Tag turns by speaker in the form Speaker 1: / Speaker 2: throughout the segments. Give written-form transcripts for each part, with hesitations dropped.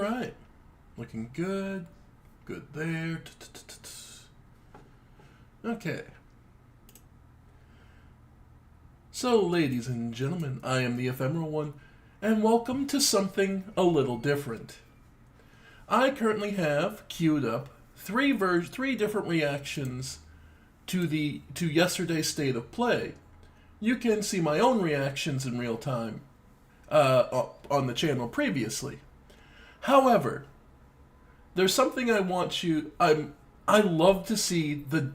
Speaker 1: right. Looking good. Good there. Okay. So, ladies and gentlemen, I am the Ephemeral One, and welcome to something a little different. I currently have queued up three different reactions to yesterday's state of play. You can see my own reactions in real time on the channel previously. However, there's something I love to see the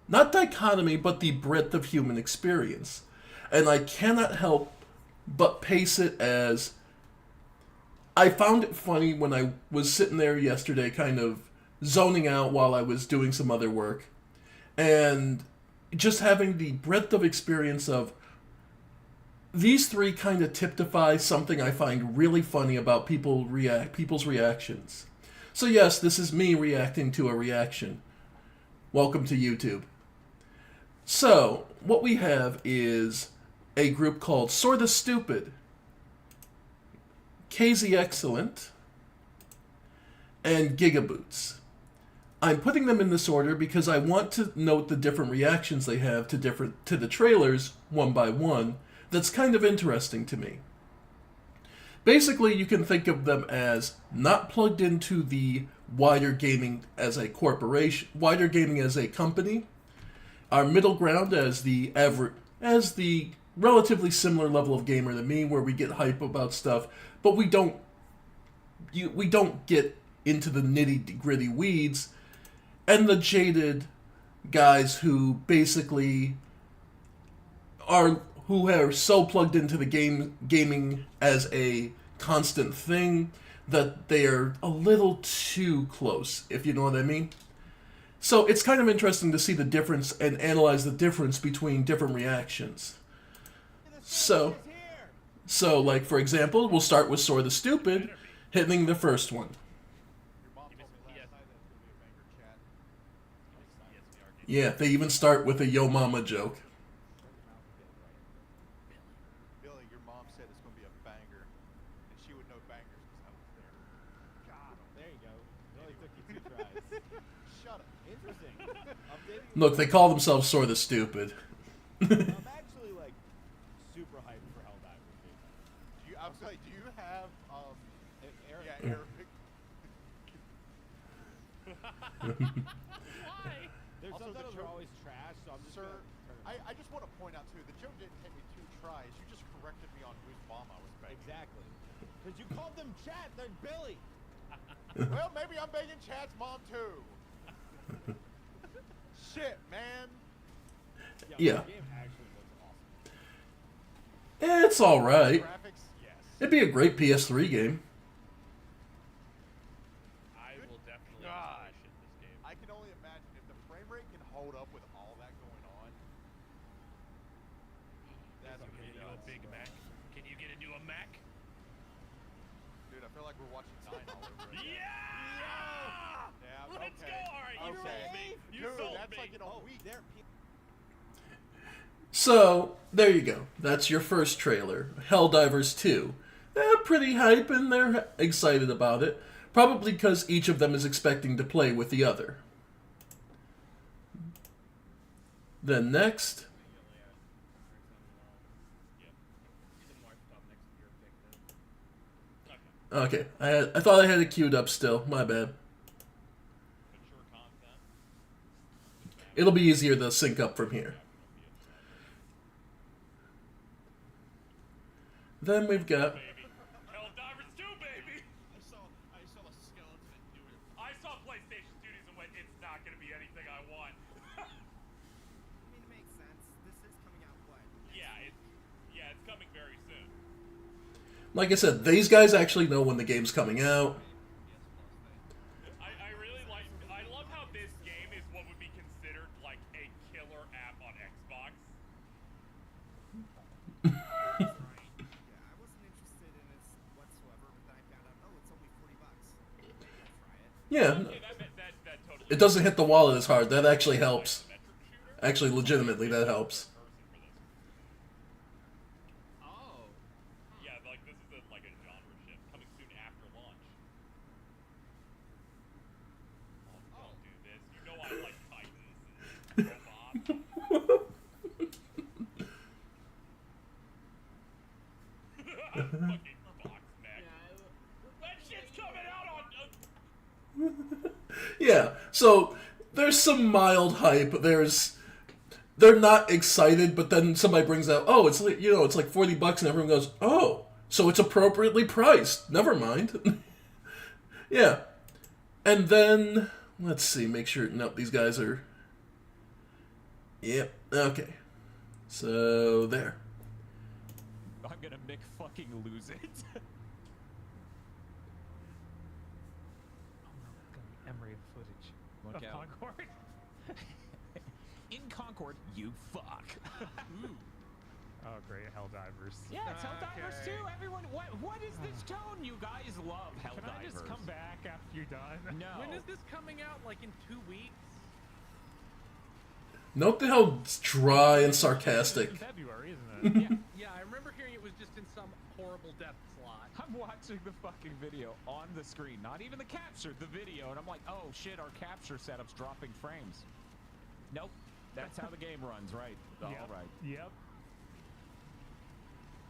Speaker 1: not dichotomy, but the breadth of human experience. And I cannot help but pace it as I found it funny when I was sitting there yesterday kind of zoning out while I was doing some other work. And just having the breadth of experience of these three kind of typify something I find really funny about people's reactions. So yes, this is me reacting to a reaction. Welcome to YouTube. So, what we have is a group called Sorta Stupid, KZ Excellent, and Gigaboots. I'm putting them in this order because I want to note the different reactions they have to the trailers one by one. That's kind of interesting to me. Basically, you can think of them as not plugged into the wider gaming as a corporation, wider gaming as a company. Our middle ground as the relatively similar level of gamer than me, where we get hype about stuff, but we don't get into the nitty gritty weeds, and the jaded guys who basically are so plugged into the gaming as a constant thing that they are a little too close, if you know what I mean. So it's kind of interesting to see the difference and analyze the difference between different reactions. So like for example, we'll start with Sorta Stupid hitting the first one. Yeah, they even start with a yo mama joke.
Speaker 2: Billy, your mom said it's going to be a banger, and she would know bangers because I was there. God,
Speaker 3: there you go. It only took you 2 tries.
Speaker 2: Shut up.
Speaker 3: Interesting.
Speaker 1: Look, they call themselves Sorta Stupid.
Speaker 3: I'm actually like super hyped for Helldivers.
Speaker 2: I'm sorry, do you have
Speaker 3: Eric?
Speaker 2: Yeah, Eric.
Speaker 3: Why? There's
Speaker 2: Also,
Speaker 3: some
Speaker 2: the
Speaker 3: that are
Speaker 2: joke-
Speaker 3: always trash, so I'm just
Speaker 2: Sir,
Speaker 3: gonna turn it
Speaker 2: I just want to point out too, the joke didn't take me 2 tries. You just corrected me on whose mom I was banging.
Speaker 3: Exactly. Because you called them chat, they're Billy.
Speaker 2: Well, maybe I'm banging Chad's mom too. Shit, man.
Speaker 1: Yeah.
Speaker 3: The game actually looks awesome.
Speaker 1: It's alright.
Speaker 2: Graphics, yes.
Speaker 1: It'd be a great PS3 game.
Speaker 4: I will definitely
Speaker 2: God.
Speaker 4: finish this game.
Speaker 2: I can only imagine if the frame rate can hold up with all that going on. That's
Speaker 4: Can you get into a Big Mac? Can you get into a Mac?
Speaker 2: Dude, I feel like we're watching 9 all over again.
Speaker 4: Yeah!
Speaker 2: Yeah,
Speaker 4: Let's
Speaker 2: okay.
Speaker 4: go! Alright, you
Speaker 2: Okay.
Speaker 4: sold me. You
Speaker 2: Dude,
Speaker 4: sold
Speaker 2: that's
Speaker 4: me.
Speaker 2: like in a week.
Speaker 1: So, there you go. That's your first trailer. Helldivers 2. They're pretty hype and they're excited about it. Probably because each of them is expecting to play with the other. Then next... Okay, I thought I had it queued up still. My bad.
Speaker 4: Mature content.
Speaker 1: It'll be easier to sync up from here. Then we've got...
Speaker 4: Helldivers 2, baby!
Speaker 2: I saw a skeleton do it.
Speaker 4: I saw PlayStation Studios and went, it's not going to be anything I want.
Speaker 5: I mean, it makes sense. This is coming out what?
Speaker 4: Yeah, it's coming very soon.
Speaker 1: Like I said, these guys actually know when the game's coming out.
Speaker 4: I really like, I love how this game is what would be considered like a killer app on Xbox.
Speaker 5: Yeah, I wasn't interested in it whatsoever, but then I found out, oh, it's only $40. I'll try it.
Speaker 1: Yeah,
Speaker 4: Okay, that totally.
Speaker 1: it doesn't hit the wallet as hard. That actually helps.
Speaker 4: Isometric shooter?
Speaker 1: Actually, legitimately, that helps.
Speaker 4: Oh. Yeah, like this is like a genre shift coming soon after launch.
Speaker 1: Yeah, so there's some mild hype. They're not excited, but then somebody brings out, oh, it's like, it's like $40, and everyone goes, oh, so it's appropriately priced. Never mind. Yeah, and then let's see, make sure. Nope, these guys are. Yep. Okay. So there.
Speaker 6: I'm gonna fucking lose it.
Speaker 7: Emery footage.
Speaker 6: Look
Speaker 7: of
Speaker 6: out.
Speaker 7: Concord.
Speaker 6: In Concord, you fuck.
Speaker 7: Oh, great, Helldivers.
Speaker 6: Yeah, it's Helldivers
Speaker 7: Okay.
Speaker 6: too. Everyone, what is this tone? You guys love Helldivers.
Speaker 7: Can I just come back after you're done?
Speaker 6: No.
Speaker 8: When is this coming out? Like in 2 weeks?
Speaker 1: Note how dry and sarcastic.
Speaker 7: It's in February, isn't it?
Speaker 6: Yeah.
Speaker 8: Yeah, I remember hearing it was just in some horrible depth slot.
Speaker 6: I'm watching the fucking video on the screen, not even the capture, the video, and I'm like, oh shit, our capture setup's dropping frames. Nope, that's how the game runs, right? All
Speaker 7: Yep.
Speaker 6: right.
Speaker 7: Yep.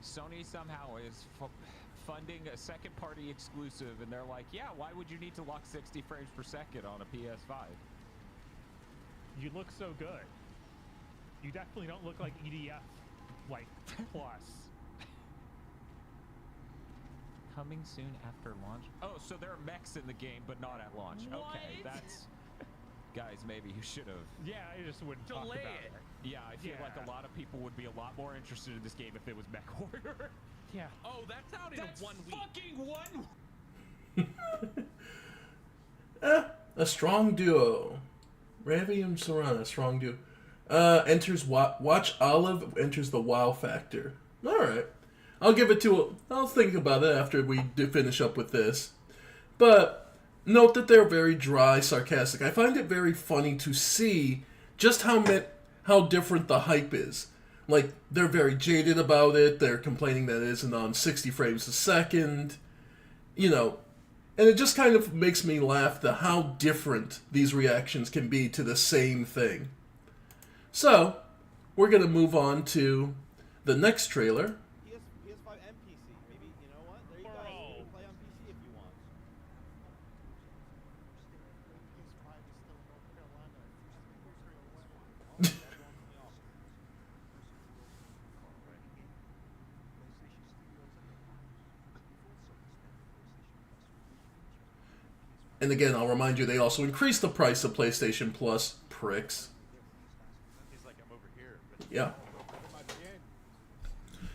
Speaker 6: Sony somehow is funding a second-party exclusive, and they're like, yeah, why would you need to lock 60 frames per second on a PS5?
Speaker 7: You look so good. You definitely don't look like EDF, like, plus.
Speaker 6: Coming soon after launch. Oh, so there are mechs in the game, but not at launch. Okay,
Speaker 8: What?
Speaker 6: that's... Guys, maybe you should have...
Speaker 7: Yeah, I just wouldn't talk
Speaker 8: Delay
Speaker 7: about
Speaker 8: it.
Speaker 7: it.
Speaker 6: Yeah, I feel like
Speaker 7: Yeah.
Speaker 6: a lot of people would be a lot more interested in this game if it was Mech Warrior.
Speaker 7: Yeah.
Speaker 8: Oh, that's out in
Speaker 6: That's
Speaker 8: 1 week.
Speaker 6: fucking 1
Speaker 1: A strong duo. Ravi and Sorana, strong duo. Enters Watch Olive enters the wow factor. All right, I'll give it to. I'll think about it after we do finish up with this. But note that they're very dry, sarcastic. I find it very funny to see just how different the hype is. Like, they're very jaded about it. They're complaining that it isn't on 60 frames a second. And it just kind of makes me laugh at how different these reactions can be to the same thing. So, we're going to move on to the next trailer.
Speaker 3: PS5 and PC. Maybe, you know what? There you go. You can play on PC if you want.
Speaker 2: PS5 is still North Carolina.
Speaker 1: And again, I'll remind you, they also increased the price of PlayStation Plus, pricks.
Speaker 2: He's like, I'm over here. But
Speaker 1: Yeah.
Speaker 2: my chin.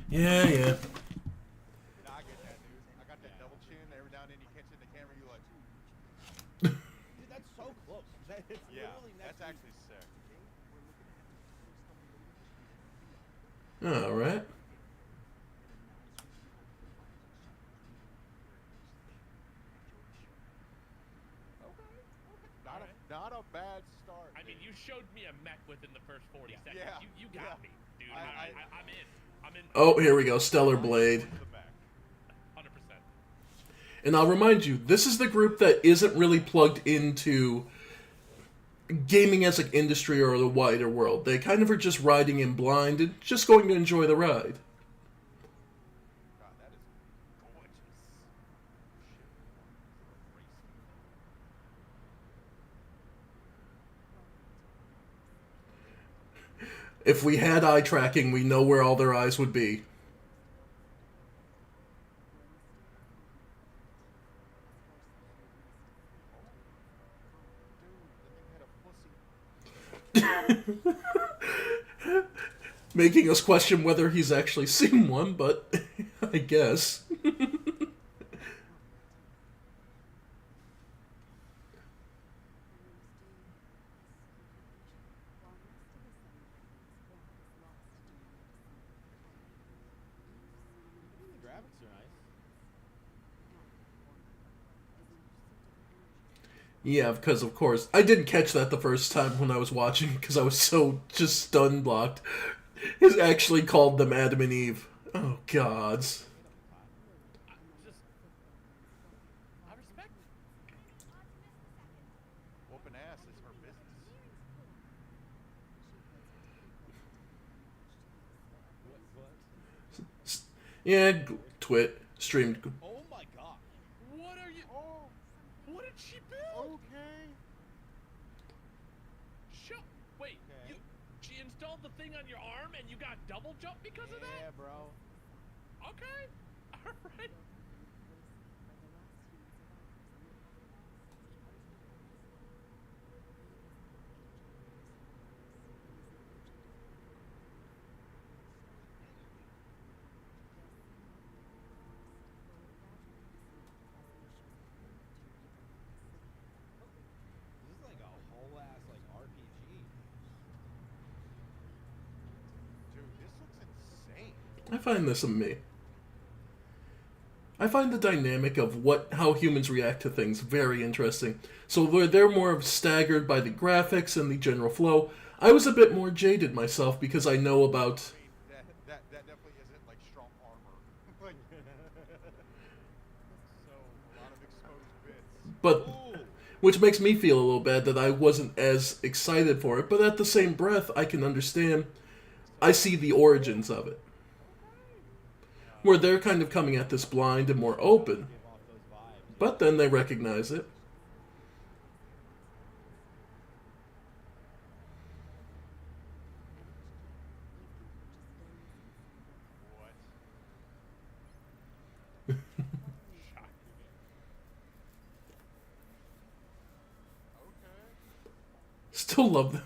Speaker 1: Yeah.
Speaker 2: Nah, I get that, dude. I got that double chin. Every now and then you catch it in the camera, you like,
Speaker 3: Dude, that's so close. It's
Speaker 2: yeah,
Speaker 3: literally next
Speaker 2: that's
Speaker 3: to
Speaker 2: actually sick.
Speaker 1: All right.
Speaker 2: Not a bad start.
Speaker 4: I mean, you showed me a mech within the first 40 seconds.
Speaker 2: Yeah.
Speaker 4: You got
Speaker 2: Yeah.
Speaker 4: me, dude.
Speaker 2: I-
Speaker 4: I'm in. I'm in.
Speaker 1: Oh, here we go. Stellar Blade.
Speaker 2: The back.
Speaker 4: 100%.
Speaker 1: And I'll remind you, this is the group that isn't really plugged into gaming as an industry or the wider world. They kind of are just riding in blind and just going to enjoy the ride.
Speaker 2: God, that is gorgeous.
Speaker 1: If we had eye tracking, we know where all their eyes would be.
Speaker 2: Dude, the thing had a pussy.
Speaker 1: Making us question whether he's actually seen one, but I guess.
Speaker 3: The graphics are nice.
Speaker 1: Yeah, because of course, I didn't catch that the first time when I was watching because I was so just stun blocked. He's actually called them Adam and Eve. Oh, gods.
Speaker 4: I respect it.
Speaker 2: Whooping ass is her business.
Speaker 1: Yeah, Twit streamed.
Speaker 3: Oh my god.
Speaker 4: What are you?
Speaker 2: Oh,
Speaker 4: What did she build?
Speaker 2: okay.
Speaker 4: on your arm and you got double jump because of
Speaker 3: Yeah,
Speaker 4: that?
Speaker 3: bro.
Speaker 4: Okay. Alright.
Speaker 3: This is like a whole ass like RPG.
Speaker 2: Dude, this looks insane.
Speaker 1: I find this amazing. I find the dynamic of how humans react to things very interesting. So they're more staggered by the graphics and the general flow. I was a bit more jaded myself because I know about.
Speaker 2: That definitely isn't like strong armor. Like, so a lot of exposed bits.
Speaker 1: But
Speaker 3: Ooh.
Speaker 1: which makes me feel a little bad that I wasn't as excited for it. But at the same breath, I can understand. I see the origins of it, where they're kind of coming at this blind and more open.
Speaker 3: Give off those vibes.
Speaker 1: But then they recognize it.
Speaker 2: What? Okay.
Speaker 1: Still love them.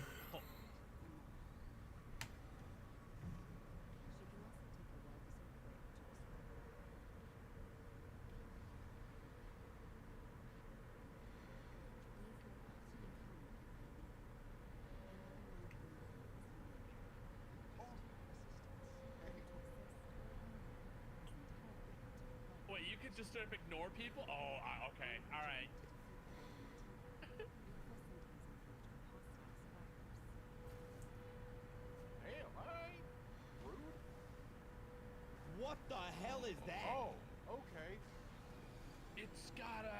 Speaker 4: Wait, you could just straight up ignore people? Oh, okay. Alright.
Speaker 2: Damn, alright. Rude.
Speaker 3: What the hell is that?
Speaker 2: Oh, okay.
Speaker 4: It's got a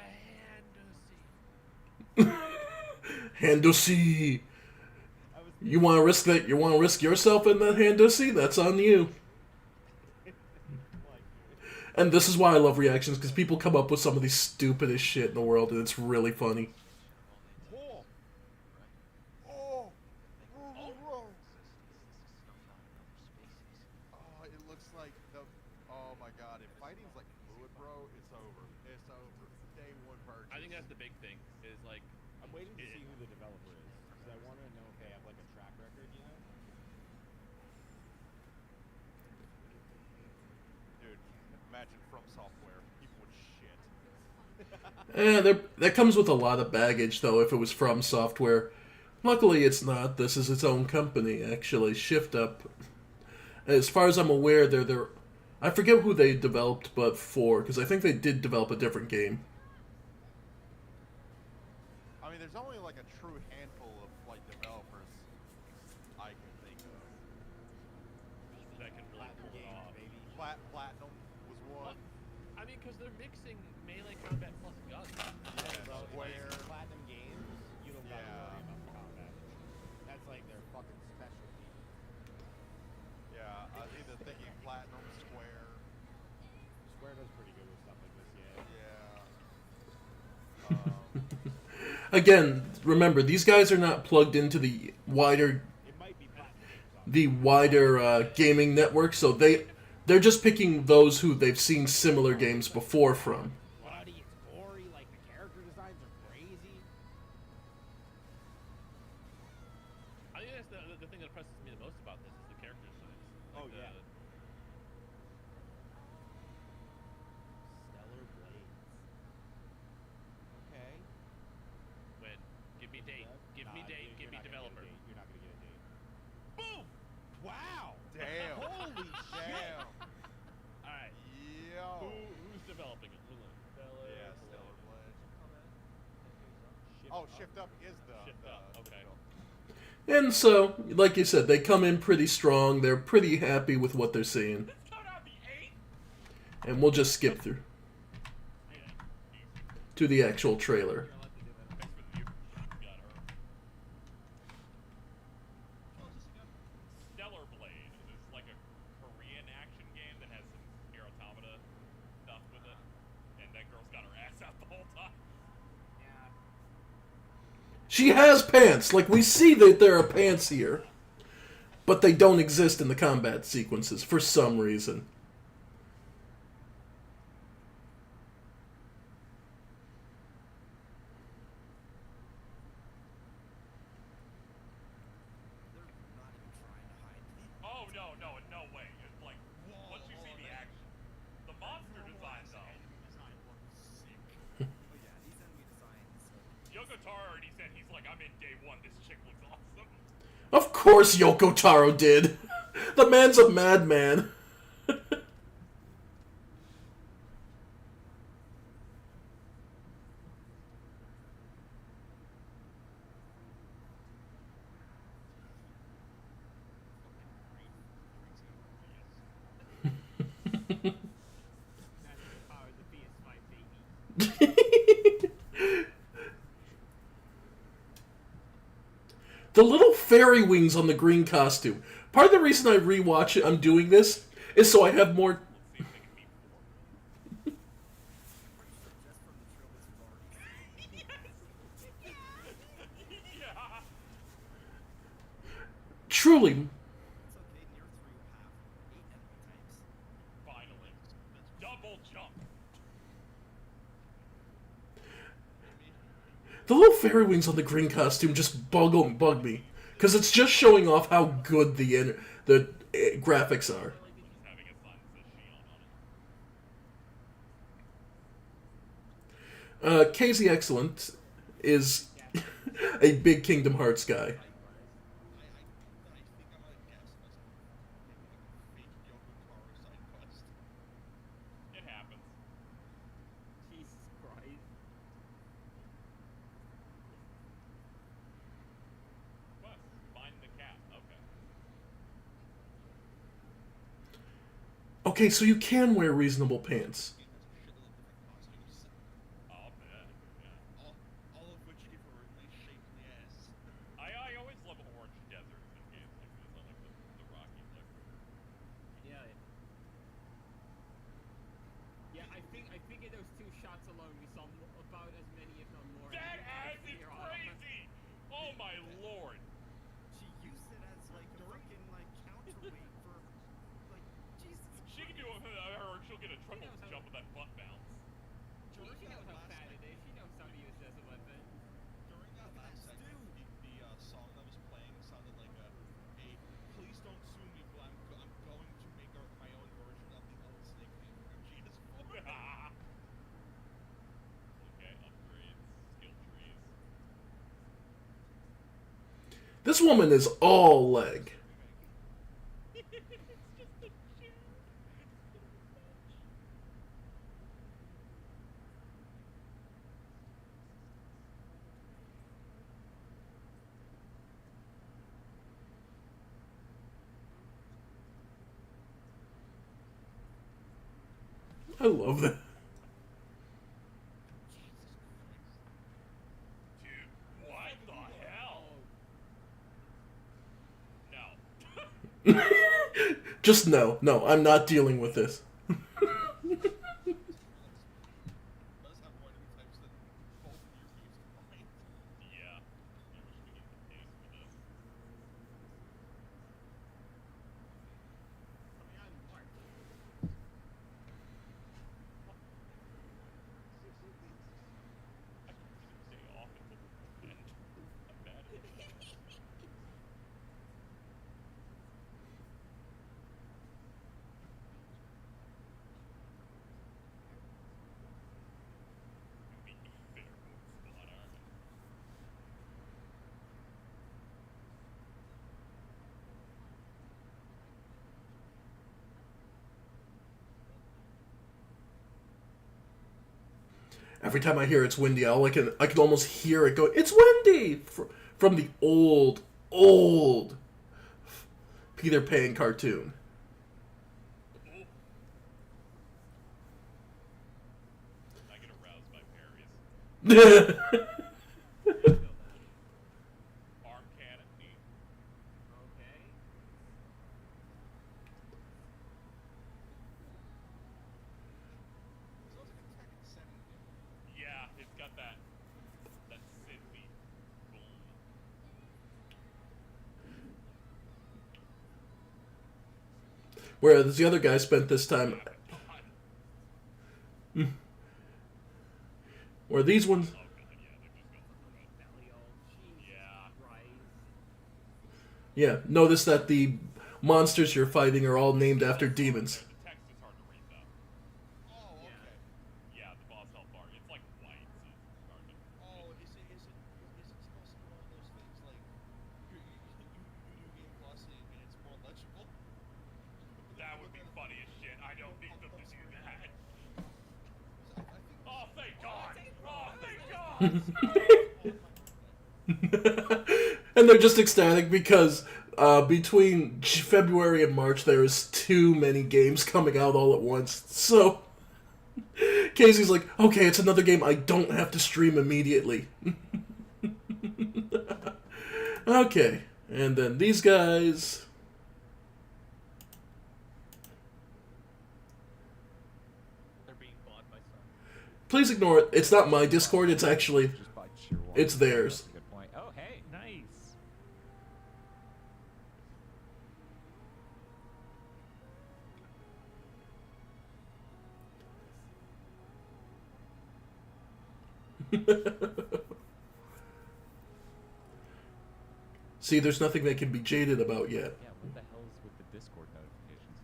Speaker 4: hand to see.
Speaker 1: Handossi.
Speaker 3: I was
Speaker 1: You want to risk that? You want to risk yourself in that Handossi? That's on you.
Speaker 3: like,
Speaker 1: And this is why I love reactions, because people come up with some of the stupidest shit in the world, and it's really funny.
Speaker 3: oh,
Speaker 2: Oh, oh. Oh, it looks like the. Oh my god, if fighting's like fluid, bro, it's over. It's over. Day one purchase.
Speaker 4: I think that's the big thing, is like,
Speaker 3: I'm waiting to see who the developer is because I want to know if they have like a track record, you know?
Speaker 2: Dude, imagine From Software. People would shit.
Speaker 1: That comes with a lot of baggage, though, if it was from software. Luckily, it's not. This is its own company, actually. Shift Up. As far as I'm aware, they're I forget who they developed, but for, because I think they did develop a different game.
Speaker 2: I mean, there's only like a true handful of like developers I can think of.
Speaker 4: that can really
Speaker 3: Platinum
Speaker 4: pull it
Speaker 3: Games,
Speaker 4: off.
Speaker 3: baby.
Speaker 2: Platinum was one.
Speaker 4: I mean, because they're mixing melee combat plus guns.
Speaker 2: Yeah,
Speaker 3: Bro,
Speaker 2: Square.
Speaker 3: like, Platinum Games, you don't gotta
Speaker 2: Yeah.
Speaker 3: worry about the combat. That's like their fucking specialty.
Speaker 2: Yeah, I was either thinking Platinum, Square.
Speaker 3: Square does pretty good with stuff like this, yeah.
Speaker 2: Yeah.
Speaker 1: Again, remember, these guys are not plugged into the wider
Speaker 3: It might be Platinum Games.
Speaker 1: gaming network, so they're just picking those who they've seen similar games before from.
Speaker 3: Bloody, it's gory, like the character designs are crazy.
Speaker 4: I think that's the thing that impresses me the most about this is the character designs.
Speaker 3: Oh,
Speaker 4: Like
Speaker 3: yeah.
Speaker 4: the-
Speaker 3: Stellar Blades. Okay.
Speaker 4: When, give me date, give me
Speaker 3: Nah,
Speaker 4: date,
Speaker 3: dude,
Speaker 4: give me
Speaker 3: you're not gonna get a
Speaker 4: developer.
Speaker 3: date. You're not gonna get a date.
Speaker 4: Boom!
Speaker 3: Wow!
Speaker 2: Damn.
Speaker 3: Holy shit!
Speaker 2: Damn.
Speaker 4: Alright.
Speaker 2: Yo.
Speaker 4: Who's developing it? Stellar
Speaker 2: Yeah,
Speaker 4: Blade.
Speaker 2: Stellar Blade.
Speaker 3: Shift
Speaker 2: Oh,
Speaker 3: up.
Speaker 2: Shift Up is the.
Speaker 4: Shift Up, okay.
Speaker 1: And so, like you said, they come in pretty strong. They're pretty happy with what they're seeing.
Speaker 4: This coming out the 8th?
Speaker 1: And we'll just skip through
Speaker 4: Yeah.
Speaker 1: to the actual trailer.
Speaker 4: Thanks for the view. Got her. Stellar Blade is like a Korean action game that has some Nier Automata stuff with it. And that girl's got her ass out the whole time.
Speaker 1: She has pants! Like, we see that there are pants here. but they don't exist in the combat sequences for some reason.
Speaker 4: Oh no, no, no way. It's like once you see the action, the monster design though.
Speaker 5: Oh yeah, these enemy designs.
Speaker 4: Yoko Taro already said he's like, I'm in day one. This chick looks awesome.
Speaker 1: Of course Yoko Taro did. The man's a madman.
Speaker 5: That's the power of the PS5, baby.
Speaker 1: The little fairy wings on the green costume. Part of the reason I rewatch it, I'm doing this, is so I have more...
Speaker 4: Let's see if they can meet
Speaker 5: Just from the trailers we've already seen.
Speaker 4: Yeah.
Speaker 1: Truly,
Speaker 5: It's okay, near 3 will have 8 enemy types.
Speaker 4: Finally. Double jump.
Speaker 1: the little fairy wings on the green costume just bug me. Because it's just showing off how good the graphics are.
Speaker 4: Just having a sign that says Shion on it.
Speaker 1: KZ Excellent is a big Kingdom Hearts guy.
Speaker 2: I think I might guess fake Yoko Taro side quest.
Speaker 4: It happens.
Speaker 5: Jesus Christ.
Speaker 4: Quest. Find the cat. Okay.
Speaker 1: Okay, so you can wear reasonable pants.
Speaker 4: I'll bet. Yeah.
Speaker 2: All of which give her a nice shapely ass.
Speaker 4: I always love orange deserts in games like this. I like the rocky look.
Speaker 9: Yeah. Yeah, I think in those 2 shots alone we saw about as many, if not more.
Speaker 4: That
Speaker 9: enemies
Speaker 4: ass is
Speaker 9: here on-
Speaker 4: crazy! Oh my lord!
Speaker 5: She used it as like a freaking like counterweight for like Jesus.
Speaker 4: She can do it, or she'll get a triple
Speaker 9: knows how-
Speaker 4: jump with that butt bounce.
Speaker 9: She knows how fat it is. She knows how to use it as a weapon.
Speaker 2: During that last segment, the song that was playing sounded like a please don't sue me, but I'm going to make my own version of the old Snake theme from Gina's voice.
Speaker 4: Okay, upgrades, skill trees.
Speaker 1: This woman is all leg.
Speaker 4: It's just a shoe.
Speaker 1: I love that.
Speaker 4: Dude, what the hell? No.
Speaker 1: Just no, I'm not dealing with this.
Speaker 2: Does have more enemy types than both of your teams combined.
Speaker 4: Yeah. I wish we could get the for this.
Speaker 9: Coming out in March.
Speaker 4: I can stay off until the end. I'm mad at it. The fair move spot, aren't we?
Speaker 1: Every time I hear it's windy, I can almost hear it go, "It's windy!" From the old Peter Pan cartoon.
Speaker 4: I get aroused by parries. Arm cannon, neat.
Speaker 9: Okay.
Speaker 2: Sounds like a Tekken 7 game.
Speaker 4: Yeah, it's got that synthy boom.
Speaker 1: Whereas the other guy spent this time. Where these ones.
Speaker 4: Oh god, yeah, they're just going for promote.
Speaker 9: Belial, Jesus
Speaker 4: Yeah.
Speaker 9: Christ.
Speaker 1: Yeah, notice that the monsters you're fighting are all named after demons.
Speaker 4: The text is hard to read though.
Speaker 2: Oh, okay.
Speaker 4: Yeah, the boss health bar. It's like white, so it's hard to.
Speaker 2: Oh, is it supposed to be one of those things like you do game plus and it's more legible?
Speaker 4: That would be funny as shit. I don't need them to do that.
Speaker 2: I think
Speaker 4: Oh, thank God! Oh, thank God!
Speaker 1: And they're just ecstatic because between February and March there is too many games coming out all at once. So Casey's like, okay, it's another game I don't have to stream immediately. Okay, and then these guys.
Speaker 8: They're being bought by some.
Speaker 1: Please ignore it. It's not my Discord. It's actually
Speaker 6: Just by sheer
Speaker 1: it's theirs.
Speaker 6: That's a good point. Oh, hey.
Speaker 7: Nice.
Speaker 1: See, there's nothing they can be jaded about yet.
Speaker 6: Yeah, what the hell's with the Discord notifications?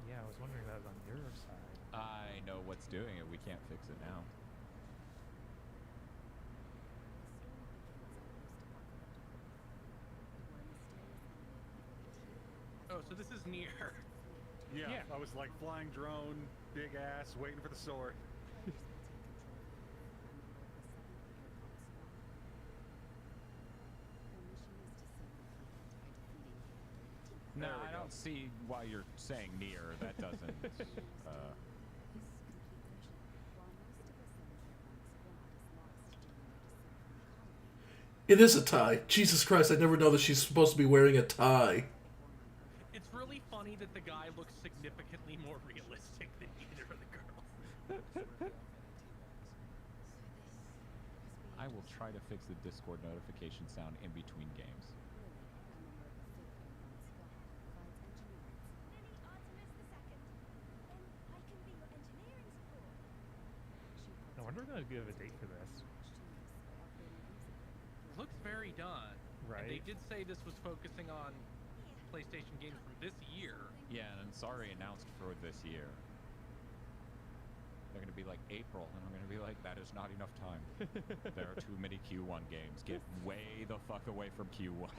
Speaker 7: Yeah, I was wondering that was on your side.
Speaker 6: I know what's doing it. We can't fix it now.
Speaker 8: Oh, so this is near.
Speaker 3: Yeah,
Speaker 7: Yeah.
Speaker 3: I was like flying drone, big ass, waiting for the sword.
Speaker 6: No,
Speaker 3: There we
Speaker 6: I
Speaker 3: go.
Speaker 6: don't see why you're saying near. That doesn't.
Speaker 1: It is a tie. Jesus Christ, I never know that she's supposed to be wearing a tie.
Speaker 8: It's really funny that the guy looks significantly more realistic than either of the girls.
Speaker 6: I will try to fix the Discord notification sound in between games.
Speaker 7: I wonder if they're gonna give a date for this.
Speaker 8: It looks very done. And they
Speaker 7: Right.
Speaker 8: did say this was focusing on PlayStation games from this year.
Speaker 6: Yeah, and it's already announced for this year. They're gonna be like April, and I'm gonna be like, that is not enough time. There are too many Q1 games. Get way the fuck away from Q1.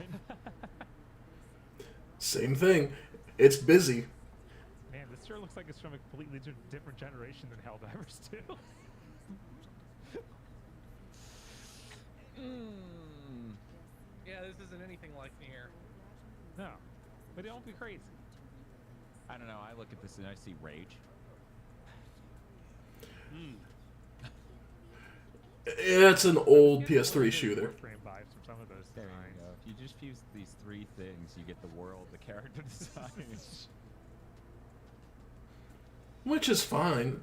Speaker 1: Same thing. It's busy.
Speaker 7: Man, this sure looks like it's from a completely different generation than Helldivers 2.
Speaker 8: Yeah, this isn't anything like Nier.
Speaker 7: No, but don't be crazy.
Speaker 6: I don't know. I look at this and I see rage.
Speaker 1: It's an old
Speaker 7: You get
Speaker 1: PS3
Speaker 7: a little
Speaker 1: shooter.
Speaker 7: bit of Warframe vibes from some of those
Speaker 6: There you
Speaker 7: designs.
Speaker 6: go. If you just fuse these three things, you get the world, the character designs.
Speaker 1: Which is fine.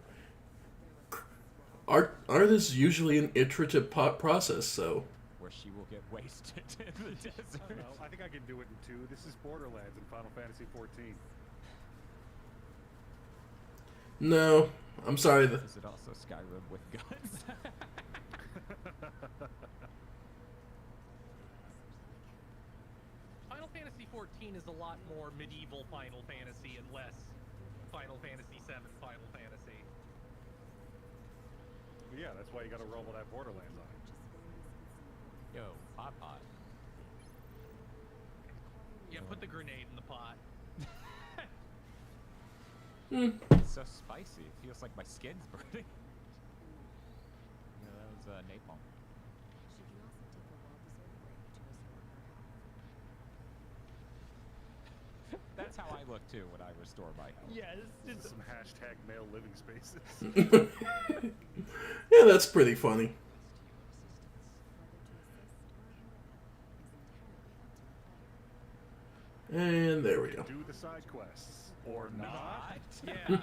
Speaker 1: Art is usually an iterative process, so
Speaker 6: Where she will get wasted in the desert.
Speaker 3: I don't know. I think I can do it in 2. This is Borderlands in Final Fantasy 14.
Speaker 1: no. I'm sorry.
Speaker 6: Is it also Skyrim with guns?
Speaker 8: Final Fantasy 14 is a lot more medieval Final Fantasy and less Final Fantasy 7 Final Fantasy.
Speaker 3: But yeah, that's why you gotta roll with that Borderlands on it.
Speaker 6: Yo, pot.
Speaker 8: Yeah, put the grenade in the pot.
Speaker 6: It's so spicy. It feels like my skin's burning. Yeah, that was napalm. That's how I look too when I restore my health.
Speaker 7: Yeah,
Speaker 3: This is some hashtag male living spaces.
Speaker 1: Yeah, that's pretty funny. And there we go.
Speaker 3: Do the side quests. Or not.
Speaker 8: Yeah.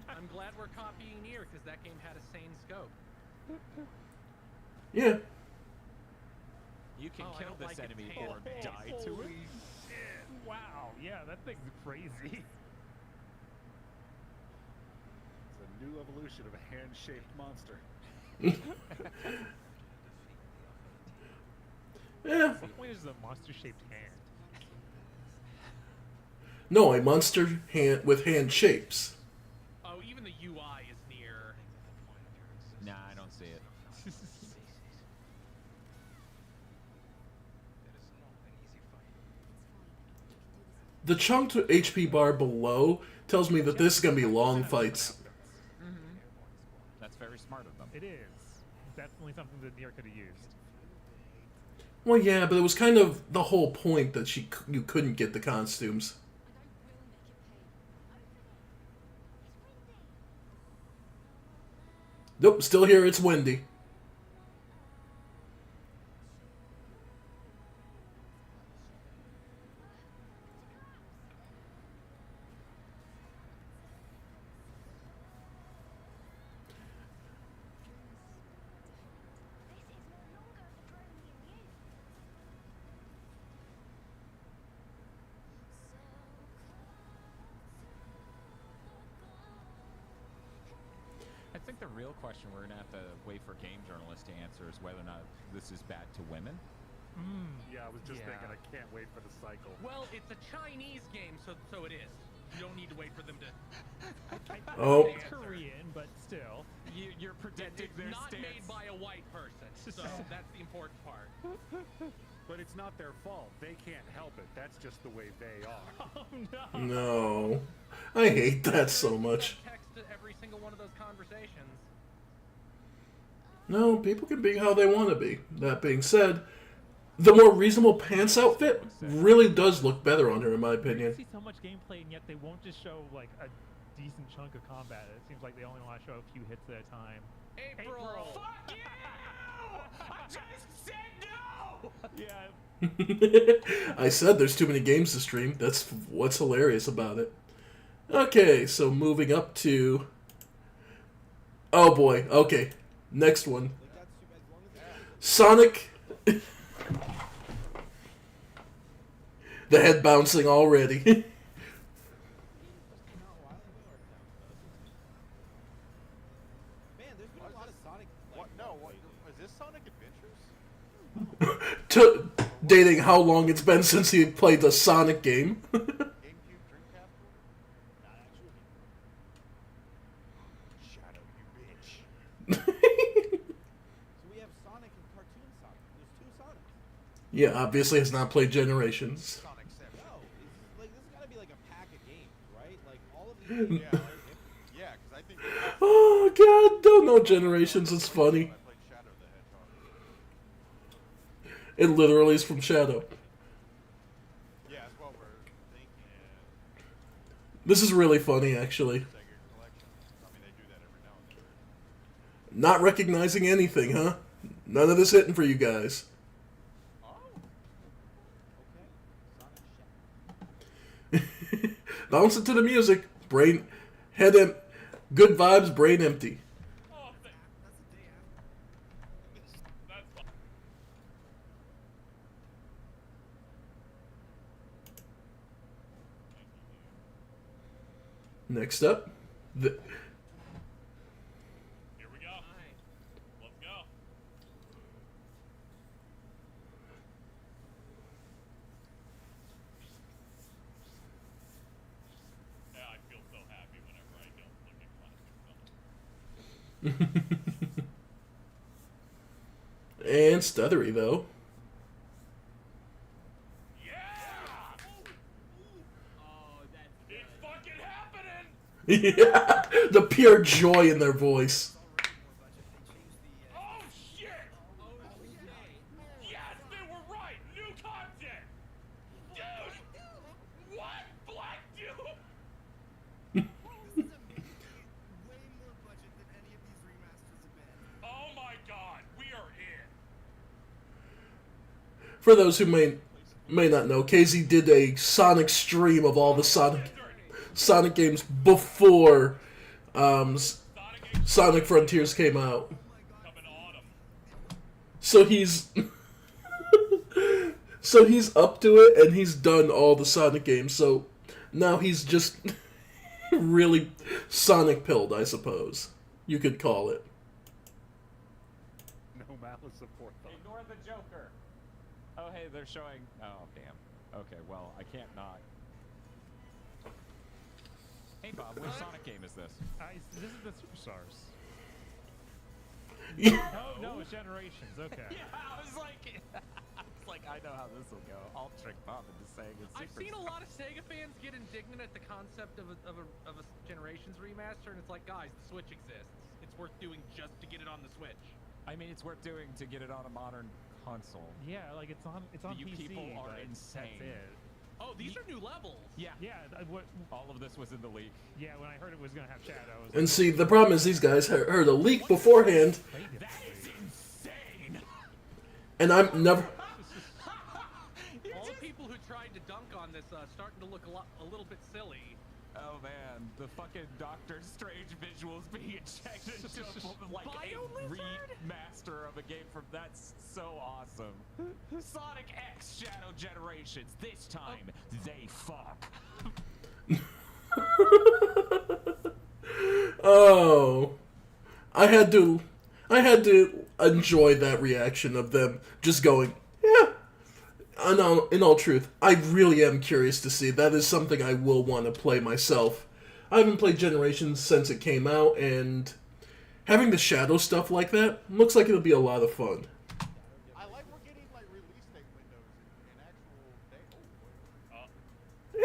Speaker 8: I'm glad we're copying Nier because that game had a sane scope.
Speaker 1: Yeah.
Speaker 6: You can
Speaker 8: Oh, I
Speaker 6: kill
Speaker 8: don't
Speaker 6: this
Speaker 8: like it
Speaker 6: enemy
Speaker 8: pale.
Speaker 6: or die to it.
Speaker 7: Wow, yeah, that thing's crazy.
Speaker 10: evolution of a hand-shaped monster.
Speaker 1: Yeah.
Speaker 7: What point is the monster-shaped hand?
Speaker 1: No, a monster hand with hand shapes.
Speaker 8: Oh, even the UI is near.
Speaker 6: Nah, I don't see it.
Speaker 1: The chunked HP bar below tells me that this is going to be long fights.
Speaker 6: That's very smart of them.
Speaker 7: It is. Definitely something that Nier could have used.
Speaker 1: Well, yeah, but it was kind of the whole point that you couldn't get the costumes. Nope, still here, it's windy.
Speaker 6: I think the real question we're gonna have to wait for game journalists to answer is whether or not this is bad to women.
Speaker 10: Yeah, I was just
Speaker 7: Yeah.
Speaker 10: thinking I can't wait for the cycle.
Speaker 8: Well, it's a Chinese game, so it is. You don't need to wait for them to.
Speaker 1: Oh.
Speaker 7: It's Korean, but still.
Speaker 6: You're predicting
Speaker 8: It's
Speaker 6: their
Speaker 8: not
Speaker 6: stance.
Speaker 8: made by a white person, so that's the important part.
Speaker 10: But it's not their fault. They can't help it. That's just the way they are.
Speaker 7: Oh no.
Speaker 1: No. I hate that so much.
Speaker 8: Text to every single one of those conversations.
Speaker 1: No, people can be how they want to be. That being said, the more reasonable pants outfit really does look better on her, in my
Speaker 7: You
Speaker 1: opinion.
Speaker 7: see so much gameplay, and yet they won't just show like a decent chunk of combat. It seems like they only want to show a few hits at a time.
Speaker 8: April.
Speaker 6: Fuck you! I just said no!
Speaker 7: Yeah.
Speaker 1: I said there's too many games to stream. That's what's hilarious about it. Okay, so moving up to... Oh boy, okay. Next one.
Speaker 3: Like, that's too bad. As long as
Speaker 1: Sonic... The head bouncing already.
Speaker 3: it's not wild, man, there's been a lot of Sonic.
Speaker 2: What?
Speaker 3: Like,
Speaker 2: No. What?
Speaker 3: lately.
Speaker 2: Is this Sonic Adventures?
Speaker 1: To dating how long it's been since he played the Sonic game.
Speaker 2: GameCube, Dreamcast?
Speaker 3: Not actually.
Speaker 2: Shadow, you bitch.
Speaker 3: So we have Sonic and Cartoon Sonic. There's two Sonics.
Speaker 1: Yeah, obviously has not played Generations.
Speaker 2: Sonic 7.
Speaker 3: No, this has gotta be like a pack of games, right? Like all of these games.
Speaker 2: Yeah, yeah, because I think
Speaker 1: Oh god, don't know Generations, it's funny.
Speaker 2: I played Shadow the Hedgehog.
Speaker 1: It literally is from Shadow.
Speaker 2: Yeah, that's what we're thinking.
Speaker 1: This is really funny, actually.
Speaker 2: Sega collection. I mean, they do that every now and then.
Speaker 1: Not recognizing anything, huh? None of this hitting for you guys.
Speaker 2: Oh.
Speaker 3: Okay. Sonic Shadow.
Speaker 1: Bounce it to the music. Brain, head em, good vibes, brain empty.
Speaker 4: Oh,
Speaker 9: That's a day after.
Speaker 4: that's fine.
Speaker 1: Next up, the,
Speaker 4: Here we go. Let's go. Yeah, I feel so happy whenever I don't look at classic stuff.
Speaker 1: and stuttery though.
Speaker 4: Yeah!
Speaker 9: Oh, that's good.
Speaker 4: It's fucking happening!
Speaker 1: Yeah, the pure joy in their voice.
Speaker 4: Oh shit!
Speaker 9: Oh, shit.
Speaker 4: Yes, they were right! New content! Dude! What? Black Doom?
Speaker 9: This is amazing. Way more budget than any of these remasters have been.
Speaker 4: Oh my god, we are in!
Speaker 1: For those who may not know, KZ did a Sonic stream of all the Sonic games before Sonic Frontiers came out.
Speaker 4: Coming autumn.
Speaker 1: So he's so he's up to it, and he's done all the Sonic games. So now he's just really Sonic pilled, I suppose. you could call it.
Speaker 10: No malice aforethought.
Speaker 6: Ignore the Joker. Oh, hey, they're showing. Oh, damn. Okay, well, I can't not. Hey, Bob, which Sonic game is this?
Speaker 7: This is the Superstars.
Speaker 1: Yeah.
Speaker 7: Oh no, it's Generations. Okay.
Speaker 6: Yeah, I was like, I know how this will go. I'll trick Bob into saying it's
Speaker 8: I've seen a lot of Sega fans get indignant at the concept of a Generations remaster, and it's like, guys, the Switch exists. It's worth doing just to get it on the Switch.
Speaker 6: I mean, it's worth doing to get it on a modern console.
Speaker 7: Yeah, like it's on
Speaker 6: You
Speaker 7: PC.
Speaker 6: people are
Speaker 7: but
Speaker 6: insane.
Speaker 7: That's it.
Speaker 8: Oh, these are new levels.
Speaker 6: Yeah.
Speaker 7: Yeah. What?
Speaker 6: All of this was in the leak.
Speaker 7: Yeah. When I heard it was gonna have Shadow. I was
Speaker 1: And
Speaker 7: like,
Speaker 1: see, the problem is these guys heard a leak beforehand,
Speaker 7: play
Speaker 6: That is
Speaker 7: differently.
Speaker 6: insane.
Speaker 1: and I'm never.
Speaker 8: All the people who tried to dunk on this starting to look a little bit silly.
Speaker 6: Oh man, the fucking Doctor Strange visuals being injected into like a remaster of a game from that's so awesome. Sonic X Shadow Generations. This time they fuck.
Speaker 1: Oh, I had to enjoy that reaction of them just going, yeah. In all truth, I really am curious to see. That is something I will want to play myself. I haven't played Generations since it came out, and having the Shadow stuff like that looks like it'll be a lot of fun.
Speaker 3: I like we're getting like release date windows in actual day.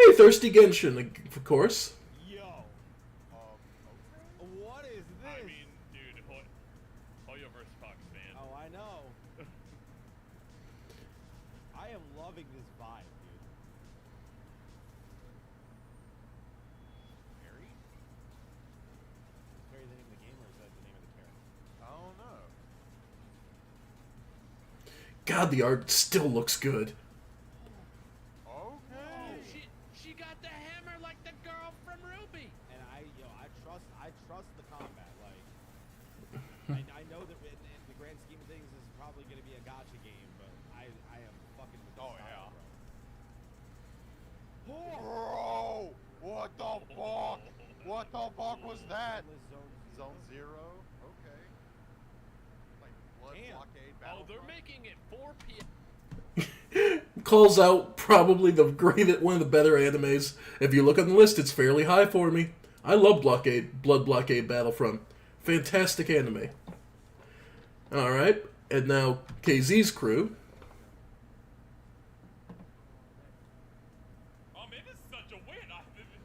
Speaker 1: Hey, Thirsty Genshin, of course.
Speaker 3: Yo. What is this?
Speaker 4: I mean, dude, Hoyo vs. Fox, man.
Speaker 3: Oh, I know. I am loving this vibe, dude. Harry? Is Harry the name of the game, or is that the name of the character? I don't know.
Speaker 1: God, the art still looks good.
Speaker 3: Okay.
Speaker 8: She got the hammer like the girl from Ruby.
Speaker 3: And I trust the combat. Like, I know that in the grand scheme of things, this is probably going to be a gacha game, but I am fucking with this style,
Speaker 11: Bro, what the fuck? What the fuck was that? Zone Zero? Okay. Like Blood
Speaker 3: Damn.
Speaker 11: Blockade
Speaker 8: Oh,
Speaker 11: Battlefront?
Speaker 8: they're making it 4 p.m.
Speaker 1: Calls out probably one of the better animes. If you look on the list, it's fairly high for me. I love Blood Blockade Battlefront. Fantastic anime. Alright, and now KZ's crew.
Speaker 4: It is such a win.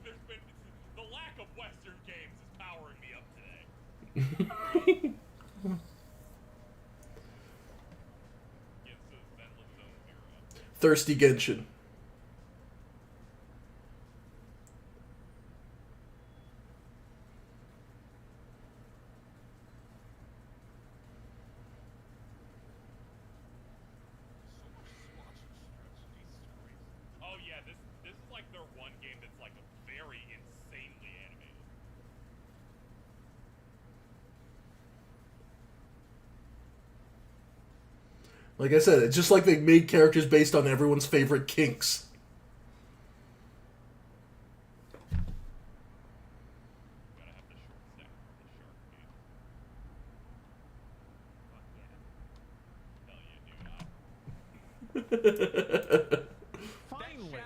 Speaker 4: There's been the lack of Western games is powering me up today. Against the Zenless Zone Zero.
Speaker 1: Thirsty Genshin.
Speaker 4: Oh yeah, this is like their one game that's like very insanely animated.
Speaker 1: Like I said, it's just like they made characters based on everyone's favorite kinks.
Speaker 4: Gotta have the short stack, the shark game. Fuck yeah, dude.
Speaker 6: Finally,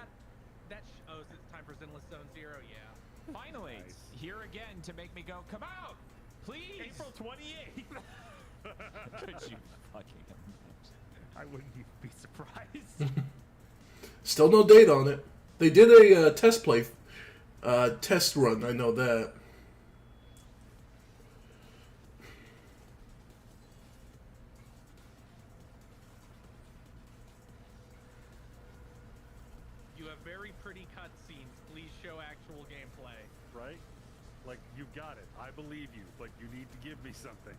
Speaker 8: Oh, is it time for Zenless Zone Zero? Yeah.
Speaker 6: finally, here again to make me go, come out, please.
Speaker 7: April 28th.
Speaker 6: Could you fucking imagine?
Speaker 7: I wouldn't even be surprised.
Speaker 1: Still no date on it. They did a test run, I know that.
Speaker 8: You have very pretty cutscenes. Please show actual gameplay.
Speaker 10: Right? Like, you got it. I believe you, but you need to give me something.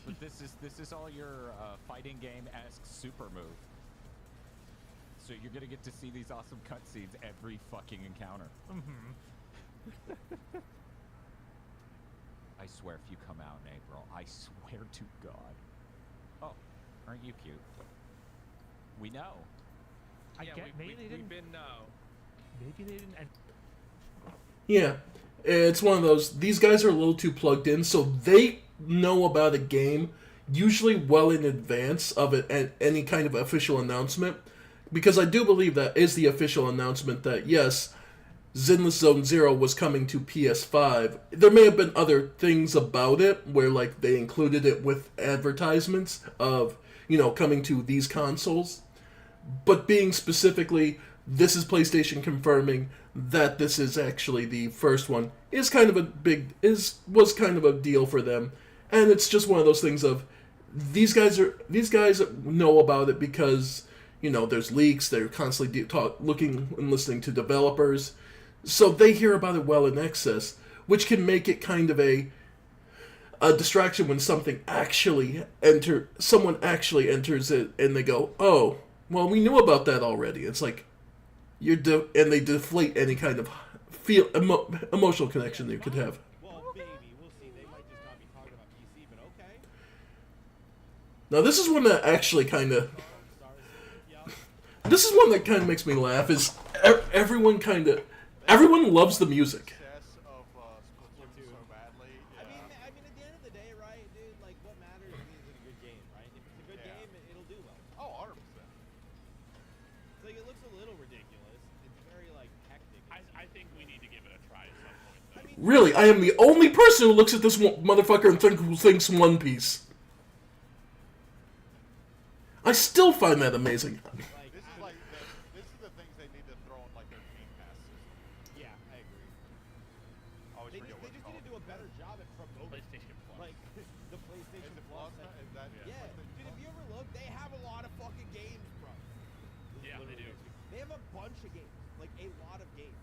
Speaker 6: But this is all your fighting game-esque super move. So you're gonna get to see these awesome cutscenes every fucking encounter. I swear, if you come out in April, I swear to God. Oh, aren't you cute? We know.
Speaker 7: I
Speaker 8: Yeah,
Speaker 7: get maybe they
Speaker 8: we've
Speaker 7: didn't.
Speaker 8: been
Speaker 7: Maybe they didn't.
Speaker 1: Yeah. It's one of those, these guys are a little too plugged in, so they know about a game usually well in advance of it and any kind of official announcement. Because I do believe that is the official announcement that, yes, Zenless Zone Zero was coming to PS5. There may have been other things about it where, like, they included it with advertisements of, you know, coming to these consoles. But being specifically, this is PlayStation confirming that this is actually the first one is kind of was kind of a deal for them. And it's just one of those things of these guys know about it because, you know, there's leaks, they're constantly looking and listening to developers. So they hear about it well in excess, which can make it kind of a distraction when someone actually enters it and they go, "Oh, well, we knew about that already." It's like and they deflate any kind of emotional connection that you could have.
Speaker 3: Well, maybe. We'll see. They might just not be talking about PC, but okay.
Speaker 1: Now, this is one that actually kind of... This is one that kind of makes me laugh, is everyone loves the music.
Speaker 11: Success of Splatoon so badly.
Speaker 3: I mean, at the end of the day, right, dude? Like, what matters is it a good game, right? If it's a good game, it'll do well.
Speaker 11: Oh, 100%.
Speaker 3: Like, it looks a little ridiculous. It's very like hectic.
Speaker 4: I think we need to give it a try at some point. Though.
Speaker 1: Really, I am the only person who looks at this motherfucker and thinks One Piece. I still find that amazing.
Speaker 11: This is the things they need to throw in like their Game Pass system.
Speaker 3: Yeah, I agree.
Speaker 11: Always
Speaker 3: They
Speaker 11: forget what
Speaker 3: just
Speaker 11: it's
Speaker 3: need to
Speaker 11: called.
Speaker 3: do a better job at promoting
Speaker 4: PlayStation Plus.
Speaker 3: like the PlayStation
Speaker 11: Is it
Speaker 3: Plus.
Speaker 11: Plus? Is that
Speaker 3: Yeah, dude, if you ever look, they have a lot of fucking games, bro. This is
Speaker 4: Yeah, they
Speaker 3: literally
Speaker 4: do.
Speaker 3: what it is. They have a bunch of games, like a lot of games,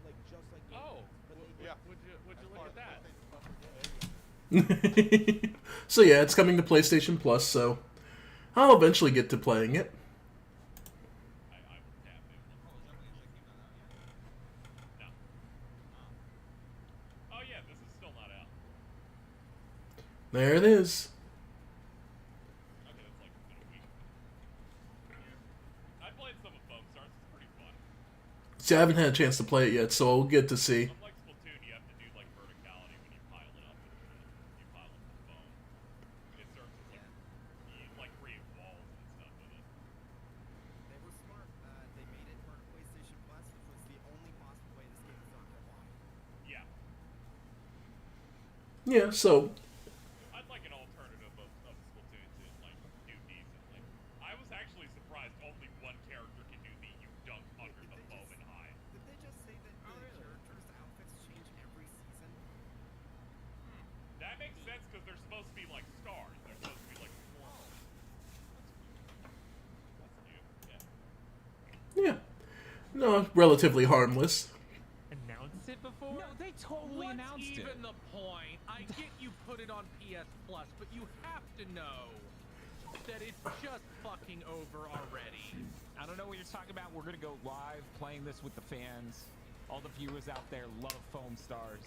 Speaker 3: like just like Game
Speaker 4: Oh,
Speaker 3: Pass, but they
Speaker 11: Yeah.
Speaker 4: Would you
Speaker 11: As
Speaker 4: look
Speaker 11: far
Speaker 4: at
Speaker 11: as
Speaker 4: that?
Speaker 11: PlayStation Plus,
Speaker 1: So yeah, it's coming to PlayStation Plus, so I'll eventually get to playing it.
Speaker 4: I would tap it. No. Oh yeah, this is still not out.
Speaker 1: There it is.
Speaker 4: Okay, that's like been a week. I played some of Foam Stars. It's pretty fun.
Speaker 1: See, I haven't had a chance to play it yet, so I'll get to see.
Speaker 4: Unlike Splatoon, you have to do like verticality when you pile it up. You pile up the foam. It serves as like you like create walls and stuff with it.
Speaker 5: They were smart. They made it part of PlayStation Plus, which was the only possible way this game was not going to launch.
Speaker 4: Yeah,
Speaker 1: Yeah, so
Speaker 4: I'd like an alternative of Splatoon to like do decently. I was actually surprised only one character can do the you dunk under the foam and hide.
Speaker 5: Did they just say that the characters' outfits change every season?
Speaker 4: That makes sense because they're supposed to be like stars. They're supposed to be like performers. That's new. Yeah.
Speaker 1: yeah, no, relatively harmless.
Speaker 7: Announced it before?
Speaker 6: No, they totally
Speaker 8: What's
Speaker 6: announced
Speaker 8: even
Speaker 6: it.
Speaker 8: the point? I get you put it on PS Plus, but you have to know that it's just fucking over already.
Speaker 6: I don't know what you're talking about. We're gonna go live playing this with the fans. All the viewers out there love Foam Stars.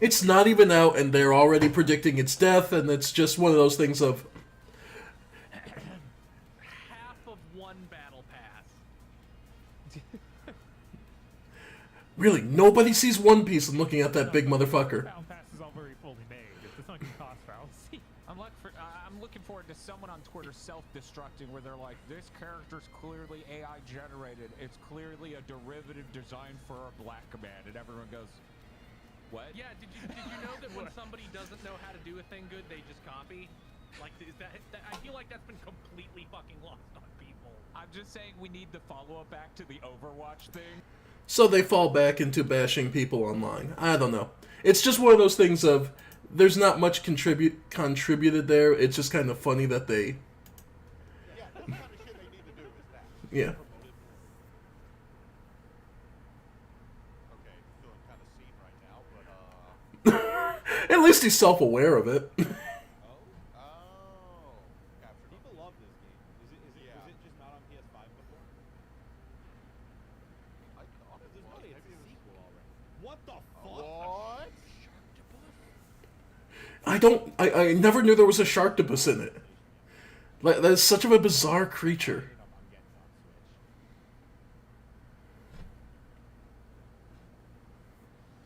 Speaker 1: It's not even out, and they're already predicting its death, and it's just one of those things of,
Speaker 8: Half of one battle pass.
Speaker 1: really, nobody sees One Piece and looking at that big motherfucker.
Speaker 7: Battle Pass is all very fully made. It's not going to cost fallacy.
Speaker 6: I'm looking forward to someone on Twitter self-destructing where they're like, this character's clearly AI generated. It's clearly a derivative designed for a black man. And everyone goes, what?
Speaker 8: Yeah, did you know that when somebody doesn't know how to do a thing good, they just copy? Like, is that I feel like that's been completely fucking lost on people.
Speaker 6: I'm just saying we need the follow-up back to the Overwatch thing.
Speaker 1: So they fall back into bashing people online. I don't know. It's just one of those things of, there's not much contributed there. It's just kind of funny that they...
Speaker 11: Yeah, that's the kind of shit they need to do is that.
Speaker 1: Yeah.
Speaker 11: Okay, feeling kind of seen right now, but
Speaker 1: At least he's self-aware of it.
Speaker 11: oh, captured.
Speaker 3: People love this game. Was it just not on PS5 before?
Speaker 11: I thought it
Speaker 3: There's
Speaker 11: was.
Speaker 3: money. It's a
Speaker 11: Maybe it was.
Speaker 3: sequel already. What the fuck?
Speaker 11: What?
Speaker 1: I never knew there was a Sharktopus in it. Like, that is such of a bizarre creature.
Speaker 3: I'm getting it on Switch.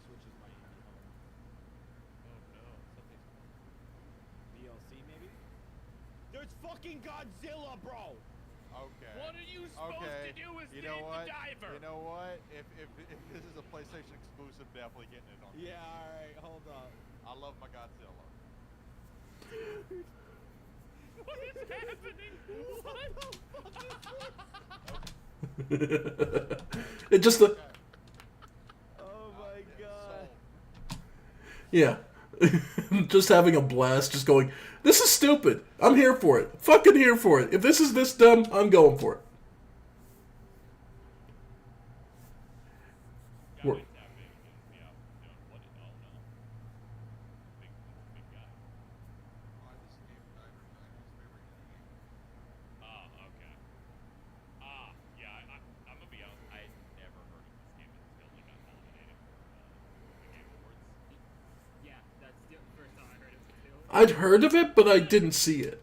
Speaker 3: Switch is my It's fucking Godzilla, bro.
Speaker 11: Okay.
Speaker 4: What are you supposed
Speaker 11: Okay.
Speaker 4: to do as
Speaker 11: You
Speaker 4: Dave
Speaker 11: know what?
Speaker 4: the Diver?
Speaker 11: You know what? If this is a PlayStation exclusive, definitely getting it on.
Speaker 3: Yeah, all right, hold up.
Speaker 11: I love my Godzilla.
Speaker 4: What is happening? What?
Speaker 1: It just the
Speaker 3: Oh my god.
Speaker 1: yeah, just having a blast, just going. This is stupid. I'm here for it. Fucking here for it. If this is this dumb, I'm going for it. We're-
Speaker 4: Guys tapping and, you know, doing what it, oh no. Big guy.
Speaker 2: Oh, this is Dave the Diver. I know his favorite indie game.
Speaker 4: Okay. Yeah, I'm gonna be honest, I never heard of this game until it got nominated for the Game Awards.
Speaker 6: Yeah, that's the first time I heard it too.
Speaker 1: I'd heard of it, but I didn't see it.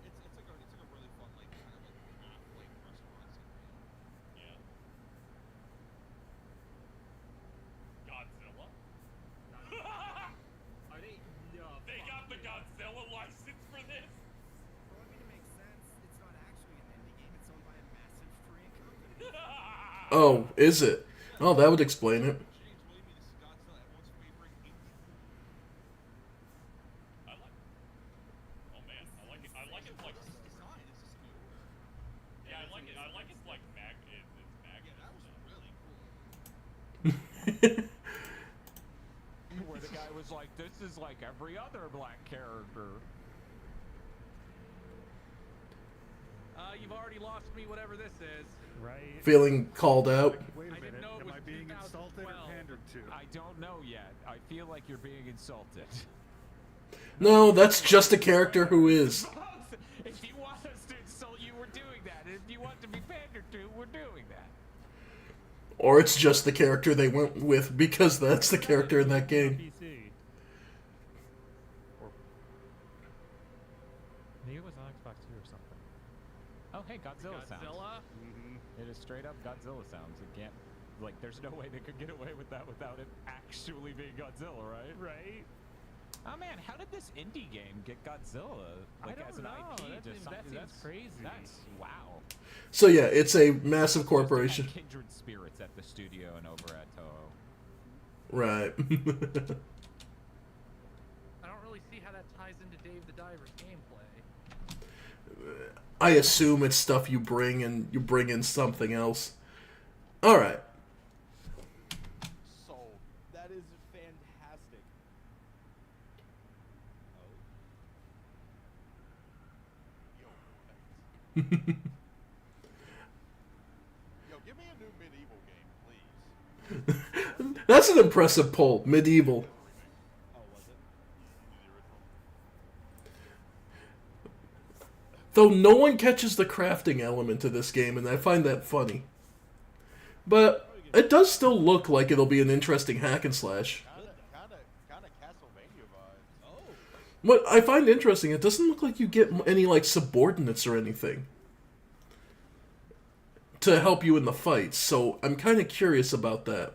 Speaker 2: It's like a really fun like kind of like half like restaurant scene.
Speaker 4: Yeah. Godzilla?
Speaker 6: Are they? No.
Speaker 4: They got the Godzilla license for this?
Speaker 5: Well, I mean, it makes sense. It's not actually an indie game. It's owned by a massive Korean company.
Speaker 1: Oh, is it? Oh, that would explain it.
Speaker 2: James, what do you mean this is Godzilla, everyone's favorite indie movie?
Speaker 4: I like Oh man, I like it. I like it like
Speaker 2: This is design. This is new.
Speaker 4: yeah, I like it. I like it's like it's mag.
Speaker 2: Yeah, that was really cool.
Speaker 6: Where the guy was like, "This is like every other black character."
Speaker 8: You've already lost me, whatever this is.
Speaker 7: Right.
Speaker 1: Feeling called out.
Speaker 10: Wait a
Speaker 8: I didn't
Speaker 10: minute.
Speaker 8: know it
Speaker 10: Am
Speaker 8: was
Speaker 10: I being insulted or
Speaker 8: 2012.
Speaker 10: pandered to?
Speaker 6: I don't know yet. I feel like you're being insulted.
Speaker 1: No, that's just a character who is.
Speaker 6: If you want us to insult you, we're doing that. If you want to be pandered to, we're doing that.
Speaker 1: Or it's just the character they went with because that's the character in that game.
Speaker 7: PC. Maybe it was on Xbox 2 or something.
Speaker 6: Oh, hey, Godzilla sounds.
Speaker 8: Godzilla?
Speaker 6: It is straight up Godzilla sounds. It can't, like, there's no way they could get away with that without it actually being Godzilla, right?
Speaker 7: Right?
Speaker 6: Oh man, how did this indie game get Godzilla? Like,
Speaker 7: I
Speaker 6: as
Speaker 7: don't
Speaker 6: an
Speaker 7: know.
Speaker 6: IP?
Speaker 7: That
Speaker 6: Just
Speaker 7: seems- that
Speaker 6: something
Speaker 7: seems
Speaker 6: that's
Speaker 7: crazy.
Speaker 6: That's wow.
Speaker 1: So yeah, it's a massive
Speaker 6: Just
Speaker 1: corporation.
Speaker 6: had kindred spirits at the studio and over at Toho.
Speaker 1: Right.
Speaker 8: I don't really see how that ties into Dave the Diver's gameplay.
Speaker 1: I assume it's stuff you bring and you bring in something else. Alright.
Speaker 3: Sold. That is fantastic.
Speaker 11: Yo, give me a new medieval game, please.
Speaker 1: That's an impressive poll. Medieval.
Speaker 3: Oh, was it?
Speaker 11: The original.
Speaker 1: Though no one catches the crafting element to this game, and I find that funny. But it does still look like it'll be an interesting hack and slash.
Speaker 11: Kinda Castlevania vibes.
Speaker 3: Oh.
Speaker 1: What I find interesting, it doesn't look like you get any like subordinates or anything to help you in the fights. So I'm kind of curious about that.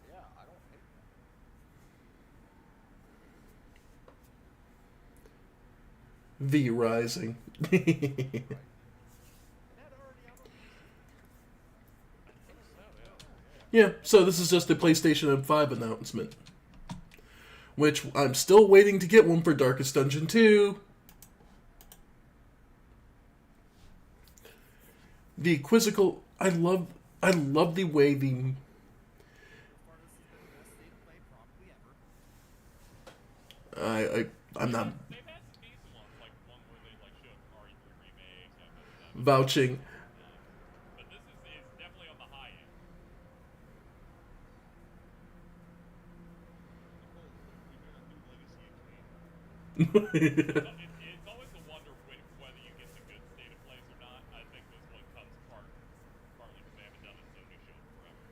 Speaker 11: Yeah, I don't hate that.
Speaker 1: V Rising. Yeah, so this is just a PlayStation 5 announcement. Which I'm still waiting to get one for Darkest Dungeon 2. The quizzical, I love the way the
Speaker 5: So far, this has been the best state of play probably ever.
Speaker 1: I'm not
Speaker 4: They've had some decent ones, like one where they like showed RE3 remakes and
Speaker 1: vouching.
Speaker 4: but this is definitely on the high end. It's always a wonder whether you get the good state of plays or not. I think this one comes partly because they haven't done a Sony show forever.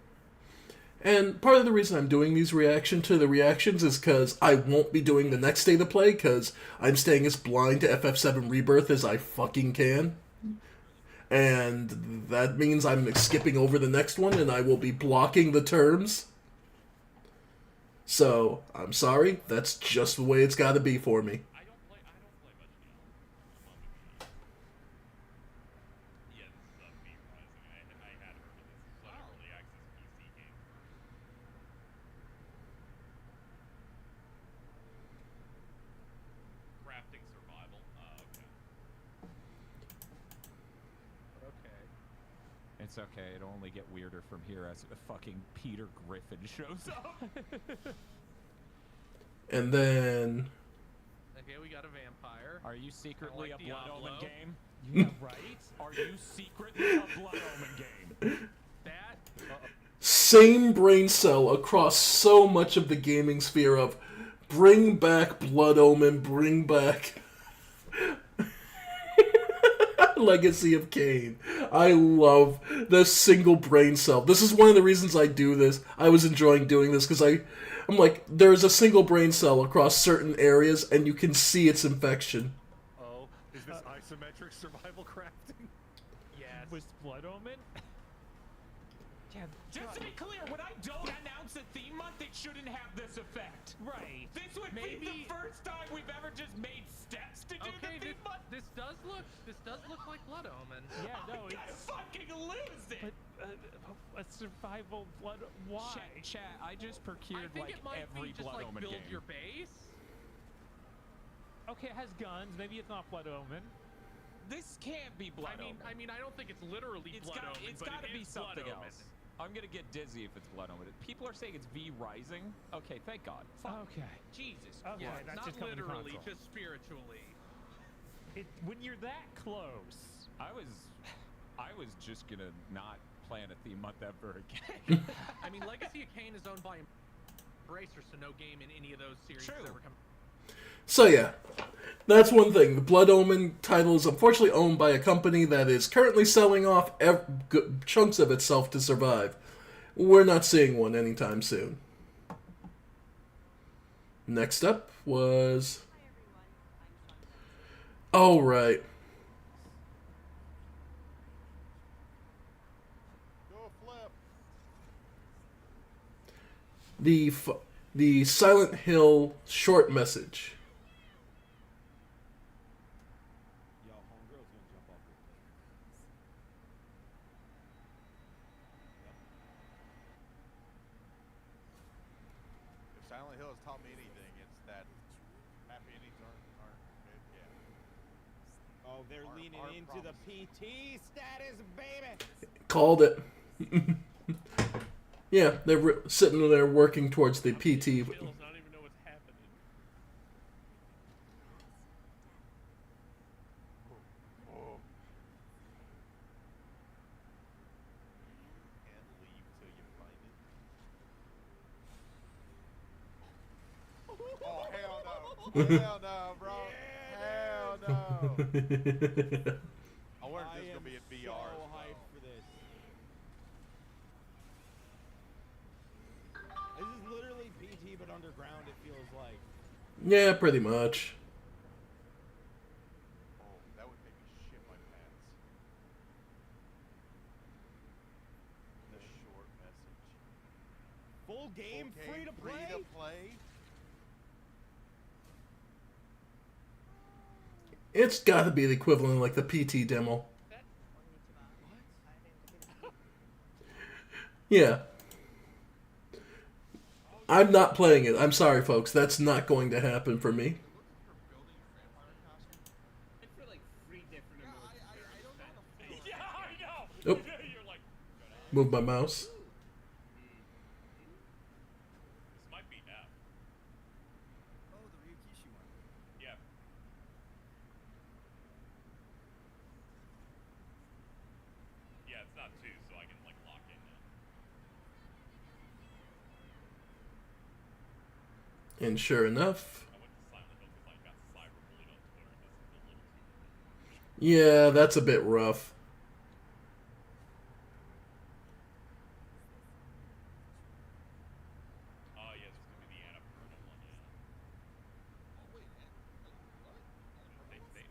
Speaker 1: And part of the reason I'm doing these reaction to the reactions is because I won't be doing the next State of Play because I'm staying as blind to FF7 Rebirth as I fucking can. and that means I'm skipping over the next one, and I will be blocking the terms. So, I'm sorry, that's just the way it's gotta be for me.
Speaker 4: I don't play much Diablo. Yeah, this is V Rising. I had heard of this. This is an early access PC game. Crafting survival. Okay.
Speaker 8: Okay.
Speaker 6: It's okay. It'll only get weirder from here as fucking Peter Griffin shows up.
Speaker 1: And then...
Speaker 8: Okay, we got a vampire.
Speaker 6: Are you secretly
Speaker 8: like
Speaker 6: a Blood
Speaker 8: Diablo.
Speaker 6: Omen game?
Speaker 7: Yeah, right?
Speaker 6: Are you secretly a Blood Omen game?
Speaker 8: That
Speaker 1: Same brain cell across so much of the gaming sphere of bring back Blood Omen, bring back Legacy of Kain. I love the single brain cell. This is one of the reasons I do this. I was enjoying doing this because I'm like, there's a single brain cell across certain areas and you can see its infection.
Speaker 10: Oh, is this isometric survival crafting?
Speaker 8: yes.
Speaker 7: Was Blood Omen? Yeah,
Speaker 6: Just to be clear, when I don't announce a theme month, it shouldn't have this effect.
Speaker 7: right.
Speaker 6: This would be the first time we've ever just made steps to do
Speaker 8: Okay,
Speaker 6: the theme month.
Speaker 8: this does look like Blood Omen.
Speaker 7: Yeah, no,
Speaker 6: I'm gonna
Speaker 7: it's...
Speaker 6: fucking lose it.
Speaker 7: But, a survival Blood... Why?
Speaker 6: Chat, I just
Speaker 8: I
Speaker 6: procured
Speaker 8: think
Speaker 6: like
Speaker 8: it might
Speaker 6: every
Speaker 8: be just
Speaker 6: Blood
Speaker 8: like
Speaker 6: Omen
Speaker 8: build
Speaker 6: game.
Speaker 8: your base.
Speaker 7: Okay, it has guns. Maybe it's not Blood Omen.
Speaker 6: This can't be Blood Omen.
Speaker 8: I mean, I don't think it's literally Blood Omen.
Speaker 6: It's
Speaker 8: but
Speaker 6: gotta
Speaker 8: it
Speaker 6: be
Speaker 8: is Blood
Speaker 6: something
Speaker 8: Omen.
Speaker 6: else. I'm gonna get dizzy if it's Blood Omen. People are saying it's V Rising. Okay, thank God. Fuck.
Speaker 7: Okay.
Speaker 6: Jesus.
Speaker 7: Okay,
Speaker 8: Yeah,
Speaker 7: that's
Speaker 8: not
Speaker 7: just coming to
Speaker 8: literally,
Speaker 7: console.
Speaker 8: just spiritually.
Speaker 7: When you're that close...
Speaker 6: I was just gonna not plan a theme month ever again.
Speaker 8: I mean, Legacy of Kain is owned by Embracer, so no game in any of those series has
Speaker 6: True.
Speaker 8: ever come.
Speaker 1: So yeah, that's one thing. The Blood Omen title is unfortunately owned by a company that is currently selling off chunks of itself to survive. We're not seeing one anytime soon. Next up was... Oh, right.
Speaker 11: Go flip.
Speaker 1: The Silent Hill short message.
Speaker 3: Yo, homegirl's gonna jump off this thing.
Speaker 11: If Silent Hill has taught me anything, it's that happy endings aren't good. Yeah.
Speaker 3: Oh, they're
Speaker 11: Our-
Speaker 3: leaning
Speaker 11: our
Speaker 3: into the PT status, baby.
Speaker 1: Called it. Yeah, they're sitting there working towards the PT.
Speaker 2: Chills, I don't even know what's happening.
Speaker 11: Oh. Can't leave till you find it. Oh hell no! Hell no, bro! Hell no! I wonder if this is gonna be in VR.
Speaker 3: So
Speaker 11: as well.
Speaker 3: hyped for this. This is literally PT, but underground. It feels like.
Speaker 1: Yeah, pretty much.
Speaker 11: Oh, that would make me shit my pants. The short message.
Speaker 3: Full game,
Speaker 11: Okay,
Speaker 3: free to play.
Speaker 11: Free to play.
Speaker 1: It's got to be the equivalent of like the PT demo. Yeah. I'm not playing it. I'm sorry, folks. That's not going to happen for me.
Speaker 9: It's for like 3 different emotes. I don't know how to feel.
Speaker 4: Yeah, I know.
Speaker 1: Oop.
Speaker 4: You're like,
Speaker 1: Move my mouse.
Speaker 4: this might be F.
Speaker 9: Oh, the Ryukishi one.
Speaker 4: Yeah. Yeah, it's not 2, so I can like lock in now.
Speaker 1: And sure enough,
Speaker 4: I went to Silent Hill because I got cyberbullied on Twitter, and this is a little too much.
Speaker 1: yeah, that's a bit rough.
Speaker 4: Oh, yeah, this is going to be the Annapurna one, yeah.
Speaker 2: Oh wait, what?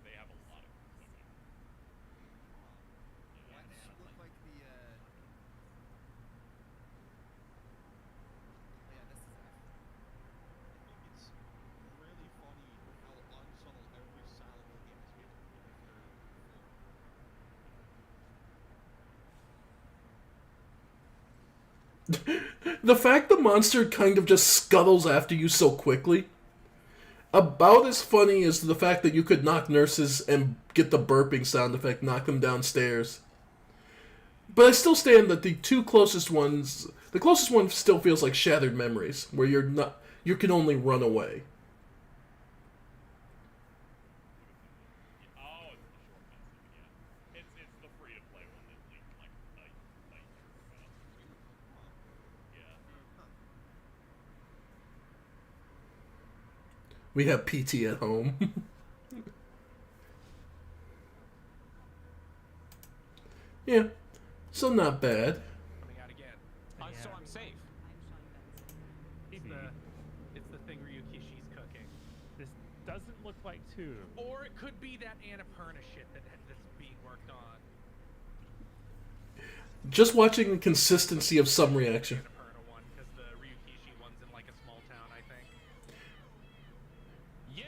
Speaker 4: They have a lot of cool stuff.
Speaker 1: The fact the monster kind of just scuttles after you so quickly, about as funny as the fact that you could knock nurses and get the burping sound effect, knock them downstairs. But I still stand that the closest one still feels like Shattered Memories, where you can only run away.
Speaker 4: Oh, it's the short message, yeah. It's the free to play one that leaked like a year ago. Yeah.
Speaker 1: We have PT at home. Yeah, so not bad.
Speaker 8: Coming out again.
Speaker 6: So I'm safe.
Speaker 8: It's the thing Ryukishi's cooking.
Speaker 7: This doesn't look like 2.
Speaker 8: Or it could be that Annapurna shit that's being worked on.
Speaker 1: Just watching the consistency of some reaction.
Speaker 8: Annapurna one, because the Ryukishi one's in like a small town, I think.
Speaker 6: You.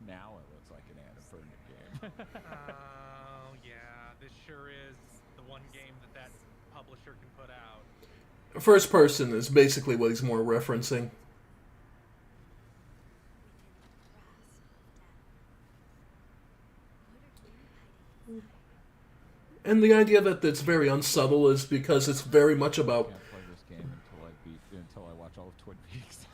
Speaker 6: Now it looks like an Annapurna game.
Speaker 8: Oh, yeah. This sure is the one game that publisher can put out.
Speaker 1: First person is basically what he's more referencing. And the idea that it's very unsubtle is because it's very much about...
Speaker 6: I can't play this game until I watch all of Twin Peaks.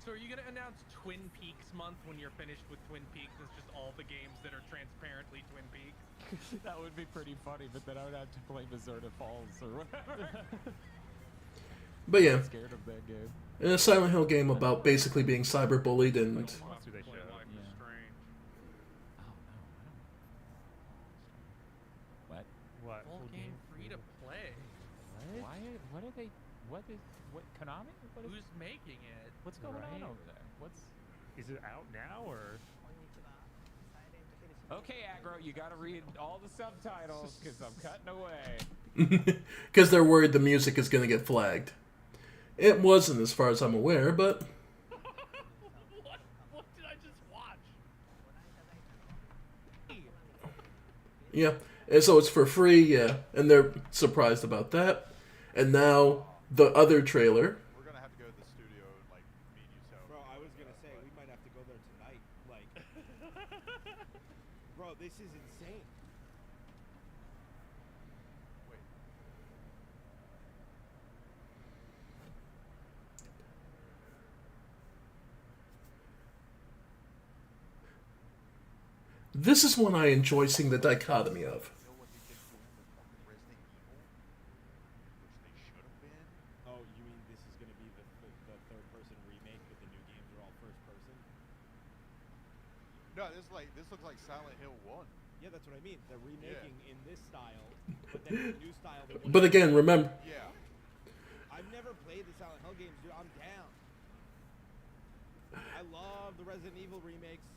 Speaker 8: So are you going to announce Twin Peaks month when you're finished with Twin Peaks? It's just all the games that are transparently Twin Peaks?
Speaker 6: That would be pretty funny, but then I would have to play Mazerta Falls or whatever.
Speaker 1: But yeah,
Speaker 6: I'm scared of that game.
Speaker 1: in a Silent Hill game about basically being cyberbullied and...
Speaker 7: Monster they showed.
Speaker 8: Life is Strange.
Speaker 6: Oh no, I don't. What?
Speaker 7: What?
Speaker 8: Full game free to play.
Speaker 6: Why? What are they? What Konami?
Speaker 8: Who's making it?
Speaker 6: What's going on
Speaker 7: Right.
Speaker 6: over there? What's?
Speaker 7: Is it out now or?
Speaker 6: Okay, Aggro, you gotta read all the subtitles because I'm cutting away.
Speaker 1: Because they're worried the music is going to get flagged. It wasn't, as far as I'm aware, but...
Speaker 4: What did I just watch?
Speaker 1: Yeah, and so it's for free, yeah, and they're surprised about that. And now, the other trailer...
Speaker 11: We're gonna have to go to the studio and like meet you. So.
Speaker 3: Bro, I was gonna say we might have to go there tonight. Like, bro, this is insane.
Speaker 11: Wait.
Speaker 1: This is one I enjoy seeing the dichotomy of.
Speaker 11: You know what they did doing with fucking Resident Evil, which they should have been.
Speaker 3: Oh, you mean this is gonna be the third-person remake, but the new games are all first-person?
Speaker 11: No, this looks like Silent Hill 1.
Speaker 3: Yeah, that's what I mean. They're remaking in this style, but then the new style.
Speaker 1: But again, remember...
Speaker 11: Yeah.
Speaker 3: I've never played the Silent Hill games, dude. I'm down. I love the Resident Evil remakes.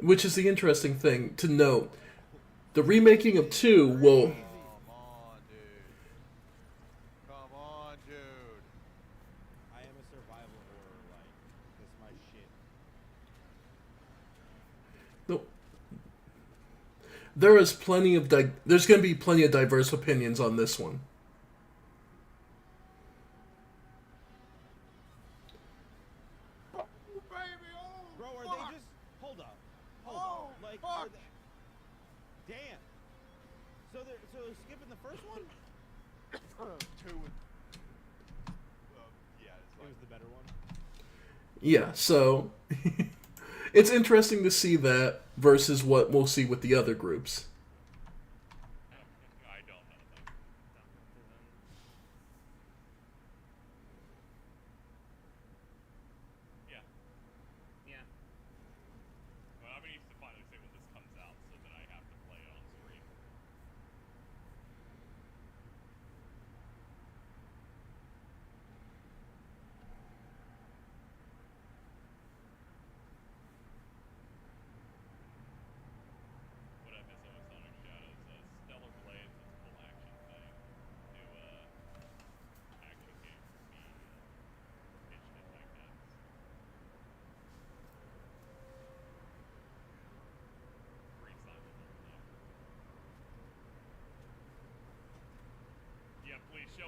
Speaker 1: Which is the interesting thing to note. The remaking of 2 will...
Speaker 11: Come on, dude. Come on, dude.
Speaker 3: I am a survival horror, like, that's my shit.
Speaker 1: No. There is plenty of... There's going to be plenty of diverse opinions on this one.
Speaker 3: Bro, are they just... Hold up. Hold up. Like, are they... Damn. So they're skipping the first one?
Speaker 11: Two and... yeah, it's
Speaker 3: It
Speaker 11: like...
Speaker 3: was the better one.
Speaker 1: Yeah, so... it's interesting to see that versus what we'll see with the other groups.
Speaker 4: I don't know. Yeah.
Speaker 8: Yeah.
Speaker 4: Well, I'm gonna need to finally say when this comes out so that I have to play it on screen.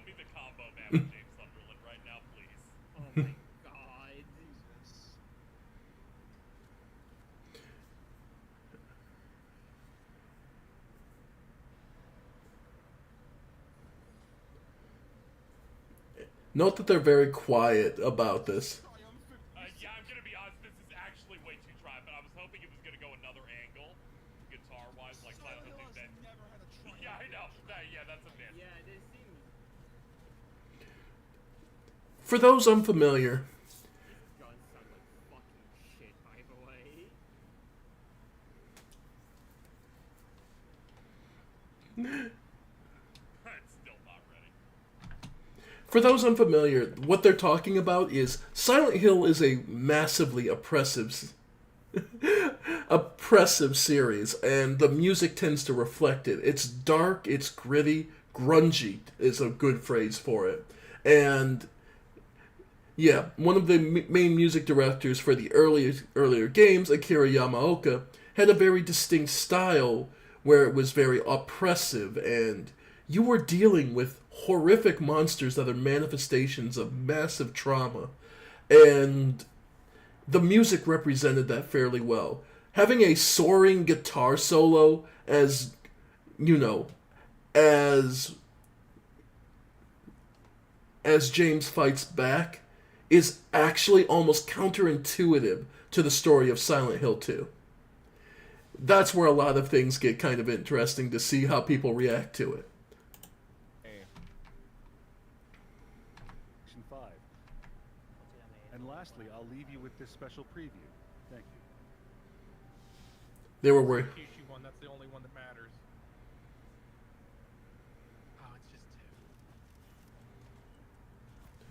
Speaker 4: me the combo man with James Sunderland right now, please.
Speaker 3: Oh my god.
Speaker 2: Jesus.
Speaker 1: Note that they're very quiet about this.
Speaker 4: Yeah, I'm gonna be honest, this is actually way too try, but I was hoping it was gonna go another angle, guitar-wise, like Silent Hill 2 did.
Speaker 2: Never had a triumph.
Speaker 4: Yeah, I know. Yeah, that's a myth.
Speaker 3: Yeah, they seem.
Speaker 1: For those unfamiliar,
Speaker 3: Guns sound like fucking shit, by the way.
Speaker 4: It's still not ready.
Speaker 1: for those unfamiliar, what they're talking about is Silent Hill is a massively oppressive series, and the music tends to reflect it. It's dark, it's gritty, grungy is a good phrase for it. And yeah, one of the main music directors for the earlier games, Akira Yamaoka, had a very distinct style where it was very oppressive, and you were dealing with horrific monsters that are manifestations of massive trauma. And the music represented that fairly well. Having a soaring guitar solo as, you know, as James fights back is actually almost counterintuitive to the story of Silent Hill 2. That's where a lot of things get kind of interesting to see how people react to it.
Speaker 10: Section 5. And lastly, I'll leave you with this special preview. Thank you.
Speaker 1: They were worried.
Speaker 8: Kishi one, that's the only one that matters. Oh, it's just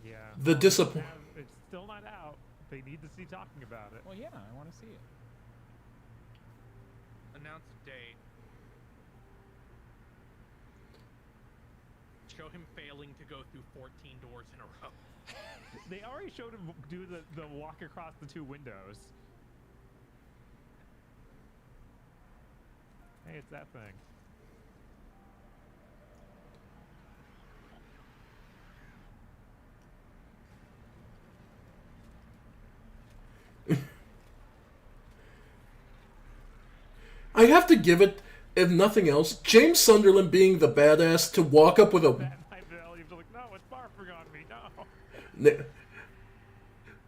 Speaker 8: two.
Speaker 7: Yeah.
Speaker 1: The
Speaker 7: well,
Speaker 1: disappoint.
Speaker 7: It's still not out. They need to see talking about it.
Speaker 6: Well, yeah, I want to see it.
Speaker 8: Announce a date. Show him failing to go through 14 doors in a row.
Speaker 7: They already showed him do the walk across the two windows. Hey, it's that thing.
Speaker 1: I have to give it, if nothing else, James Sunderland being the badass to walk up with a...
Speaker 7: That night Valley, you're like, no, it's barfing on me, no.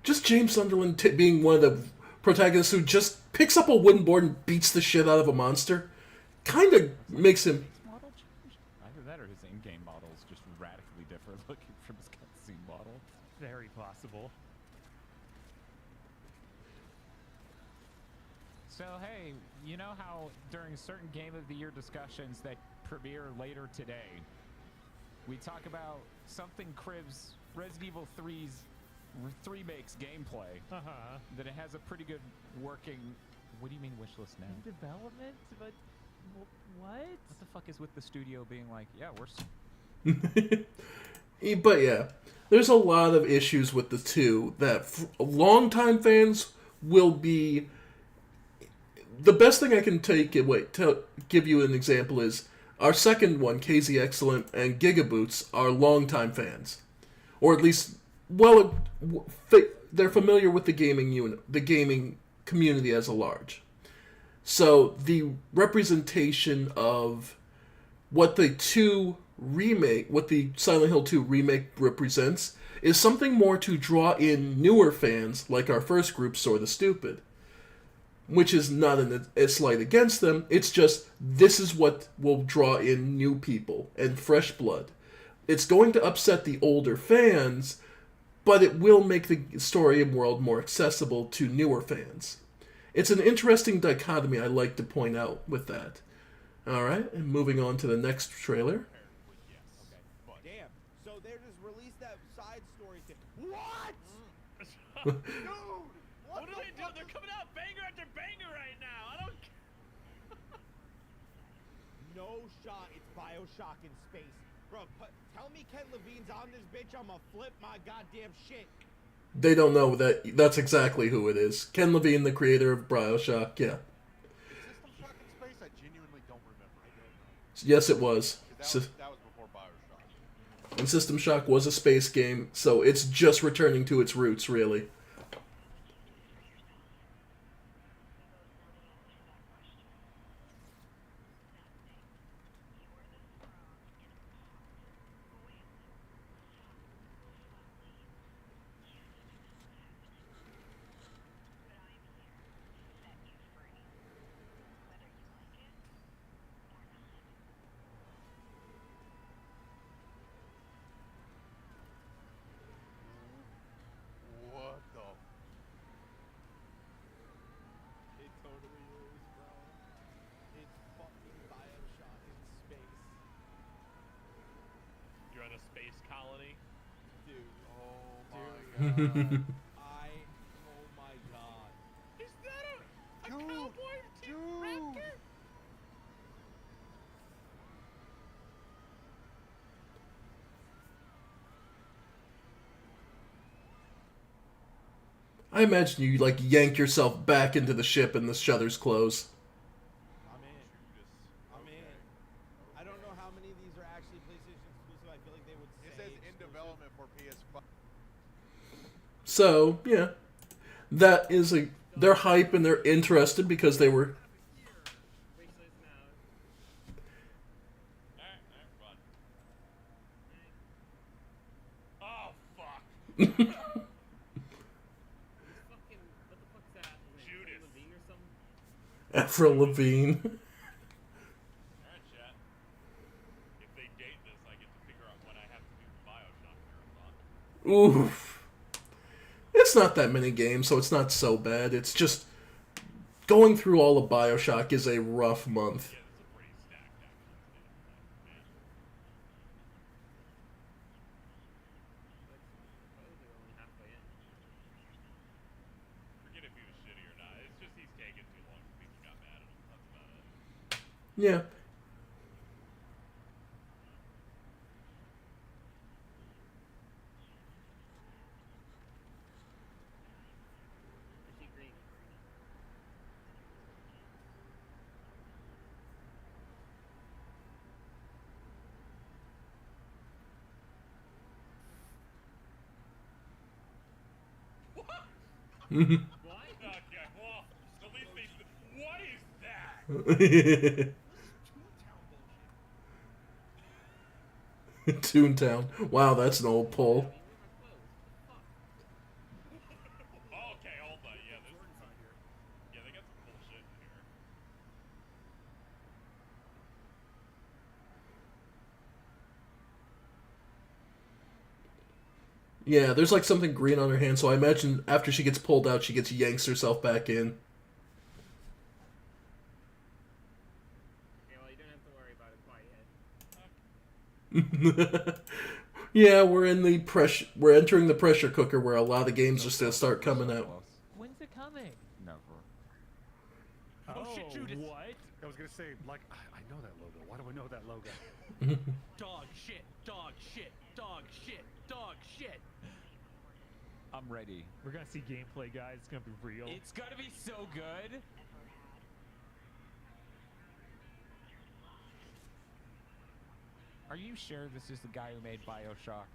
Speaker 1: Just James Sunderland being one of the protagonists who just picks up a wooden board and beats the shit out of a monster kind of makes him...
Speaker 6: Model change? Either that or his in-game model is just radically different looking from his cutscene model.
Speaker 7: Very possible.
Speaker 6: So hey, you know how during certain Game of the Year discussions that premiere later today, we talk about something Cribs Resident Evil 3's remake's gameplay, that it has a pretty good working... What do you mean wishlist now?
Speaker 7: Development? But what?
Speaker 6: What the fuck is with the studio being like, yeah, we're...
Speaker 1: But yeah, there's a lot of issues with the two that longtime fans will be... The best thing I can give you an example is our second one, KZ Excellent and Gigaboots, are longtime fans, or at least, well, they're familiar with the gaming community as a large. So the representation of what the Silent Hill 2 remake represents is something more to draw in newer fans, like our first group, Sorta Stupid. Which is not a slight against them. It's just, this is what will draw in new people and fresh blood. It's going to upset the older fans, but it will make the story and world more accessible to newer fans. It's an interesting dichotomy I like to point out with that. Alright, and moving on to the next trailer.
Speaker 3: Damn. So they're just released that side story thing. What?
Speaker 8: Dude! What are they doing? They're coming out banger after banger right now. I don't.
Speaker 3: No shot. It's Bioshock in space. Bro, tell me Ken Levine's on this bitch, I'ma flip my goddamn shit.
Speaker 1: They don't know that's exactly who it is. Ken Levine, the creator of Bioshock, yeah.
Speaker 11: System Shock in Space? I genuinely don't remember.
Speaker 1: Yes, it was.
Speaker 11: That was before Bioshock.
Speaker 1: And System Shock was a space game, so it's just returning to its roots, really.
Speaker 11: What the?
Speaker 3: It totally is, bro. It's fucking Bioshock in space.
Speaker 4: You're on a space colony.
Speaker 3: Dude.
Speaker 11: Oh my
Speaker 3: Dude. Oh my god.
Speaker 4: Is that a
Speaker 11: Dude,
Speaker 4: cowboy
Speaker 11: dude.
Speaker 4: raptor?
Speaker 1: I imagine you, like, yank yourself back into the ship and the shutters close.
Speaker 3: I'm in. I'm in. I don't know how many of these are actually PlayStation exclusive. I feel like they would say
Speaker 11: It says in
Speaker 3: exclusive.
Speaker 11: development for PS5.
Speaker 1: So, yeah. That is a... They're hype and they're interested because they were...
Speaker 4: Oh fuck! Judas.
Speaker 1: Avril Lavigne.
Speaker 4: Alright, chat. If they date this, I get to figure out when I have to do the Bioshock marathon.
Speaker 1: Oof. It's not that many games, so it's not so bad. It's just... Going through all of Bioshock is a rough month.
Speaker 4: Yeah, this is a pretty stacked actually. Man. Forget if he was shitty or not. It's just he's taking too long for people got mad at him. That's about it.
Speaker 1: Yeah.
Speaker 4: Okay, well, at least they... What is that?
Speaker 1: Toontown. Wow, that's an old poll.
Speaker 4: Oh, okay, hold on. Yeah, there's some... Yeah, they got some cool shit in here.
Speaker 1: Yeah, there's like something green on her hand, so I imagine after she gets pulled out, she gets yanks herself back in.
Speaker 12: Yeah, well, you don't have to worry about it quite yet.
Speaker 1: Yeah, we're in the pressure. We're entering the pressure cooker where a lot of games are still start coming out.
Speaker 6: When's it coming?
Speaker 10: Never.
Speaker 7: Oh,
Speaker 8: shit, Judas.
Speaker 7: What?
Speaker 10: I was gonna say, like, I know that logo. Why do I know that logo?
Speaker 8: Dog shit, dog shit, dog shit, dog shit.
Speaker 6: I'm ready.
Speaker 7: We're gonna see gameplay, guys. It's gonna be real.
Speaker 6: It's gonna be so good. Are you sure this is the guy who made Bioshock?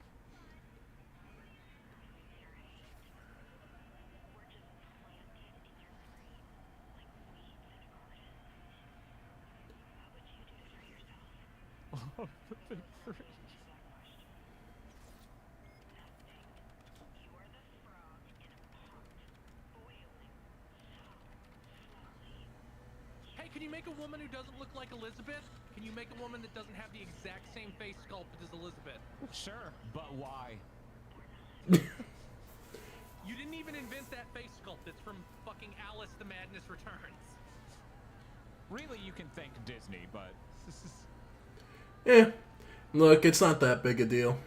Speaker 7: Oh, the big three.
Speaker 8: Hey, can you make a woman who doesn't look like Elizabeth? Can you make a woman that doesn't have the exact same face sculpt as Elizabeth?
Speaker 6: Sure, but why?
Speaker 8: You didn't even invent that face sculpt. It's from fucking Alice the Madness Returns.
Speaker 6: Really, you can thank Disney, but...
Speaker 1: Eh, look, it's not that big a deal.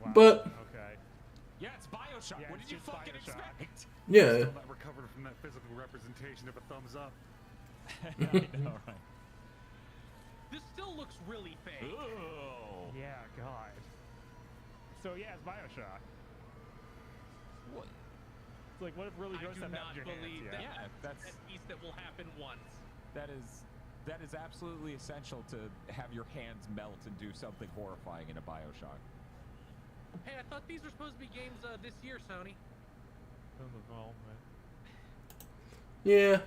Speaker 7: Wow.
Speaker 1: But
Speaker 7: Okay.
Speaker 6: Yeah, it's Bioshock.
Speaker 7: Yeah,
Speaker 6: What
Speaker 7: it's
Speaker 6: did you
Speaker 7: just
Speaker 6: fucking
Speaker 7: Bioshock.
Speaker 6: expect?
Speaker 1: yeah,
Speaker 10: Still not recovered from that physical representation of a thumbs up.
Speaker 6: I know, right?
Speaker 8: This still looks really fake.
Speaker 6: Ooh.
Speaker 7: Yeah, God. So yeah, it's Bioshock.
Speaker 6: What?
Speaker 7: It's like, what if really
Speaker 8: I
Speaker 7: gross
Speaker 8: do
Speaker 7: stuff
Speaker 8: not
Speaker 7: happens in your hands?
Speaker 8: believe
Speaker 7: Yeah.
Speaker 8: that.
Speaker 6: Yeah, that's...
Speaker 8: That piece that will happen once.
Speaker 6: That is that is absolutely essential to have your hands melt and do something horrifying in a Bioshock.
Speaker 8: Hey, I thought these were supposed to be games this year, Sony.
Speaker 7: In development.
Speaker 1: Yeah.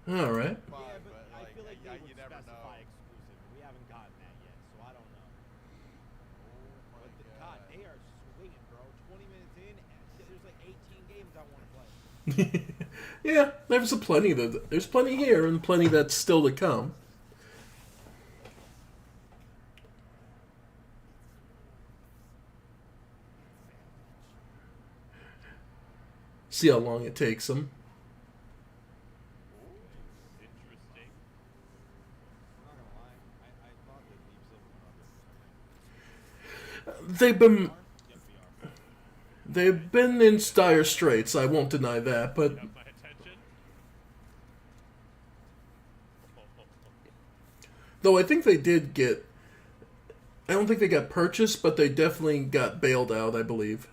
Speaker 1: All right.
Speaker 3: Yeah,
Speaker 11: Fine,
Speaker 3: but I
Speaker 11: like,
Speaker 3: feel like
Speaker 11: yeah,
Speaker 3: they would
Speaker 11: you never
Speaker 3: specify
Speaker 11: know.
Speaker 3: exclusive. We haven't gotten that yet, so I don't know.
Speaker 11: Oh my
Speaker 3: But the,
Speaker 11: god.
Speaker 3: God, they are swinging, bro. 20 minutes in, and there's like 18 games I want to play.
Speaker 1: Yeah, there's plenty here and plenty that's still to come. See how long it takes them.
Speaker 4: Interesting.
Speaker 3: I'm not gonna lie. I thought that Deep Silver went under.
Speaker 1: They've been
Speaker 3: Yep, VR.
Speaker 1: they've been in dire straits. I won't deny that, but
Speaker 4: Have my attention.
Speaker 1: though I think they did get. I don't think they got purchased, but they definitely got bailed out, I believe.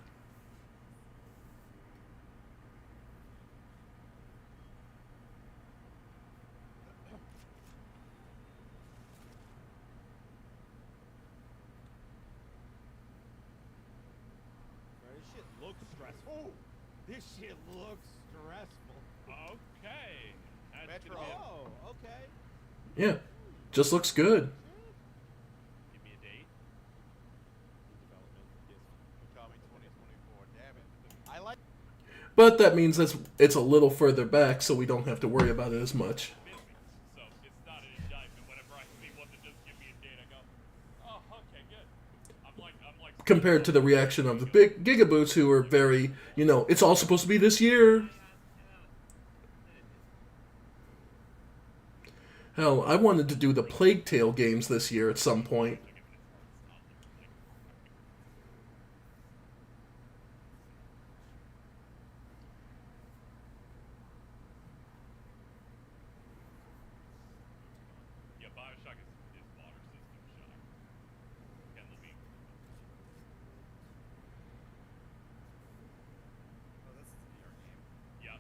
Speaker 3: Bro, this shit looks stressful. This shit looks stressful.
Speaker 4: Okay. That's
Speaker 11: Metro.
Speaker 4: gonna be
Speaker 3: Oh, okay.
Speaker 1: Yeah, just looks good.
Speaker 4: give me a date.
Speaker 3: Development. Yes.
Speaker 11: Coming 2024. Damn it. I like.
Speaker 1: But that means it's a little further back, so we don't have to worry about it as much.
Speaker 4: Business. So it's not an indictment. Whenever I see one that just give me a date, I go, oh, okay, good. I'm like.
Speaker 1: Compared to the reaction of the big Gigaboots, who are very, it's all supposed to be this year. Hell, I wanted to do the Plague Tale games this year at some point.
Speaker 4: Yeah, Bioshock is water system shock. Ken Levine.
Speaker 5: Oh, that's the VR game.
Speaker 4: Yeah.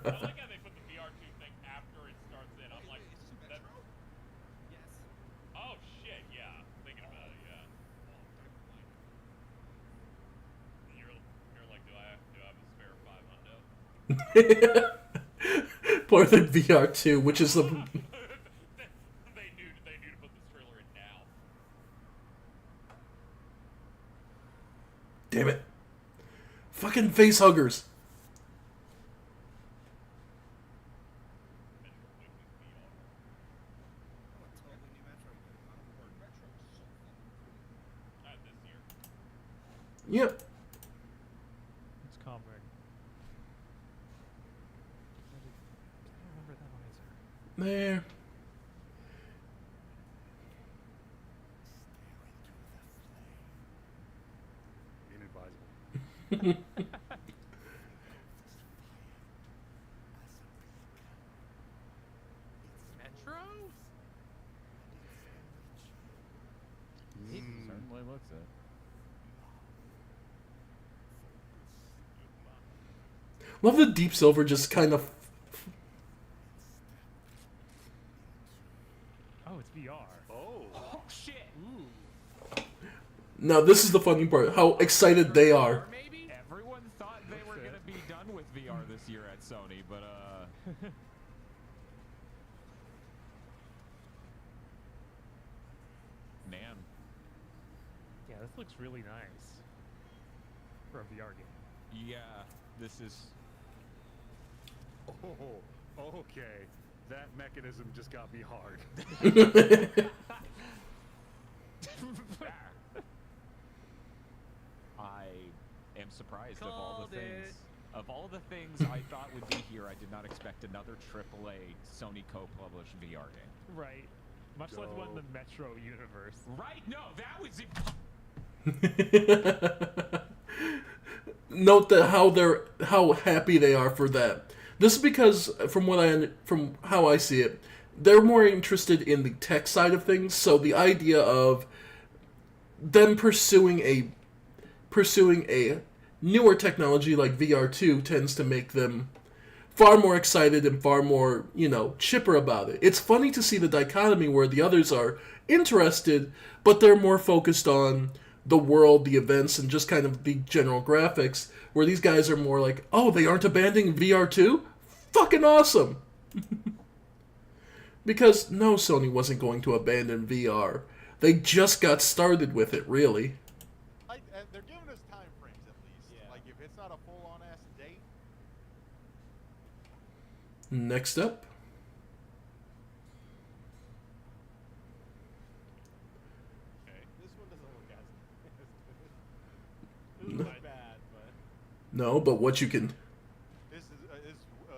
Speaker 4: I like how they put the VR2 thing after it starts in. I'm like,
Speaker 5: Wait, is this
Speaker 4: that,
Speaker 5: Metro? Yes.
Speaker 4: oh shit, yeah. Thinking about it, yeah. You're like, do I have a spare 500?
Speaker 1: For the VR2, which is the.
Speaker 4: they knew to put this trailer in now.
Speaker 1: Damn it. Fucking face huggers.
Speaker 5: Oh, a totally new Metroid game. Huh? Metro's so fucking cool.
Speaker 4: Not this year.
Speaker 1: Yep.
Speaker 7: It's coming. I don't remember that either.
Speaker 1: There.
Speaker 10: Inadvisable.
Speaker 8: Metro?
Speaker 6: He certainly looks it.
Speaker 1: Love the Deep Silver just kind of.
Speaker 7: Oh, it's VR.
Speaker 6: Oh shit!
Speaker 1: Now, this is the funny part. How excited they are.
Speaker 8: Or maybe?
Speaker 6: Everyone thought they were gonna be done with VR this year at Sony, but man,
Speaker 7: Yeah, this looks really nice for a VR game.
Speaker 6: yeah, this is.
Speaker 10: Oh, okay. That mechanism just got me hard.
Speaker 6: I am surprised of all
Speaker 8: Called
Speaker 6: the things.
Speaker 8: it.
Speaker 6: Of all the things I thought would be here, I did not expect another AAA Sony co-published VR game.
Speaker 7: Right. Much like one in the Metro universe.
Speaker 6: Right? No, that was
Speaker 1: Note that how happy they are for that. This is because from how I see it, they're more interested in the tech side of things. So the idea of them pursuing a newer technology like VR2 tends to make them far more excited and far more, chipper about it. It's funny to see the dichotomy where the others are interested, but they're more focused on the world, the events, and just kind of the general graphics, where these guys are more like, oh, they aren't abandoning VR2? Fucking awesome! Because, no, Sony wasn't going to abandon VR. They just got started with it, really.
Speaker 11: They're giving us time frames at least.
Speaker 3: Yeah.
Speaker 11: Like if it's not a full-on ass date.
Speaker 1: Next up.
Speaker 3: This one doesn't look as it doesn't look bad, but
Speaker 1: No, but what you can...
Speaker 11: This is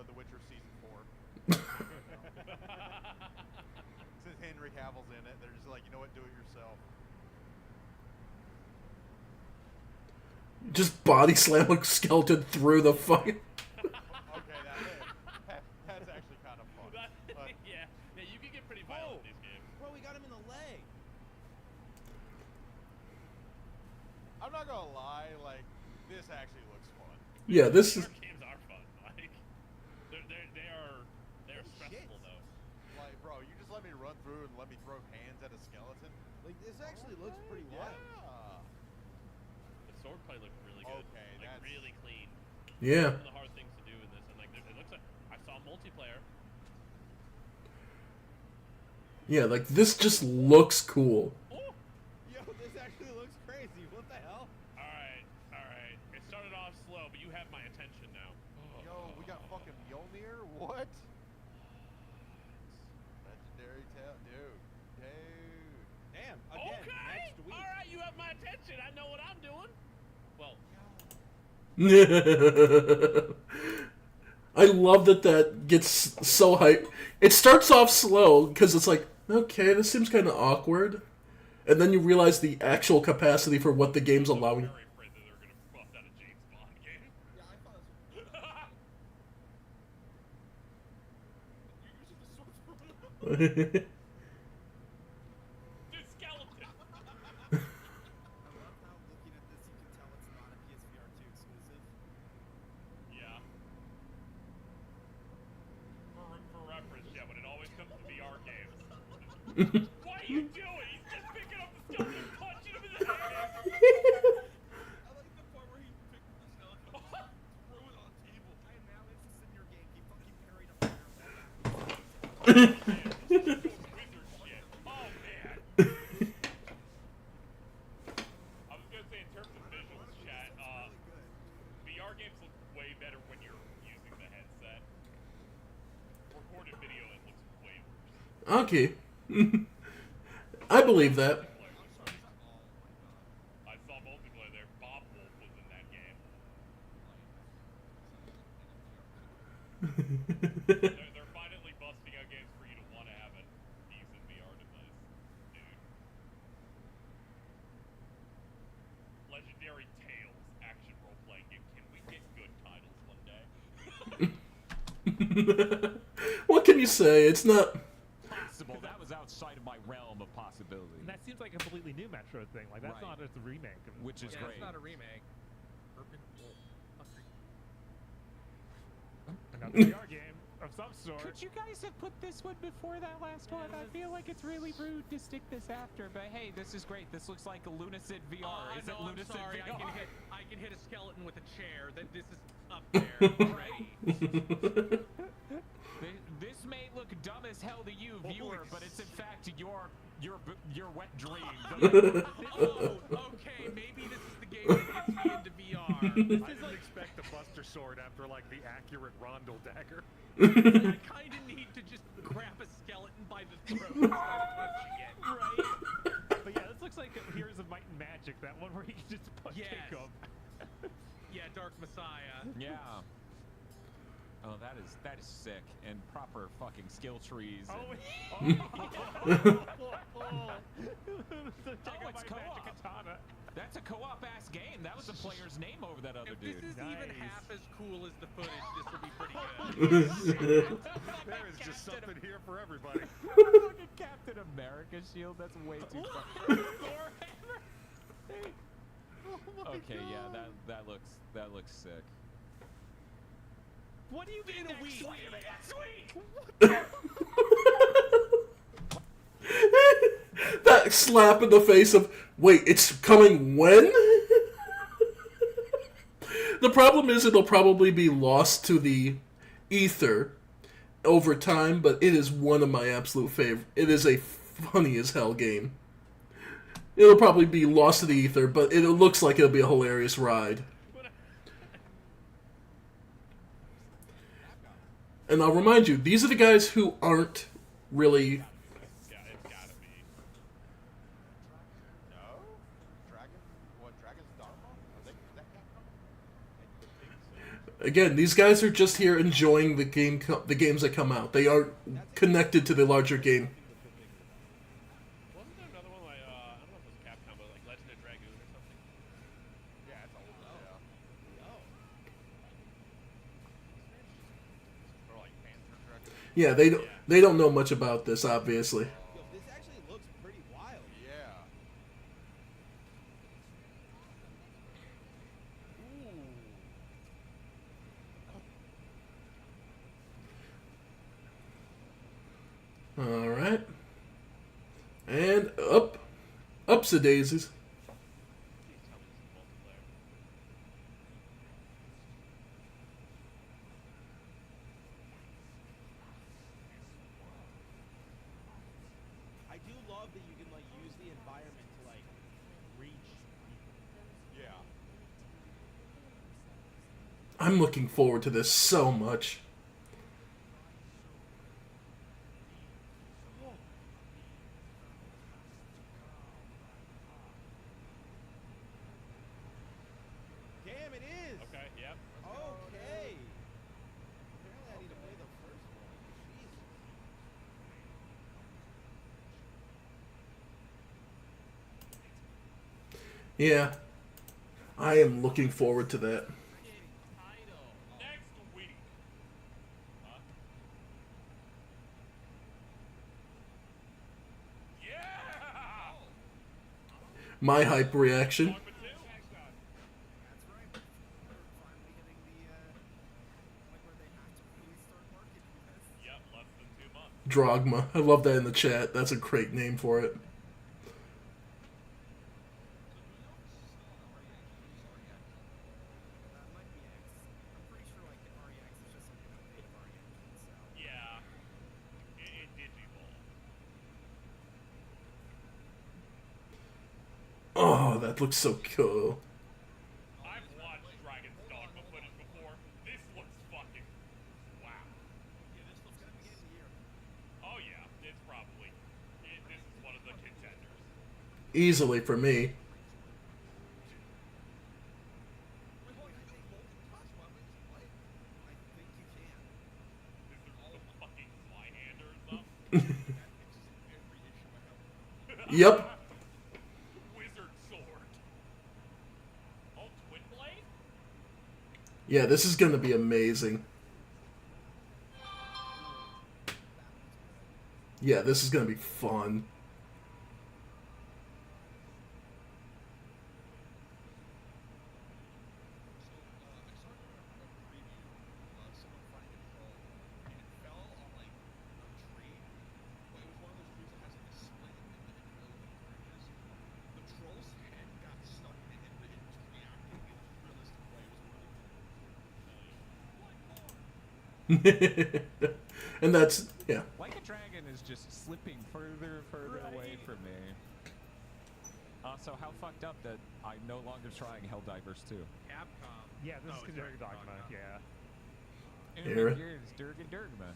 Speaker 11: The Witcher season 4. Since Henry Cavill's in it, they're just like, you know what, do it yourself.
Speaker 1: Just body slam a skeleton through the fucking...
Speaker 11: Okay, that's actually kind of fun.
Speaker 4: Yeah, you can get pretty violent in these games.
Speaker 3: bro, we got him in the leg.
Speaker 11: I'm not gonna lie, like, this actually looks fun.
Speaker 1: Yeah, this is...
Speaker 4: VR games are fun. Like, they're stressful though.
Speaker 11: Like, bro, you just let me run through and let me throw hands at a skeleton?
Speaker 3: Like this actually looks pretty wild.
Speaker 11: Yeah.
Speaker 4: The swordplay looked really good.
Speaker 11: Okay,
Speaker 4: like
Speaker 11: that's-
Speaker 4: really clean.
Speaker 1: Yeah.
Speaker 4: One of the hard things to do in this, and like it looks like I saw multiplayer.
Speaker 1: Yeah, like, this just looks cool.
Speaker 4: Oh,
Speaker 3: Yo, this actually looks crazy. What the hell?
Speaker 4: all right. It started off slow, but you have my attention now.
Speaker 11: Yo, we got fucking Mjolnir? What? Legendary tail, dude.
Speaker 3: Damn. Again,
Speaker 4: Okay.
Speaker 3: next week.
Speaker 4: All right, you have my attention. I know what I'm doing. Well,
Speaker 1: I love that gets so hype. It starts off slow, because it's like, okay, this seems kind of awkward. And then you realize the actual capacity for what the game's allowing.
Speaker 4: I'm very afraid that they're gonna bust out a James Bond game.
Speaker 9: Yeah, I thought it was. You're using the sword for
Speaker 4: Dude, skeleton.
Speaker 9: I love how looking at this, you can tell it's not a PSVR 2 exclusive.
Speaker 4: Yeah. For reference, yeah, but it always comes to VR games. What are you doing? He's just picking up the skeleton and punching him in the head.
Speaker 9: I like the part where he picked the skeleton up, threw it on the table. I am now interested in your game. He fucking parried a fire.
Speaker 4: Wizard shit. Oh man. I was gonna say in terms of visuals, chat, VR games look way better when you're using the headset. Recorded video, it looks way worse.
Speaker 1: Okay. I believe that.
Speaker 4: I saw multiplayer there. Bob Wolf was in that game. They're finally busting out games for you to want to have a decent VR device, dude. Legendary Tales action role-playing game. Can we get good titles one day?
Speaker 1: What can you say? It's not...
Speaker 6: Possible. That was outside of my realm of possibility.
Speaker 7: And that seems like a completely new Metro thing. Like, that's
Speaker 6: Right.
Speaker 7: not just a remake.
Speaker 6: Which is
Speaker 8: Yeah,
Speaker 6: great.
Speaker 8: it's not a remake. Urban Wolf.
Speaker 7: Another VR game of some sort.
Speaker 6: Could you guys have put this one before that last one? I feel like it's really rude to stick this after, but hey, this is great. This looks like a Lunacid VR. Is
Speaker 8: no,
Speaker 6: it
Speaker 8: I'm
Speaker 6: Lunacid
Speaker 8: sorry.
Speaker 6: VR?
Speaker 8: I can hit a skeleton with a chair. That this is up there. Right.
Speaker 6: This may look dumb as hell to you, viewer, but it's in fact your wet dream.
Speaker 8: Oh, okay. Maybe this is the game that gets me into VR.
Speaker 10: I
Speaker 8: This is
Speaker 10: didn't
Speaker 8: like
Speaker 10: expect the Buster Sword after like the accurate Rondo dagger.
Speaker 8: I kind of need to just grab a skeleton by the throat and start punching it. Right.
Speaker 7: But yeah, this looks like Heroes of Might and Magic, that one where you can just punch
Speaker 8: Yes.
Speaker 7: kick 'em.
Speaker 8: Yeah, Dark Messiah.
Speaker 6: Yeah. Oh, that is sick and proper fucking skill trees.
Speaker 7: Oh,
Speaker 6: and-
Speaker 7: Take out
Speaker 6: it's
Speaker 7: my
Speaker 6: co-op.
Speaker 7: magic katana.
Speaker 6: That's a co-op ass game. That was the player's name over that other
Speaker 8: If
Speaker 6: dude.
Speaker 8: this is even
Speaker 7: Nice.
Speaker 8: half as cool as the footage, this will be pretty good.
Speaker 10: There is just something here for everybody.
Speaker 6: Fucking Captain America shield. That's way too fun. Thor hammer. Oh Okay, yeah, that looks sick.
Speaker 3: What do you mean a week?
Speaker 6: Next week.
Speaker 1: That slap in the face of, wait, it's coming when? The problem is it'll probably be lost to the ether over time, but it is one of my absolute favorite. It is a funny as hell game. It'll probably be lost to the ether, but it looks like it'll be a hilarious ride. And I'll remind you, these are the guys who aren't really...
Speaker 4: It's gotta be.
Speaker 11: No? Dragon's Dharma? Is that Capcom?
Speaker 1: Again, these guys are just here enjoying the games that come out. They aren't connected to the larger game.
Speaker 2: Wasn't there another one like I don't know if it was Capcom, but like Legend of Dragoon or something?
Speaker 11: Yeah, it's old. Or like Panzer Dragoon.
Speaker 1: Yeah, they don't know much about this, obviously.
Speaker 3: Yo, this actually looks pretty wild.
Speaker 11: Yeah.
Speaker 1: All right, and ups the daisies.
Speaker 2: Please tell me this is multiplayer.
Speaker 3: I do love that you can like use the environment to like reach people.
Speaker 11: Yeah.
Speaker 1: I'm looking forward to this so much.
Speaker 3: Damn, it is.
Speaker 2: Okay, yep.
Speaker 3: Okay. Apparently, I need to play the first one. Jesus.
Speaker 1: Yeah, I am looking forward to that.
Speaker 4: Next week. Huh? Yeah.
Speaker 1: My hype reaction.
Speaker 4: Dogma 2?
Speaker 5: That's right. We're finally hitting the point where they have to really start marketing this.
Speaker 4: Yep, less than 2 months.
Speaker 1: Drogma. I love that in the chat. That's a great name for it.
Speaker 5: That might be X. I'm pretty sure like REX is just like an update of RE Engine, so.
Speaker 4: Yeah. It Digiball.
Speaker 1: Oh, that looks so cool.
Speaker 4: I've watched Dragon's Dogma footage before. This looks fucking wow.
Speaker 2: Yeah, this looks
Speaker 5: It's gonna be in the year.
Speaker 4: Oh yeah, it's probably. This is one of the contenders.
Speaker 1: Easily for me.
Speaker 5: I think you can.
Speaker 4: Is there some fucking Flyhander or something?
Speaker 1: Yep.
Speaker 4: Wizard sword. Oh, Twin Blade?
Speaker 1: Yeah, this is gonna be amazing. Yeah, this is gonna be fun. And that's, yeah.
Speaker 6: Like a Dragon is just slipping further and further away from me. So how fucked up that I'm no longer trying Helldivers 2.
Speaker 8: Capcom.
Speaker 7: Yeah, this
Speaker 8: Oh,
Speaker 7: is considered
Speaker 8: Dogma.
Speaker 7: Dogma. Yeah.
Speaker 1: Here.
Speaker 6: Here's Durgan Durgma.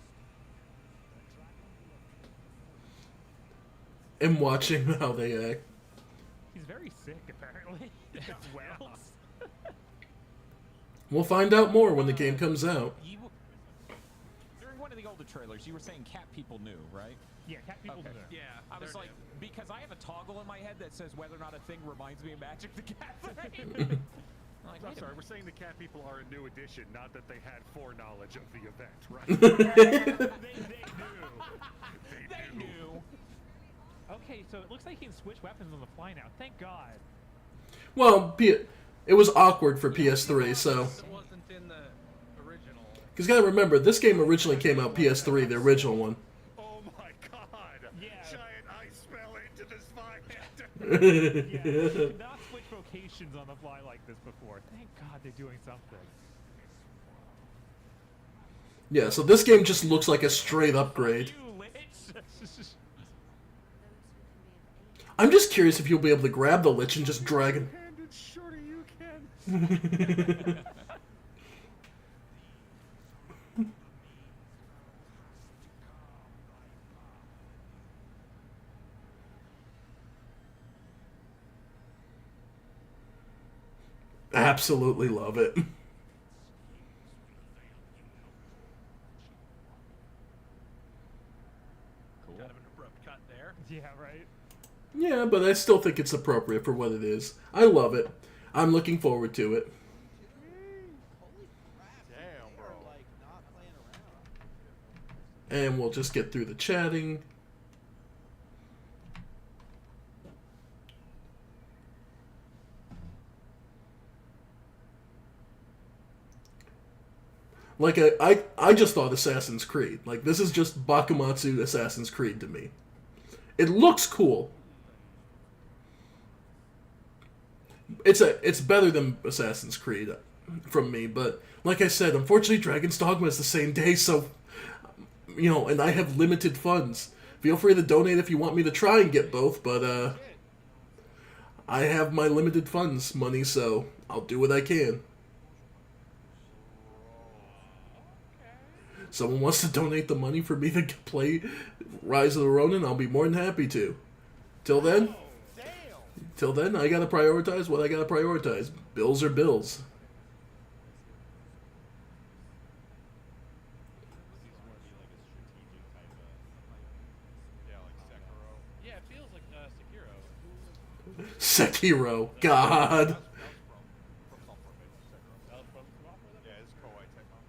Speaker 1: And watching how they act.
Speaker 7: He's very sick, apparently. as well.
Speaker 1: We'll find out more when the game comes out.
Speaker 6: During one of the older trailers, you were saying cat people knew, right?
Speaker 7: Yeah, cat people
Speaker 6: Okay.
Speaker 7: knew.
Speaker 8: Yeah.
Speaker 6: I was
Speaker 8: they're
Speaker 6: like,
Speaker 8: new.
Speaker 6: because I have a toggle in my head that says whether or not a thing reminds me of Magic the Gathering. Like,
Speaker 10: I'm
Speaker 6: wait a
Speaker 10: sorry, we're saying the cat people are a new addition, not that they had foreknowledge of the event, right?
Speaker 7: They knew. Okay, so it looks like he can switch weapons on the fly now. Thank God.
Speaker 1: Well, It was awkward for PS3, so...
Speaker 8: It wasn't in the original.
Speaker 1: Because you gotta remember, this game originally came out PS3, the original one.
Speaker 10: Oh my god!
Speaker 7: Yeah.
Speaker 10: Giant ice fell into this viaduct!
Speaker 7: Yeah, did not switch vocations on the fly like this before. Thank God they're doing something.
Speaker 1: Yeah, so this game just looks like a straight upgrade.
Speaker 6: You lich.
Speaker 1: I'm just curious if you'll be able to grab the Lich and just drag him.
Speaker 10: Handed shorty you can.
Speaker 1: Absolutely love it.
Speaker 8: Kind of an abrupt cut there.
Speaker 7: Yeah, right?
Speaker 1: Yeah, but I still think it's appropriate for what it is. I love it. I'm looking forward to it.
Speaker 3: Holy crap.
Speaker 11: Damn,
Speaker 3: They
Speaker 11: bro.
Speaker 3: are, like, not playing around.
Speaker 1: And we'll just get through the chatting. Like, I just thought Assassin's Creed. Like, this is just Bakumatsu Assassin's Creed to me. It looks cool. It's better than Assassin's Creed from me, but like I said, unfortunately Dragon's Dogma is the same day, so, you know, and I have limited funds. Feel free to donate if you want me to try and get both, but I have my limited funds money, so I'll do what I can. Someone wants to donate the money for me to play Rise of the Ronin, I'll be more than happy to. Till then, I gotta prioritize what I gotta prioritize. Bills are bills.
Speaker 2: Yeah, it feels like Sekiro.
Speaker 1: Sekiro, God.
Speaker 11: Yeah, it's Koei Tecmo.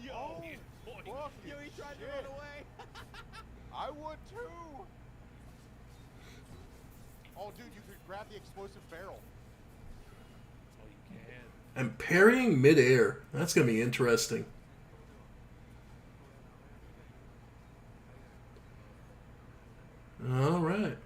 Speaker 3: Yo!
Speaker 11: Fuck
Speaker 3: Yo, he tried to
Speaker 11: shit.
Speaker 3: run away.
Speaker 11: I would too. Oh, dude, you could grab the explosive barrel.
Speaker 2: Oh, you can.
Speaker 1: And parrying midair. That's gonna be interesting. Alright.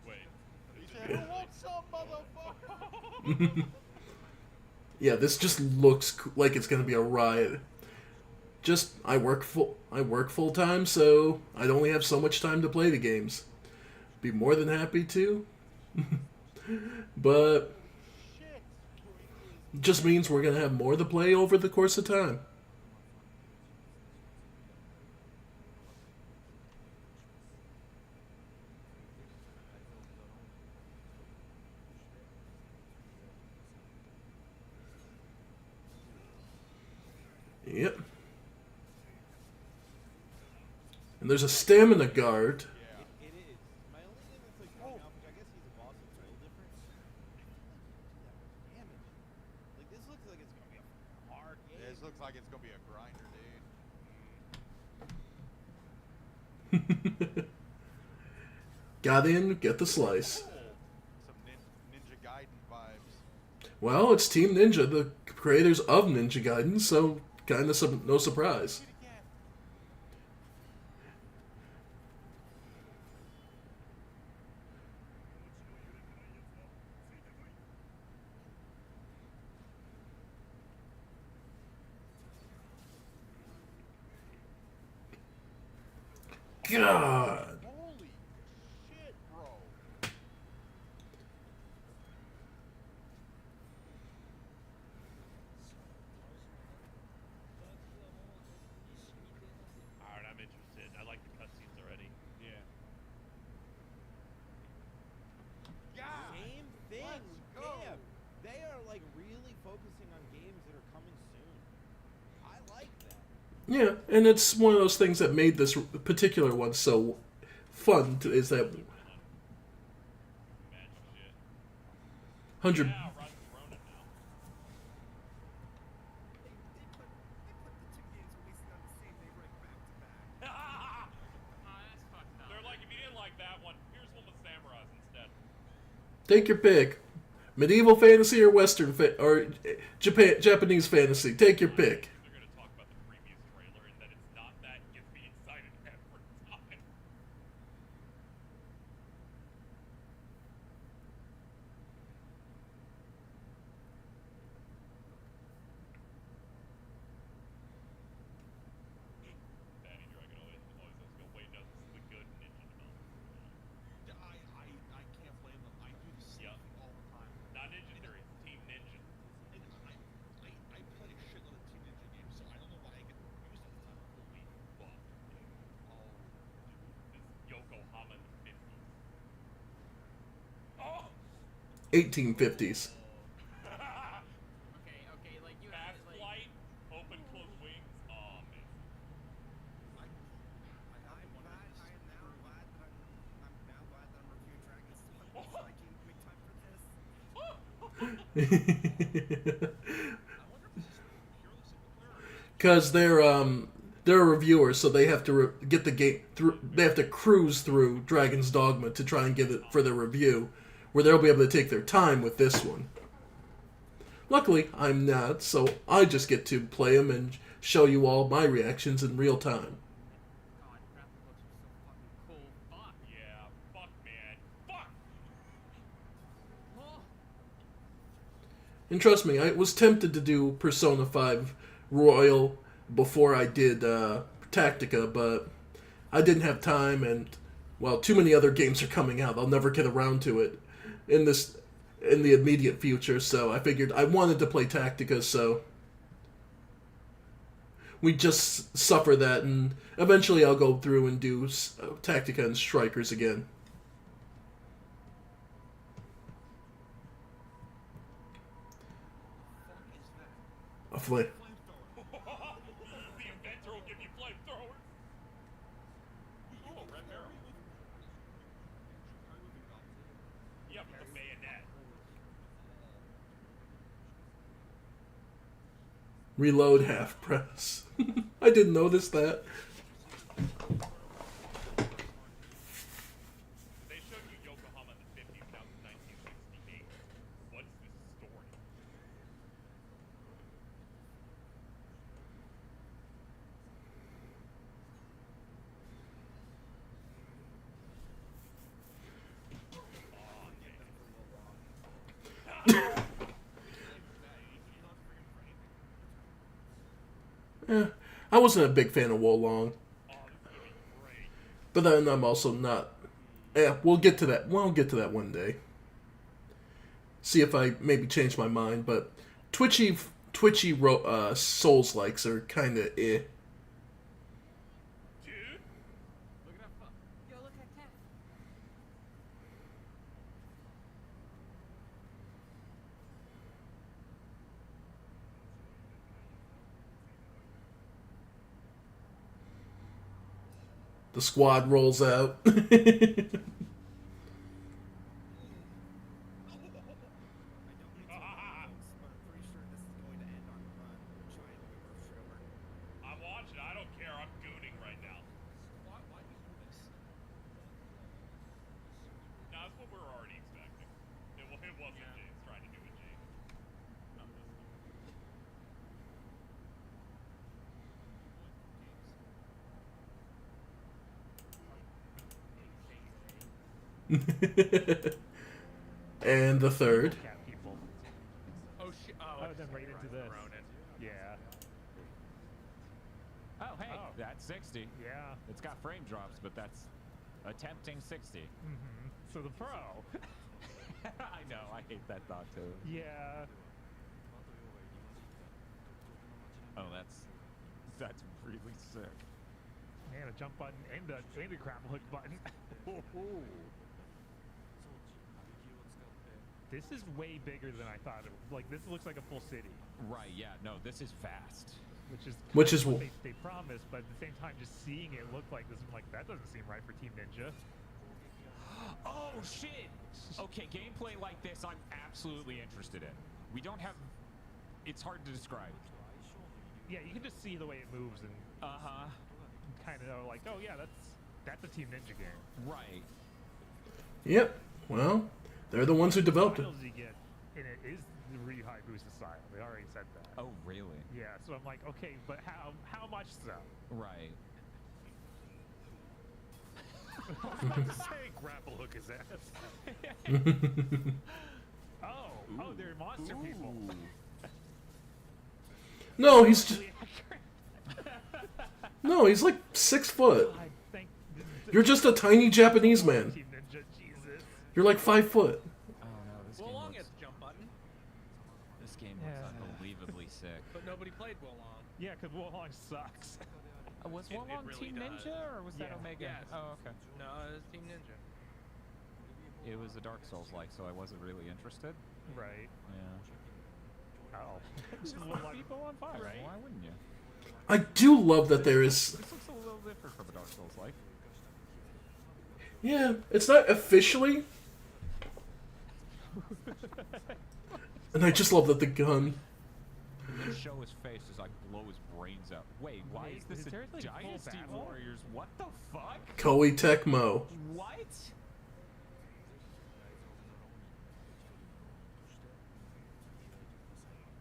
Speaker 2: Wait.
Speaker 11: He said, "Who wants some, motherfucker?"
Speaker 1: Yeah, this just looks like it's gonna be a riot. Just I work full time, so I'd only have so much time to play the games. Be more than happy to, but just means we're gonna have more to play over the course of time. Yep. And there's a stamina guard.
Speaker 3: It is. My only thing that's like throwing me off, which I guess he's a boss, it's a little different. I feel like you do that much damage. Like this looks like it's gonna be a hard game.
Speaker 11: This looks like it's gonna be a grinder, dude.
Speaker 1: Got in, get the slice.
Speaker 11: Some Ninja Gaiden vibes.
Speaker 1: Well, it's Team Ninja, the creators of Ninja Gaiden, so kind of no surprise. God.
Speaker 11: Holy shit, bro.
Speaker 2: Alright, I'm interested. I like the cutscenes already.
Speaker 3: Yeah.
Speaker 11: Yeah.
Speaker 3: Same thing.
Speaker 11: Let's go.
Speaker 3: Yeah. They are like really focusing on games that are coming soon. I like that.
Speaker 1: Yeah, and it's one of those things that made this particular one so fun, is that... 100.
Speaker 4: Yeah, Rise of Ronin now.
Speaker 5: They put the two games releasing on the same day right back to back.
Speaker 12: Oh, that's fucked up.
Speaker 4: They're like, if you didn't like that one, here's one with samurais instead.
Speaker 1: Take your pick. Medieval fantasy or Western or Japanese fantasy. Take your pick.
Speaker 4: They're gonna talk about the previous trailer and that it's not that gets me excited every time. Danny Dragon always says, "Go wait, no, this is the good ninja development."
Speaker 2: I can't blame them. I do the same thing all the time.
Speaker 4: Not Ninja Theory, Team Ninja.
Speaker 2: And I play a shitload of Team Ninja games, so I don't know why I get confused all the time.
Speaker 4: Holy fuck, dude.
Speaker 2: Oh,
Speaker 4: This Yokohama in the 50s. Oh!
Speaker 1: 1850s.
Speaker 12: Okay, like you had
Speaker 4: Fast
Speaker 12: it, like.
Speaker 4: flight, open, close wings. Oh, man.
Speaker 5: I'm now glad that I'm reviewing Dragon's Dogma so I can make time for this.
Speaker 1: Because they're reviewers, so they have to get the game through. They have to cruise through Dragon's Dogma to try and get it for their review, where they'll be able to take their time with this one. Luckily, I'm not, so I just get to play them and show you all my reactions in real time.
Speaker 12: God, graphic looks are so fucking cool. Fuck.
Speaker 4: Yeah, fuck, man. Fuck!
Speaker 12: Oh.
Speaker 1: And trust me, I was tempted to do Persona 5 Royal before I did Tactica, but I didn't have time, and, well, too many other games are coming out. I'll never get around to it in the immediate future, so I figured I wanted to play Tactica, so we just suffer that, and eventually I'll go through and do Tactica and Strikers again. A flame.
Speaker 4: The inventor will give you flamethrowers. Oh, red barrel. Yeah, with the bayonet.
Speaker 1: Reload half press. I didn't notice that.
Speaker 4: They showed you Yokohama in the 50s, now it's 1968. What's this story?
Speaker 1: I wasn't a big fan of Wolong.
Speaker 4: Oh, this is gonna be great.
Speaker 1: But then I'm also not. Yeah, we'll get to that. We'll get to that one day. See if I maybe change my mind. But twitchy Souls likes are kind of eh.
Speaker 4: Dude?
Speaker 12: Look at that fuck. Yo, look at that.
Speaker 1: The squad rolls out.
Speaker 5: But I'm pretty sure this is going to end on a giant Weaver trailer.
Speaker 4: I'm watching. I don't care. I'm gooning right now.
Speaker 2: why do you do this?
Speaker 4: Now, that's what we're already expecting. It wasn't James trying to do it, James.
Speaker 1: And the third.
Speaker 7: Cat people.
Speaker 8: Oh shit! Oh,
Speaker 7: Oh, then right into this.
Speaker 8: Ronin.
Speaker 7: Yeah.
Speaker 6: Oh, hey,
Speaker 7: Oh.
Speaker 6: that's 60.
Speaker 7: Yeah.
Speaker 6: It's got frame drops, but that's attempting 60.
Speaker 7: Mm-hmm. So the pro.
Speaker 6: I know, I hate that thought too.
Speaker 7: Yeah.
Speaker 6: Oh, that's really sick.
Speaker 7: Man, a jump button and a grapple hook button. This is way bigger than I thought it would. Like, this looks like a full city.
Speaker 6: Right, yeah, no, this is fast.
Speaker 7: Which is what they promised, but at the same time, just seeing it look like this, I'm like, that doesn't seem right for Team Ninja.
Speaker 6: Oh, shit! Okay, gameplay like this, I'm absolutely interested in. We don't have. It's hard to describe.
Speaker 7: Yeah, you can just see the way it moves and kind of know, like, oh yeah, that's a Team Ninja game.
Speaker 6: Right.
Speaker 1: Yep. Well, they're the ones who developed it.
Speaker 7: Styles you get in it is the Ryu Hayabusa style. They already said that.
Speaker 6: Oh, really?
Speaker 7: Yeah. So I'm like, okay, but how much so?
Speaker 6: Right.
Speaker 10: I was about to say grapple hook his ass.
Speaker 7: Oh, they're monster people.
Speaker 1: No, no, he's like 6 foot.
Speaker 7: I think
Speaker 1: You're just a tiny Japanese man.
Speaker 7: Team Ninja, Jesus.
Speaker 1: You're like 5 foot.
Speaker 6: Oh no, this
Speaker 8: Will
Speaker 6: game
Speaker 8: Long
Speaker 6: looks.
Speaker 8: has the jump button,
Speaker 6: This game looks unbelievably sick.
Speaker 8: but nobody played Will Long.
Speaker 7: Yeah, because Wolong sucks.
Speaker 6: Was
Speaker 8: It
Speaker 6: Wolong
Speaker 8: really
Speaker 6: Team
Speaker 8: does.
Speaker 6: Ninja or was that
Speaker 7: Yeah.
Speaker 6: Omega?
Speaker 8: Yes.
Speaker 6: Oh, okay.
Speaker 8: No, it's Team Ninja.
Speaker 6: It was a Dark Souls like, so I wasn't really interested.
Speaker 7: Right.
Speaker 6: Yeah.
Speaker 7: Oh.
Speaker 6: Just light people on fire.
Speaker 7: Right.
Speaker 6: Why wouldn't you?
Speaker 1: I do love that there is.
Speaker 6: This looks a little different from a Dark Souls like.
Speaker 1: Yeah, it's not officially. And I just love that the gun.
Speaker 6: And then show his face as I blow his brains out. Wait, why
Speaker 7: Wait,
Speaker 6: is this
Speaker 7: is
Speaker 6: a
Speaker 7: there, like, full
Speaker 6: Dynasty
Speaker 7: battle?
Speaker 6: Warriors? What the fuck?
Speaker 1: Koei Tecmo.
Speaker 6: What?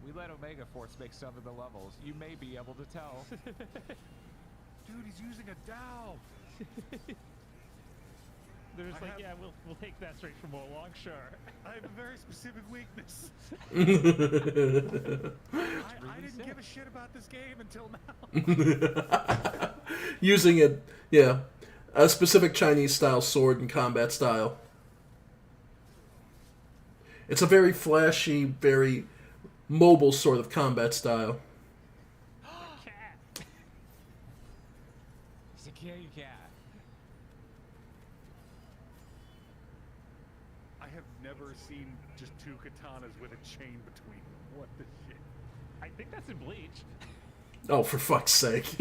Speaker 6: We let Omega Force make some of the levels. You may be able to tell.
Speaker 10: Dude, he's using a dowel.
Speaker 7: They're just
Speaker 10: I
Speaker 7: like,
Speaker 10: have-
Speaker 7: yeah, we'll take that straight from Wolong, sure.
Speaker 10: I have a very specific weakness.
Speaker 6: Really
Speaker 10: I didn't
Speaker 6: sick.
Speaker 10: give a shit about this game until now.
Speaker 1: Using it, yeah, a specific Chinese style sword and combat style. It's a very flashy, very mobile sort of combat style.
Speaker 7: Cat.
Speaker 6: He's a kitty cat.
Speaker 10: I have never seen just two katanas with a chain between them. What the shit?
Speaker 7: I think that's in Bleach.
Speaker 1: Oh, for fuck's sake.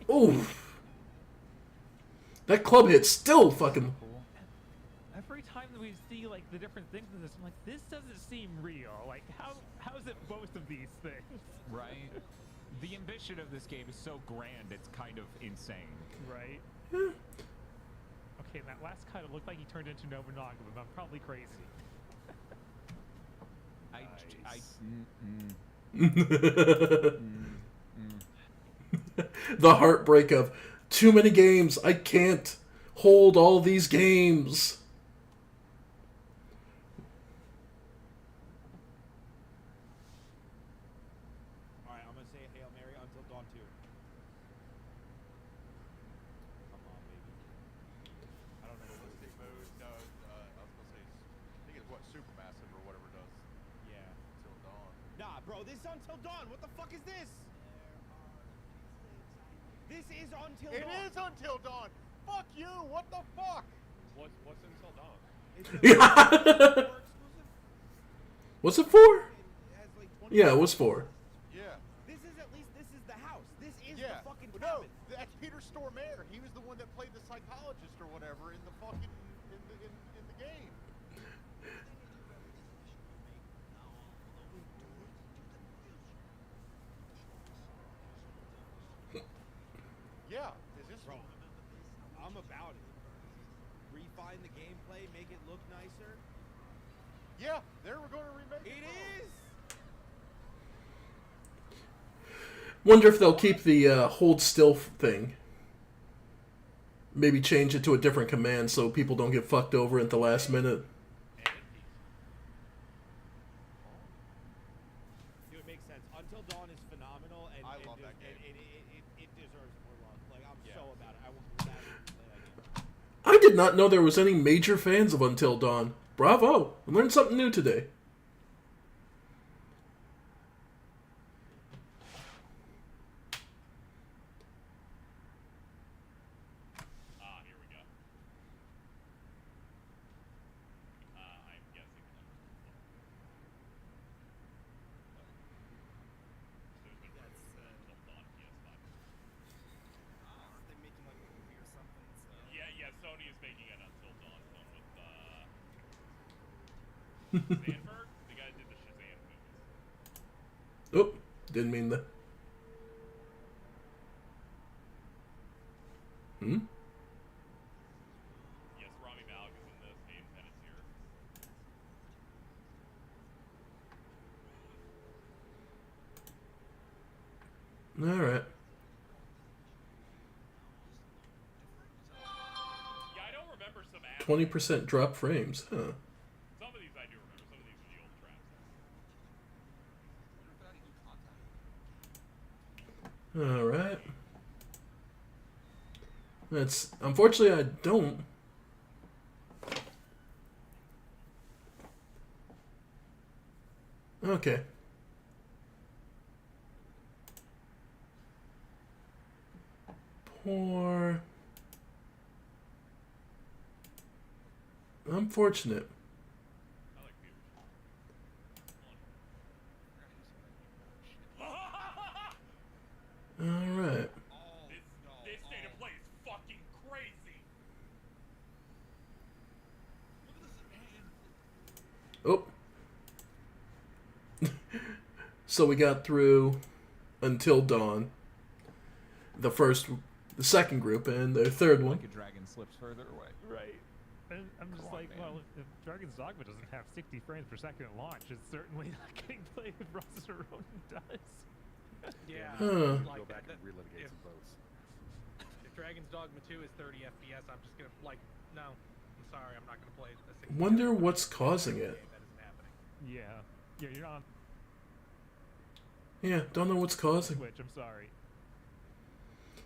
Speaker 1: Ooh. That club hit still fucking...
Speaker 6: Cool.
Speaker 7: Every time that we see like the different things in this, I'm like, this doesn't seem real. Like, how is it both of these things?
Speaker 6: Right? The ambition of this game is so grand, it's kind of insane.
Speaker 7: Right. Okay, that last kind of looked like he turned into Nobunaga, but I'm probably crazy.
Speaker 1: The heartbreak of too many games. I can't hold all these games.
Speaker 3: Alright, I'm gonna say Hail Mary Until Dawn 2. Come on, baby. I don't know what
Speaker 11: Realistic mode, no, I was gonna say, I think it's what, Supermassive or whatever does
Speaker 3: Yeah.
Speaker 11: Until Dawn.
Speaker 3: Nah, bro, this is Until Dawn. What the fuck is this? This is Until
Speaker 11: It
Speaker 3: Dawn.
Speaker 11: is Until Dawn! Fuck you! What the fuck?
Speaker 2: What's Until Dawn?
Speaker 3: It's
Speaker 1: Yeah. What's it for?
Speaker 3: It has like 20
Speaker 1: Yeah, it was 4.
Speaker 11: Yeah.
Speaker 3: This is at least, this is the house. This is
Speaker 11: Yeah.
Speaker 3: the fucking
Speaker 11: No,
Speaker 3: cabin.
Speaker 11: that's Peter Stormare. He was the one that played the psychologist or whatever in the fucking in the game. Yeah. Is this
Speaker 3: Bro, I'm about it. Refine the gameplay, make it look nicer.
Speaker 11: Yeah, they were going to remake it.
Speaker 3: It is.
Speaker 1: Wonder if they'll keep the hold still thing. Maybe change it to a different command so people don't get fucked over at the last minute.
Speaker 3: Dude, it makes sense. Until Dawn is phenomenal, and
Speaker 11: I
Speaker 3: and
Speaker 11: love that
Speaker 3: there's-
Speaker 11: game.
Speaker 3: It deserves more love. Like, I'm
Speaker 11: Yeah.
Speaker 3: so about it. I will gladly play that game.
Speaker 1: I did not know there was any major fans of Until Dawn. Bravo! I learned something new today.
Speaker 4: Ah, here we go. I'm guessing that. There's been rumors of Until Dawn PS5.
Speaker 5: Aren't they making like a movie or something? So.
Speaker 4: Yeah, Sony is making an Sandberg, the guy that did the Shazam movies.
Speaker 1: Oh, didn't mean that. Hmm?
Speaker 4: Yes, Rami Malek is in this. Aiden Bennett's here.
Speaker 1: Alright.
Speaker 4: Yeah, I don't remember some ads.
Speaker 1: 20% drop frames. Huh.
Speaker 4: Some of these I do remember. Some of these are the old traps.
Speaker 1: Alright. That's unfortunately I don't. Okay. Poor. Unfortunate.
Speaker 4: I like Peter.
Speaker 1: Alright.
Speaker 4: This state of play is fucking crazy.
Speaker 1: Oh. So we got through Until Dawn. The second group, and the third one.
Speaker 6: Like a dragon slips further away.
Speaker 7: Right. And I'm just
Speaker 6: Come on,
Speaker 7: like,
Speaker 6: man.
Speaker 7: well, if Dragon's Dogma doesn't have 60 frames per second at launch, it's certainly not getting played if Rosetta Ronin does.
Speaker 8: Yeah.
Speaker 1: Huh.
Speaker 10: Go
Speaker 8: Like,
Speaker 10: back and
Speaker 8: that-
Speaker 10: relitigate
Speaker 8: if-
Speaker 10: some votes.
Speaker 8: If Dragon's Dogma 2 is 30 FPS, I'm just gonna no. I'm sorry, I'm not gonna play a 60
Speaker 1: Wonder
Speaker 8: FPS
Speaker 1: what's causing it.
Speaker 8: game. That isn't happening.
Speaker 7: Yeah. Yeah, you're on
Speaker 1: Yeah, don't know what's causing.
Speaker 7: Twitch, I'm sorry.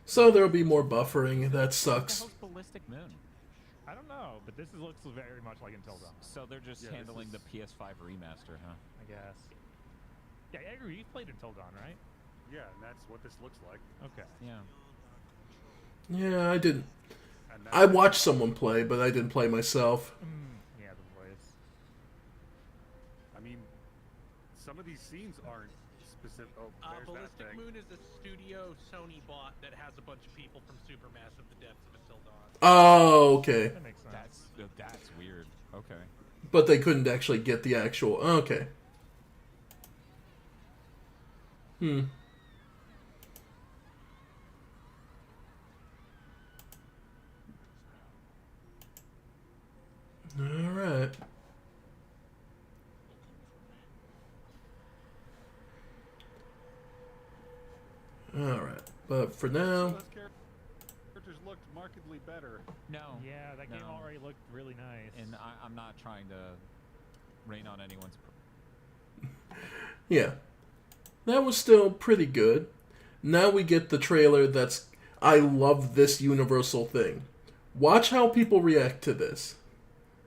Speaker 1: So there'll be more buffering. That
Speaker 6: What the
Speaker 1: sucks.
Speaker 6: hell's Ballistic Moon?
Speaker 7: I don't know, but looks very much like Until Dawn,
Speaker 6: So they're just
Speaker 10: Yeah, this
Speaker 6: handling
Speaker 10: is-
Speaker 6: the PS5 remaster, huh?
Speaker 7: I guess. Yeah, I agree. You've played Until Dawn, right?
Speaker 10: Yeah, and that's what this looks like.
Speaker 7: Okay.
Speaker 6: Yeah.
Speaker 1: Yeah, I didn't.
Speaker 10: And
Speaker 1: I watched someone play, but I didn't play myself.
Speaker 7: Yeah, the voice.
Speaker 10: I mean, some of these scenes aren't specific. Oh, there's that
Speaker 8: Ballistic
Speaker 10: thing.
Speaker 8: Moon is a studio Sony bought that has a bunch of people from Supermassive The Depths of Until Dawn.
Speaker 1: Oh, okay.
Speaker 7: That makes sense.
Speaker 6: That's weird. Okay.
Speaker 1: But they couldn't actually get the actual. Okay. Hmm. All right. All right. But for now,
Speaker 10: Those characters looked markedly better.
Speaker 6: No.
Speaker 7: Yeah, that game
Speaker 6: No.
Speaker 7: already looked really nice.
Speaker 6: And I'm not trying to rain on anyone's.
Speaker 1: yeah. That was still pretty good. Now we get the trailer that's I love this universal thing. Watch how people react to this.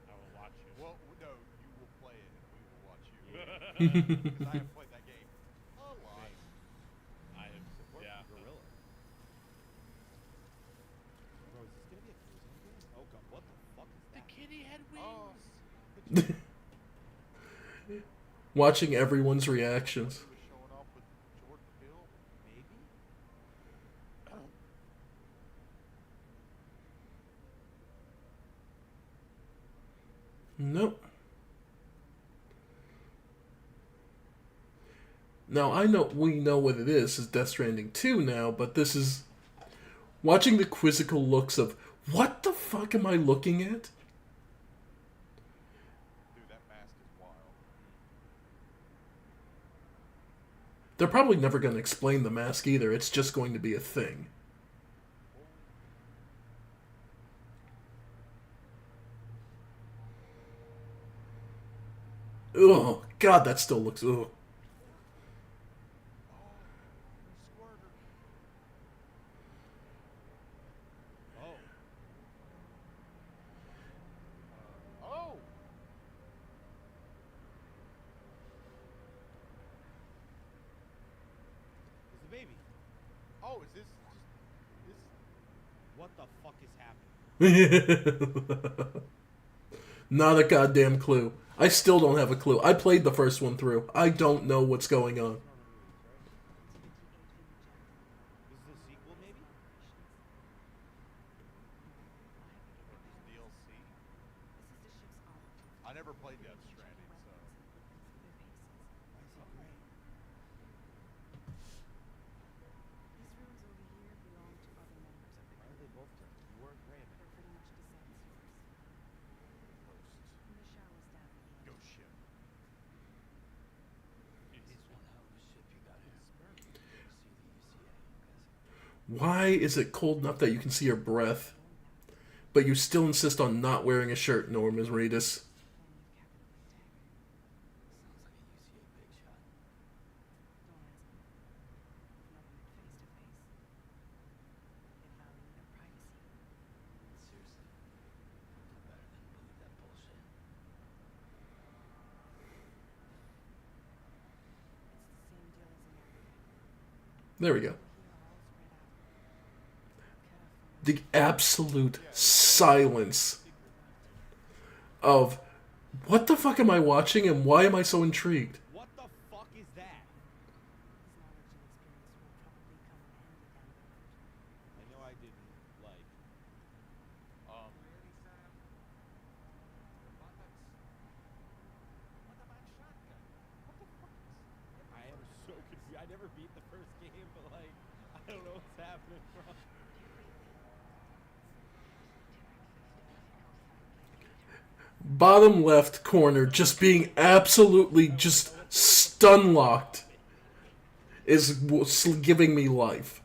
Speaker 11: I will watch you. Well, no, you will play it, and we will watch you. Because I have played that game a lot.
Speaker 2: I have, yeah.
Speaker 3: Gorilla. Bro, is this gonna be a Killzone game? Oh god, what the fuck is that?
Speaker 8: Kitty had
Speaker 11: Oh.
Speaker 1: Watching everyone's reactions.
Speaker 11: He was showing off with Jordan Peele.
Speaker 3: Maybe?
Speaker 1: Nope. Now I know we know what it is Death Stranding 2 now, but this is watching the quizzical looks of what the fuck am I looking at?
Speaker 11: Dude, that mask is wild.
Speaker 1: They're probably never going to explain the mask either. It's just going to be a thing. Oh God, that still looks. Ugh.
Speaker 11: Oh!
Speaker 3: It's the baby.
Speaker 11: Oh, is this just
Speaker 3: What the fuck is happening?
Speaker 1: Not a goddamn clue. I still don't have a clue. I played the first one through. I don't know what's going on.
Speaker 3: This is a sequel, maybe?
Speaker 11: DLC? I never played Death Stranding, so
Speaker 1: Why is it cold enough that you can see your breath, but you still insist on not wearing a shirt, Norman Reedus? There we go. The absolute silence of what the fuck am I watching and why am I so intrigued?
Speaker 3: What the fuck is that? I know I didn't like. I am so confused. I never beat the first game, but like, I don't know what's happening, bro.
Speaker 1: Bottom left corner just being absolutely just stun locked is giving me life.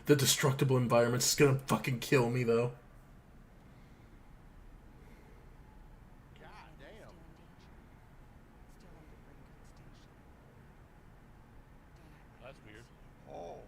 Speaker 1: The destructible environment is gonna fucking kill me, though.
Speaker 11: God damn.
Speaker 4: That's weird.
Speaker 11: Oh.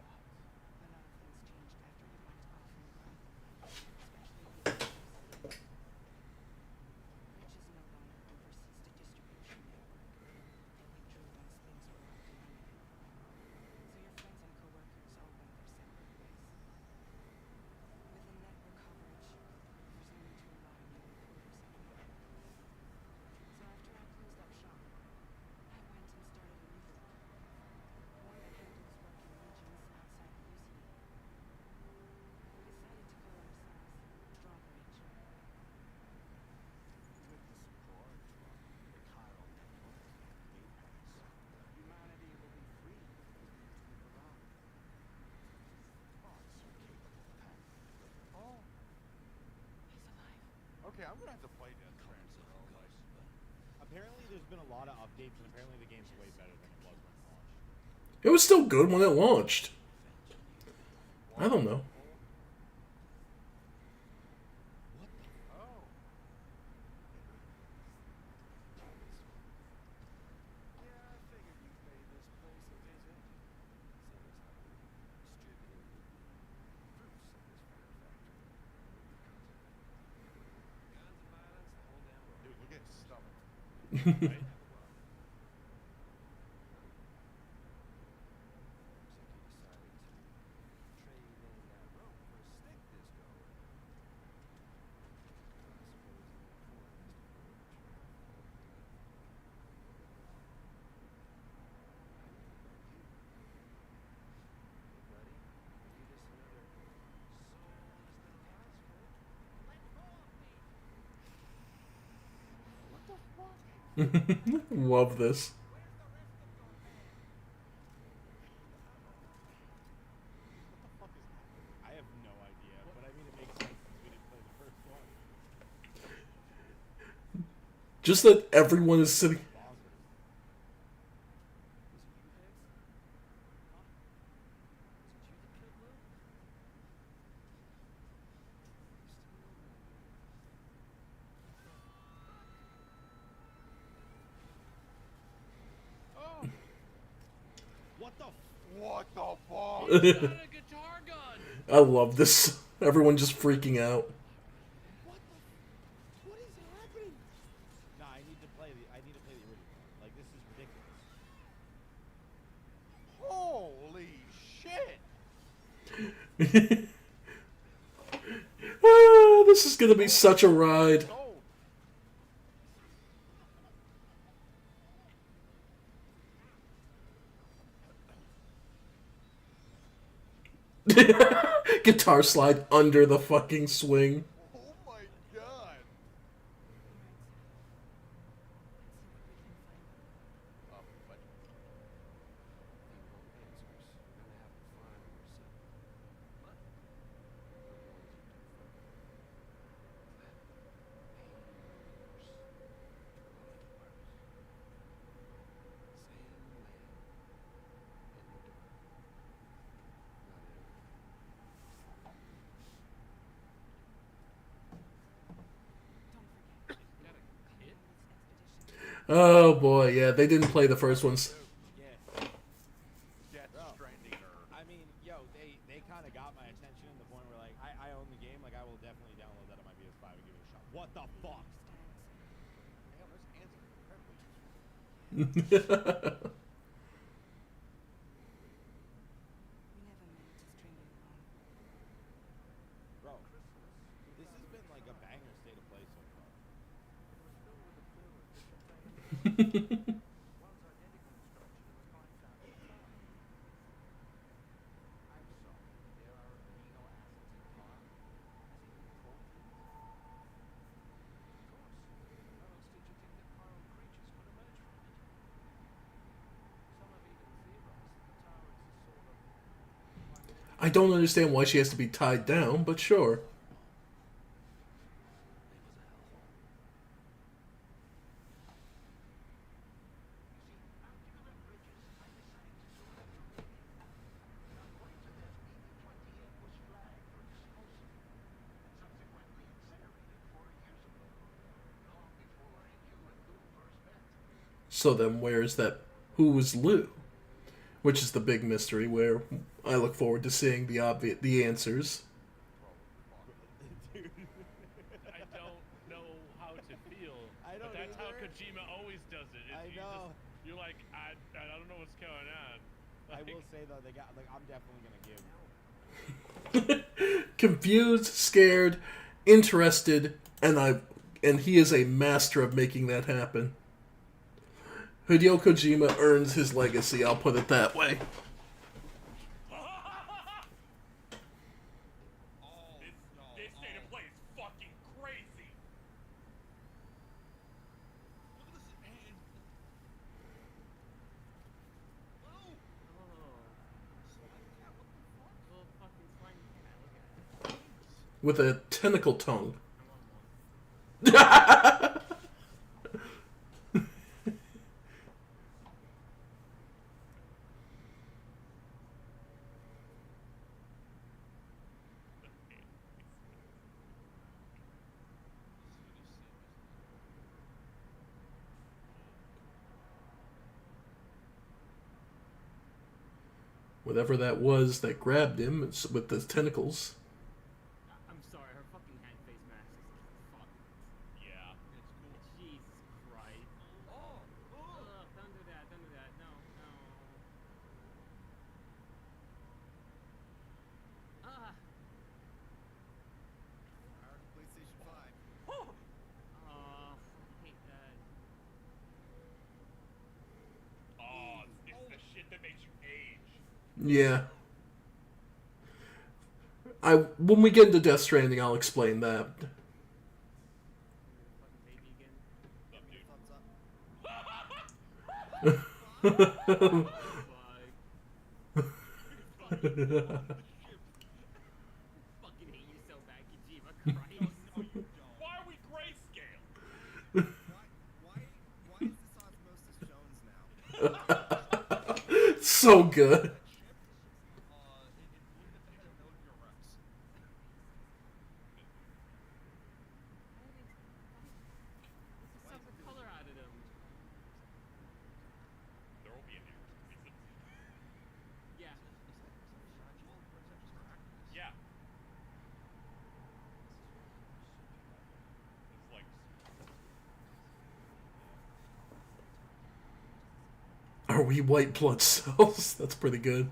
Speaker 11: Okay, I'm gonna have to play Death Stranding, bro. Like,
Speaker 3: Apparently, there's been a lot of updates, and apparently the game's way better than it was when it launched.
Speaker 1: It was still good when it launched. I don't know.
Speaker 11: oh. Yeah, I figured you'd made this place a visit. So as I distributed proofs of this fair factory. Guns and violence, the whole damn world. Dude, look at his stomach. Right?
Speaker 1: Love this.
Speaker 3: I have no idea, but I mean it makes sense since we didn't play the first one.
Speaker 1: Just that everyone is sitting.
Speaker 11: What the fuck?
Speaker 8: He's got a guitar gun.
Speaker 1: I love this. Everyone just freaking out.
Speaker 3: What is happening? Nah, I need to play the original. Like, this is ridiculous.
Speaker 11: Holy shit!
Speaker 1: Ah, this is gonna be such a ride.
Speaker 11: Gold.
Speaker 1: Guitar slide under the fucking swing.
Speaker 11: Oh my god. But
Speaker 1: Oh boy, yeah, they didn't play the first ones.
Speaker 3: Yeah.
Speaker 11: Death Stranding or
Speaker 3: I mean, yo, they kind of got my attention to the point where, like, I own the game. Like, I will definitely download that on my PS5 and give it a shot. What the fuck?
Speaker 11: Damn, those hands are incredibly useful.
Speaker 3: Bro, this has been like a banger state of play so far.
Speaker 1: I don't understand why she has to be tied down, but sure. So then where's that who was Lou? Which is the big mystery where I look forward to seeing the answers.
Speaker 4: I don't know how to feel.
Speaker 3: I don't
Speaker 4: but that's how
Speaker 3: either.
Speaker 4: Kojima always does it.
Speaker 3: I
Speaker 4: You
Speaker 3: know.
Speaker 4: You're like, I don't know what's going on.
Speaker 3: I
Speaker 4: Like,
Speaker 3: will say though, they got like I'm definitely gonna give.
Speaker 1: Confused, scared, interested, and he is a master of making that happen. Hideo Kojima earns his legacy, I'll put it that way.
Speaker 4: this state of play is fucking crazy.
Speaker 2: Look at this hand. Oh.
Speaker 12: Little fucking slime cat. Look at it.
Speaker 1: With a tentacle tongue. Whatever that was that grabbed him with the tentacles.
Speaker 12: I'm sorry, her fucking hand face mask is fuck.
Speaker 4: Yeah.
Speaker 12: Jesus Christ.
Speaker 2: Oh.
Speaker 12: Ugh, don't do that, don't do that. No, no. Ah.
Speaker 5: PlayStation 5.
Speaker 12: Oh, I hate that.
Speaker 4: Oh, it's the shit that makes you age.
Speaker 1: Yeah. When we get into Death Stranding, I'll explain that.
Speaker 12: Fucking baby again.
Speaker 5: Thumbs up.
Speaker 12: Fucking hate you so bad, Kojima. Christ.
Speaker 4: Why are we grayscale?
Speaker 5: Why is this Osmosis Jones now?
Speaker 1: So good.
Speaker 2: It hit the head of Metal Gear Rex.
Speaker 12: This suck the color out of them.
Speaker 4: There will be a new reason.
Speaker 12: Yeah.
Speaker 4: Yeah. It's like
Speaker 1: Are we white blood cells? That's pretty good.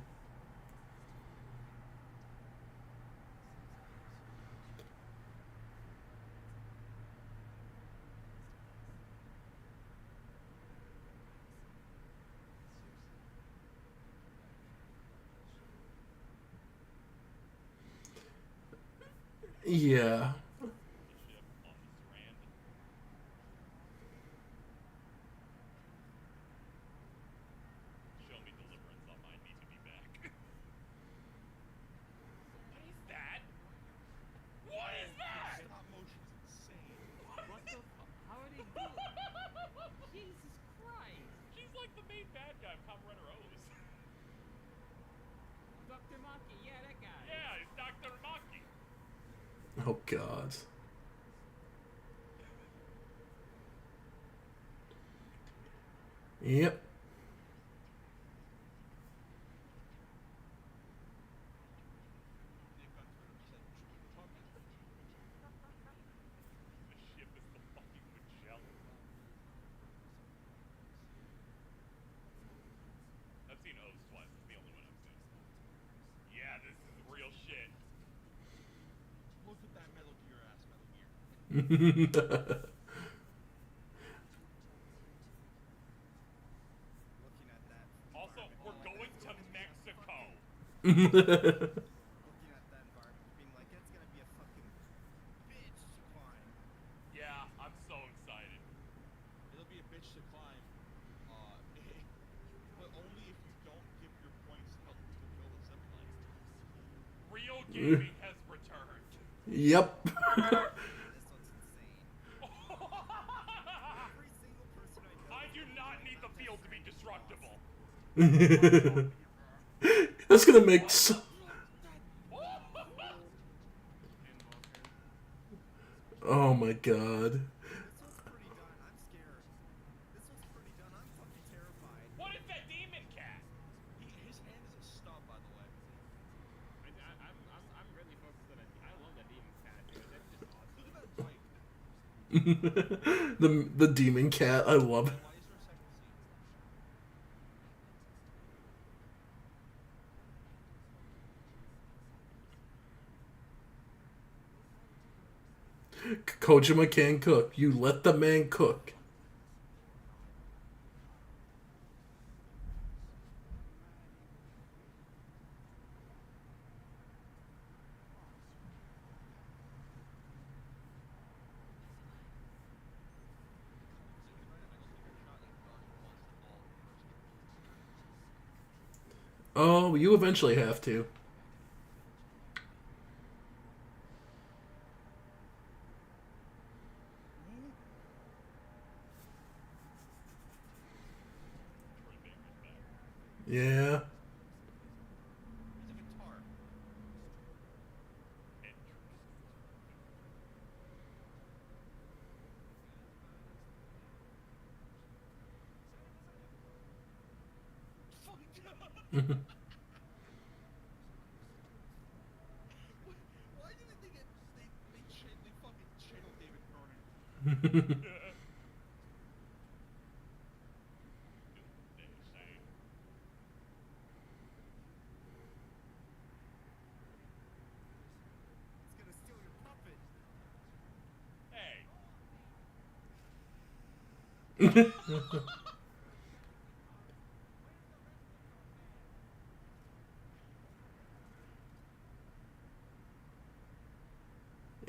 Speaker 1: Yeah.
Speaker 4: ship on the Strand. Show me deliverance on my need to be back. What is that? What is that?
Speaker 2: Stop motion's insane.
Speaker 12: What the how are they doing? Jesus Christ!
Speaker 4: She's like the main bad guy of Kamen Rider O's.
Speaker 12: Dr. Maki, yeah, that guy.
Speaker 4: Yeah, it's Dr. Maki.
Speaker 1: Oh God. Yep.
Speaker 2: They've got Twitter said Tucker.
Speaker 4: The ship is the fucking Magellan. I've seen O's twice. It's the only one I've seen. Yeah, this is real shit.
Speaker 2: Look at that Metal Gear ass Metal Gear.
Speaker 5: Looking at that.
Speaker 4: Also, we're going to Mexico.
Speaker 5: Looking at that environment, being like, it's gonna be a fucking bitch to climb.
Speaker 4: Yeah, I'm so excited.
Speaker 2: It'll be a bitch to climb. But only if you don't give your points to help people build a zipline.
Speaker 4: Real gaming has returned.
Speaker 1: Yep.
Speaker 5: This one's insane. Every single person I know.
Speaker 4: I do not need the field to be destructible.
Speaker 1: That's gonna make so. Oh my God.
Speaker 5: This one's pretty done. I'm scared. This one's pretty done. I'm fucking terrified.
Speaker 4: What is that demon cat?
Speaker 2: His hand is a stub, by the way.
Speaker 12: I'm really focused on it. I love that demon cat, dude. That's just awesome.
Speaker 2: Look at that bike.
Speaker 1: The demon cat. I love it.
Speaker 2: Why is there a second scene?
Speaker 1: Kojima can cook. You let the man cook. Oh, you eventually have to. Yeah.
Speaker 2: It's a guitar. Why didn't they get they fucking channel David Cronin?
Speaker 5: It's gonna steal your puppet.
Speaker 4: Hey.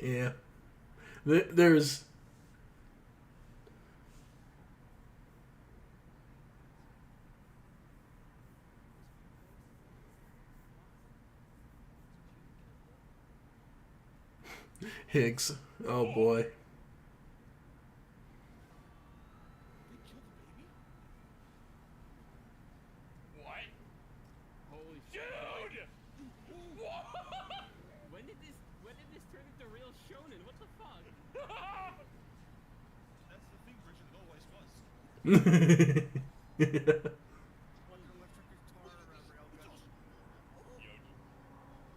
Speaker 1: Yeah. There's. Higgs. Oh boy.
Speaker 2: They killed the baby?
Speaker 4: What?
Speaker 12: Holy
Speaker 4: Dude!
Speaker 12: shit. When did this turn into real shonen? What the fuck?
Speaker 2: That's the thing Bridget always was.
Speaker 5: One electric guitar railgun.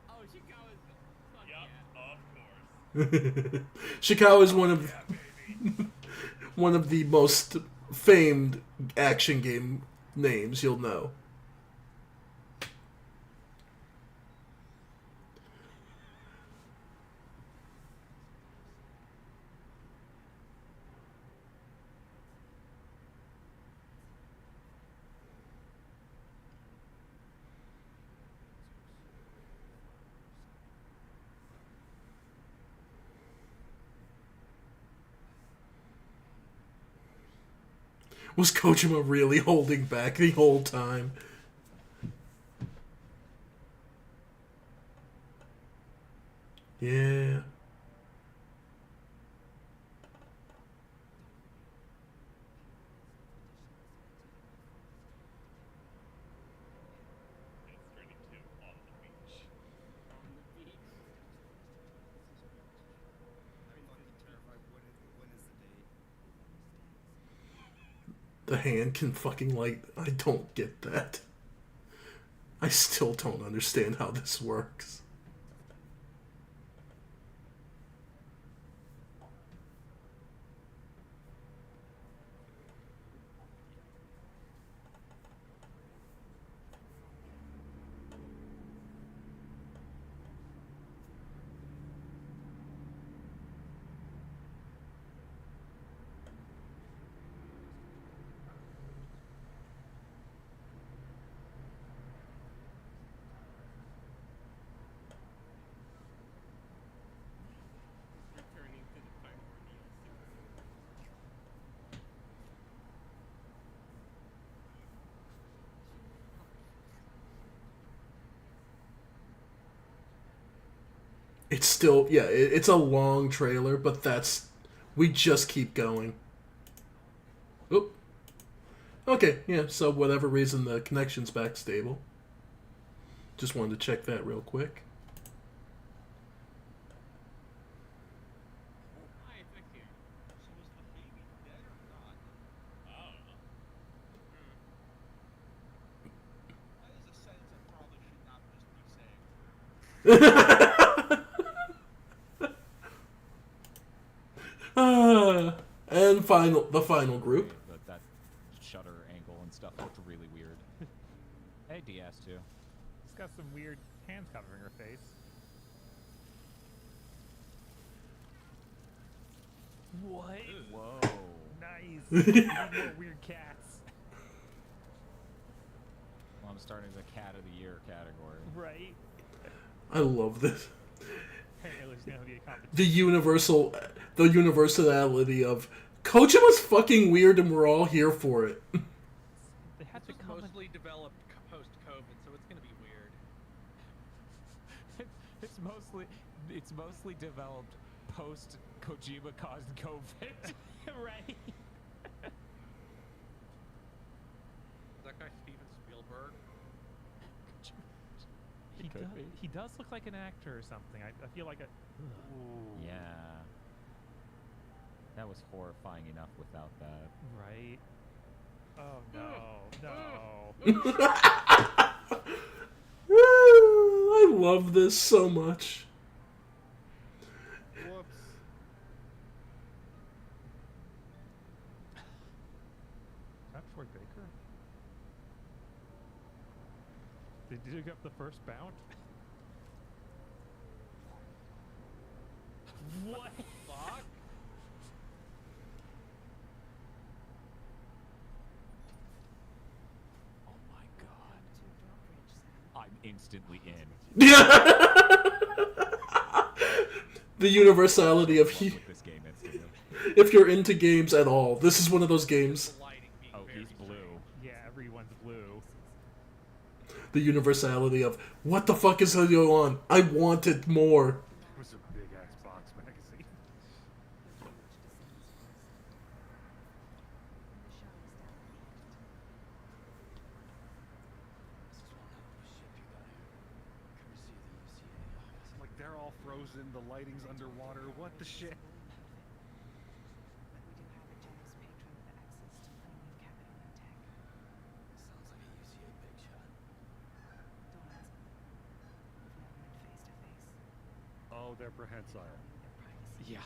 Speaker 12: Oh, Shikawa's fuck
Speaker 4: Yup,
Speaker 12: yeah.
Speaker 4: of course.
Speaker 1: Shikawa is one of the most famed action game names you'll know. Was Kojima really holding back the whole time? Yeah.
Speaker 4: Death Stranding 2 on the beach.
Speaker 5: I'm fucking terrified. When is the date?
Speaker 1: The hand can fucking light. I don't get that. I still don't understand how this works.
Speaker 9: Returning to the time for DLC.
Speaker 1: It's still, yeah, it's a long trailer, but we just keep going. Oop. Okay, yeah, so whatever reason the connection's back stable. Just wanted to check that real quick.
Speaker 2: Hi, Vic here. So is the baby dead or not?
Speaker 4: I don't know.
Speaker 2: That is a sentence I probably should not just be saying.
Speaker 1: And the final group.
Speaker 6: That shutter angle and stuff looked really weird. Hey, DS2.
Speaker 7: She's got some weird hands covering her face. What?
Speaker 6: Whoa.
Speaker 7: Nice. We need more weird cats.
Speaker 6: Well, I'm starting the Cat of the Year category.
Speaker 7: Right?
Speaker 1: I love this.
Speaker 7: Apparently there's gonna be a competition.
Speaker 1: The universality of Kojima's fucking weird and we're all here for it.
Speaker 7: They had to
Speaker 8: It's
Speaker 7: come
Speaker 8: mostly developed post-COVID, so it's gonna be weird.
Speaker 6: It's mostly developed post Kojima caused COVID.
Speaker 7: right?
Speaker 8: Is that guy Steven Spielberg?
Speaker 7: He does look like an actor or something. I feel like a.
Speaker 6: Yeah. That was horrifying enough without that.
Speaker 7: Right. Oh no, no.
Speaker 1: I love this so much.
Speaker 11: Whoops.
Speaker 7: Is that Troy Baker? Did you dig up the first bout? What?
Speaker 8: Fuck?
Speaker 6: Oh my god. I'm instantly in.
Speaker 1: The universality of
Speaker 6: With this game instantly.
Speaker 1: if you're into games at all, this is one of those games.
Speaker 6: Oh, he's blue.
Speaker 7: Yeah, everyone's blue.
Speaker 1: The universality of what the fuck is going on? I wanted more.
Speaker 10: It was a big ass box magazine. Like they're all frozen, the lighting's underwater. What the shit? Oh, they're prehensile.
Speaker 6: Yeah.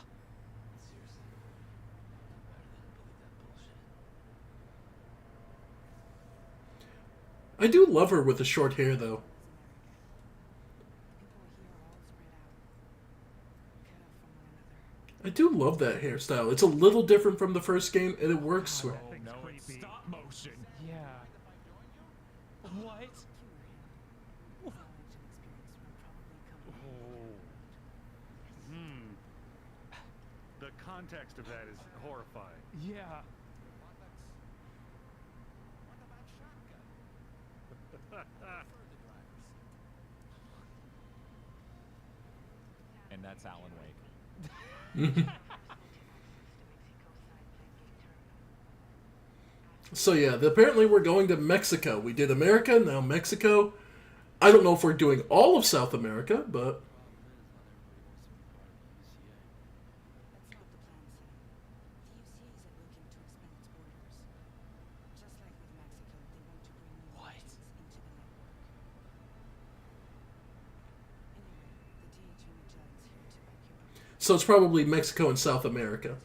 Speaker 1: I do love her with the short hair, though. I do love that hairstyle. It's a little different from the first game, and it works.
Speaker 6: Oh
Speaker 7: thing's
Speaker 6: no, it's
Speaker 7: creepy.
Speaker 6: stop motion.
Speaker 7: Yeah. What?
Speaker 10: The context of that is horrifying.
Speaker 7: Yeah.
Speaker 6: And that's Alan Wake.
Speaker 1: So yeah, apparently we're going to Mexico. We did America, now Mexico. I don't know if we're doing all of South America, but... So it's probably Mexico and South America.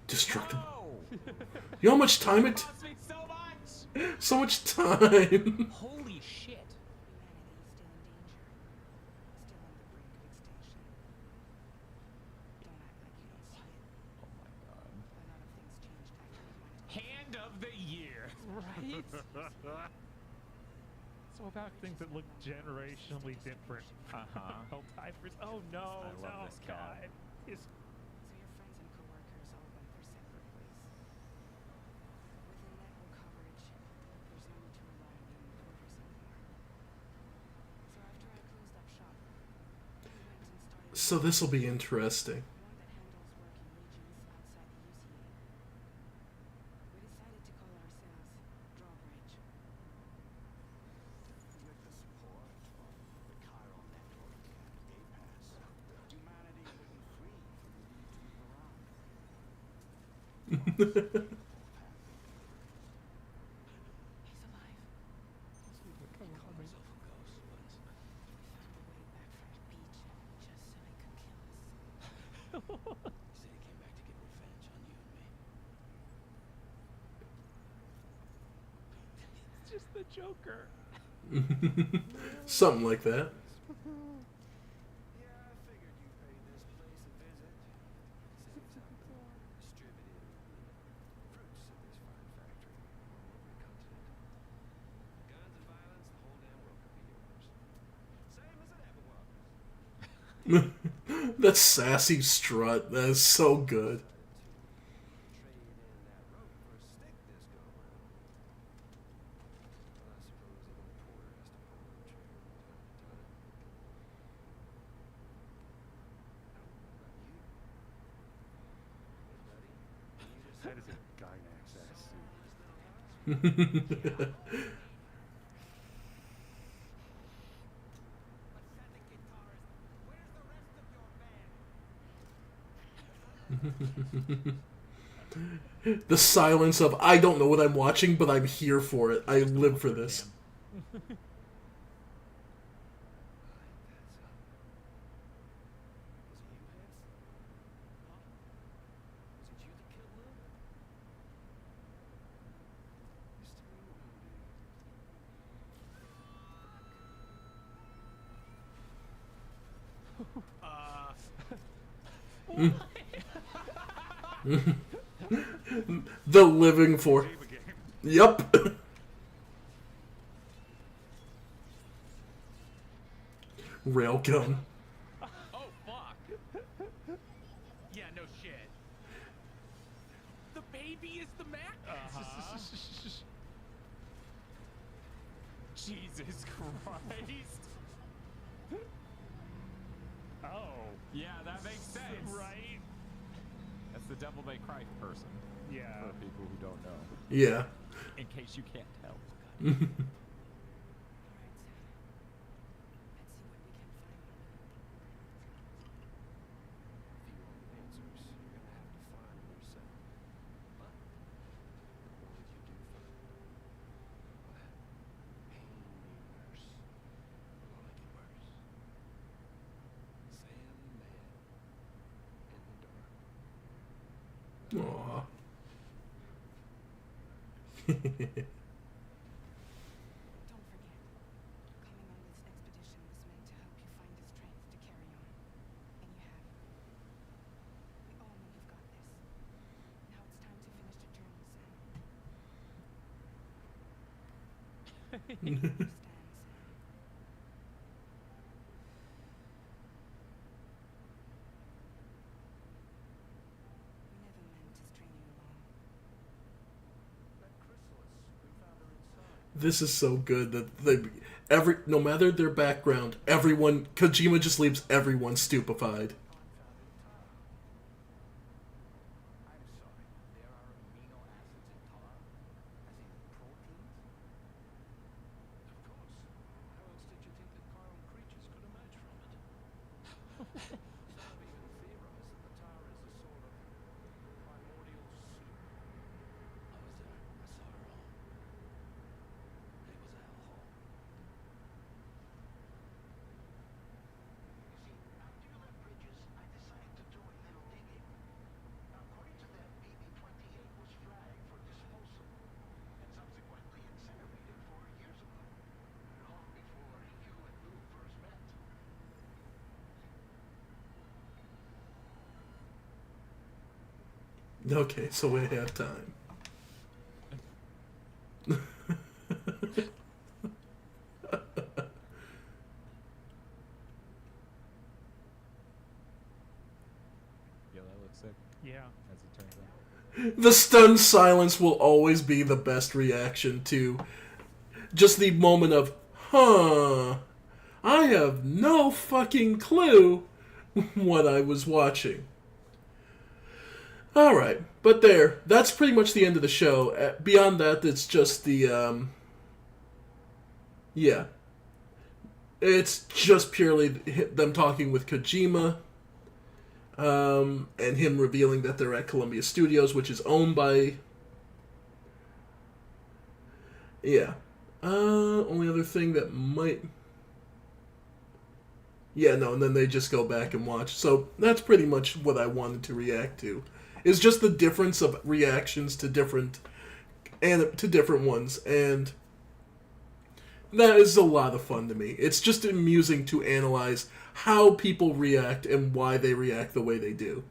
Speaker 1: Destructible. You know how much time it... So much time.
Speaker 6: Holy shit. Hand of the year.
Speaker 7: Right? So about things that look generationally different. Helldivers. Oh no,
Speaker 6: I love
Speaker 7: no,
Speaker 6: this cat.
Speaker 7: God. His
Speaker 1: So this will be interesting.
Speaker 7: It's just the Joker.
Speaker 1: Something like that. That sassy strut, that is so good.
Speaker 10: That is a Gynax ass suit.
Speaker 1: The silence of, I don't know what I'm watching, but I'm here for it. I live for this. The living for. Yep. Railgun.
Speaker 8: Oh fuck. Yeah, no shit. The baby is the Mac.
Speaker 6: Jesus Christ.
Speaker 7: Oh.
Speaker 6: Yeah, that makes sense.
Speaker 7: Right?
Speaker 6: That's the Devil May Cry person.
Speaker 7: Yeah.
Speaker 6: For people who don't know.
Speaker 1: Yeah.
Speaker 6: In case you can't tell.
Speaker 1: Aww. This is so good that no matter their background, Kojima just leaves everyone stupefied. Okay, so we have time.
Speaker 6: Yeah, that looks sick.
Speaker 7: Yeah.
Speaker 6: As it turns out.
Speaker 1: The stunned silence will always be the best reaction to just the moment of, huh, I have no fucking clue what I was watching. Alright, but that's pretty much the end of the show. Beyond that, it's just the, yeah. It's just purely them talking with Kojima, and him revealing that they're at Columbia Studios, which is owned by... Yeah. Only other thing that might... Yeah, no, and then they just go back and watch. So that's pretty much what I wanted to react to. Is just the difference of reactions to different ones, and that is a lot of fun to me. It's just amusing to analyze how people react and why they react the way they do.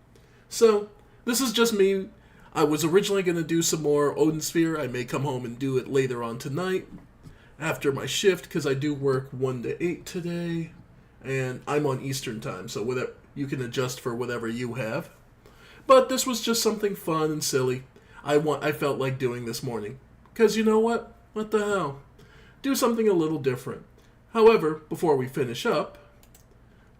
Speaker 1: So, this is just me. I was originally going to do some more Odin Sphere. I may come home and do it later on tonight after my shift, because I do work 1 to 8 today, and I'm on Eastern time, so whatever, you can adjust for whatever you have. But this was just something fun and silly I felt like doing this morning. Because you know what? What the hell? Do something a little different. However, before we finish up,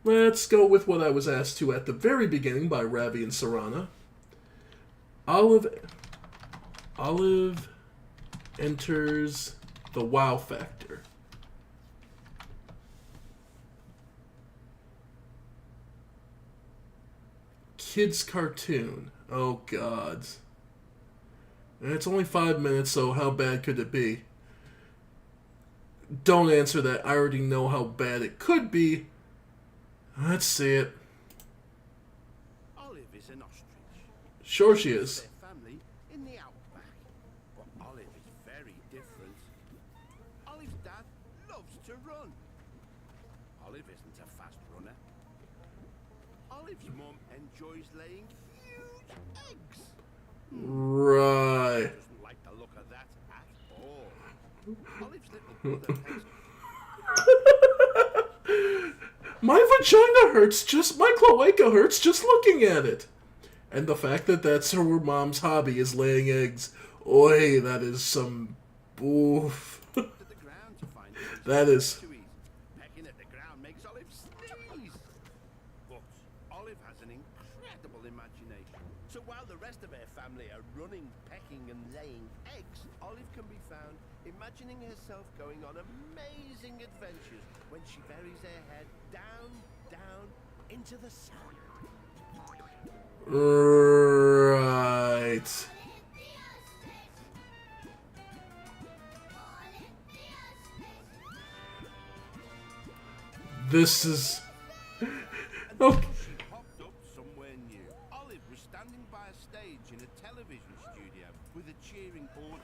Speaker 1: let's go with what I was asked to at the very beginning by Ravi and Sarana. Olive enters the wow factor. Kids cartoon. Oh, God. And it's only 5 minutes, so how bad could it be? Don't answer that. I already know how bad it could be. Let's see it.
Speaker 13: Olive is an ostrich.
Speaker 1: Sure she is.
Speaker 13: Their family in the outback. But Olive is very different. Olive's dad loves to run. Olive isn't a fast runner. Olive's mum enjoys laying huge eggs.
Speaker 1: Right.
Speaker 13: Doesn't like the look of that at all. Olive's little brother takes...
Speaker 1: My vagina hurts my cloaca hurts just looking at it. And the fact that that's her mom's hobby is laying eggs. Oi, that is some... Oof. That is...
Speaker 13: Pecking at the ground makes Olive sneeze. But Olive has an incredible imagination. So while the rest of her family are running, pecking and laying eggs, Olive can be found imagining herself going on amazing adventures when she buries her head down, down into the sun.
Speaker 1: Right. This is... Okay.
Speaker 13: She popped up somewhere new. Olive was standing by a stage in a television studio with a cheering audience.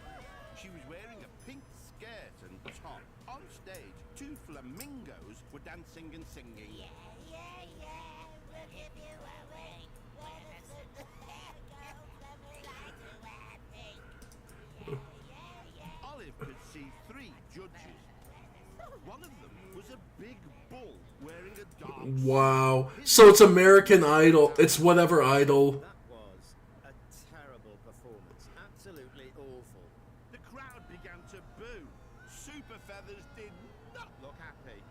Speaker 13: She was wearing a pink skirt and top. On stage, 2 flamingos were dancing and singing.
Speaker 12: Yeah, we'll give you a ring.
Speaker 13: Olive could see 3 judges One of them was a big bull wearing a dark
Speaker 1: Wow. So it's American Idol. It's whatever Idol.
Speaker 14: That was a terrible performance. Absolutely awful.
Speaker 13: The crowd began to boo. Super Feathers did not look happy.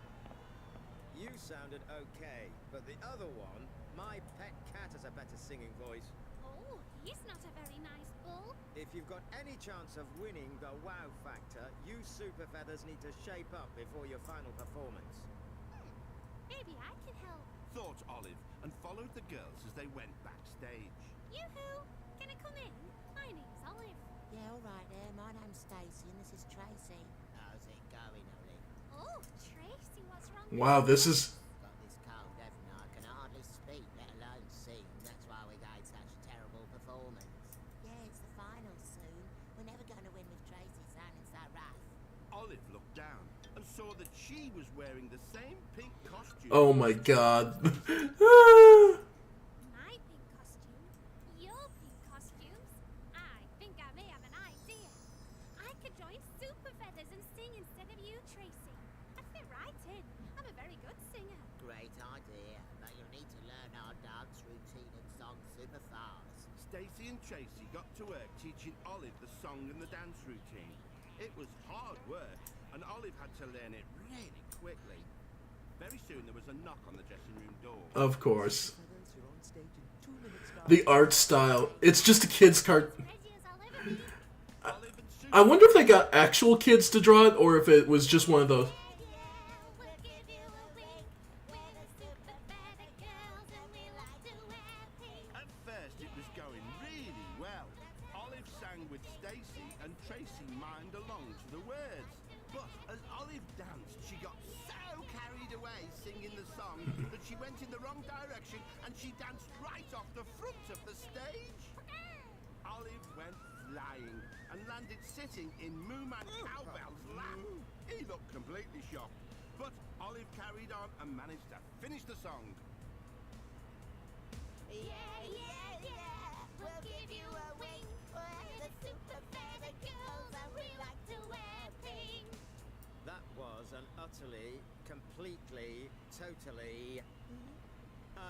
Speaker 14: You sounded okay, but the other one, my pet cat has a better singing voice.
Speaker 12: Oh, he's not a very nice bull.
Speaker 14: If you've got any chance of winning the wow factor, you Super Feathers need to shape up before your final performance.
Speaker 12: Maybe I can help.
Speaker 13: Thought Olive and followed the girls as they went backstage.
Speaker 12: Yoo-hoo! Can I come in? My name's Olive.
Speaker 15: Yeah, all right there. My name's Stacey and this is Tracy. How's it going, Olive?
Speaker 12: Oh, Tracy, what's wrong?
Speaker 1: Wow, this is...
Speaker 15: Got this cold, haven't I? I can hardly speak, let alone sing. That's why we gave such a terrible performance. Yeah, it's the finals soon. We're never going to win with Tracy sounding so rough.
Speaker 13: Olive looked down and saw that she was wearing the same pink costume.
Speaker 1: Oh my god.
Speaker 12: My pink costume? Your pink costumes? I think I may have an idea. I could join Super Feathers and sing instead of you, Tracy. I'd fit right in. I'm a very good singer.
Speaker 15: Great idea, but you'll need to learn our dance routine and song super fast.
Speaker 13: Stacey and Tracy got to work teaching Olive the song and the dance routine. It was hard work, and Olive had to learn it really quickly. Very soon there was a knock on the dressing room door.
Speaker 1: Of course. The art style. It's just a kid's cart. I wonder if they got actual kids to draw it, or if it was just one of those.
Speaker 13: At first it was going really well. Olive sang with Stacey and Tracy mimed along to the words. But as Olive danced, she got so carried away singing the song that she went in the wrong direction and she danced right off the front of the stage. Olive went flying and landed sitting in Mooman Cowbell's lap. He looked completely shocked, but Olive carried on and managed to finish the song.
Speaker 15: Yeah, yeah, yeah, we'll give you a wink. We're the Super Feather Girls and we like to wear pink.
Speaker 14: That was an utterly, completely, totally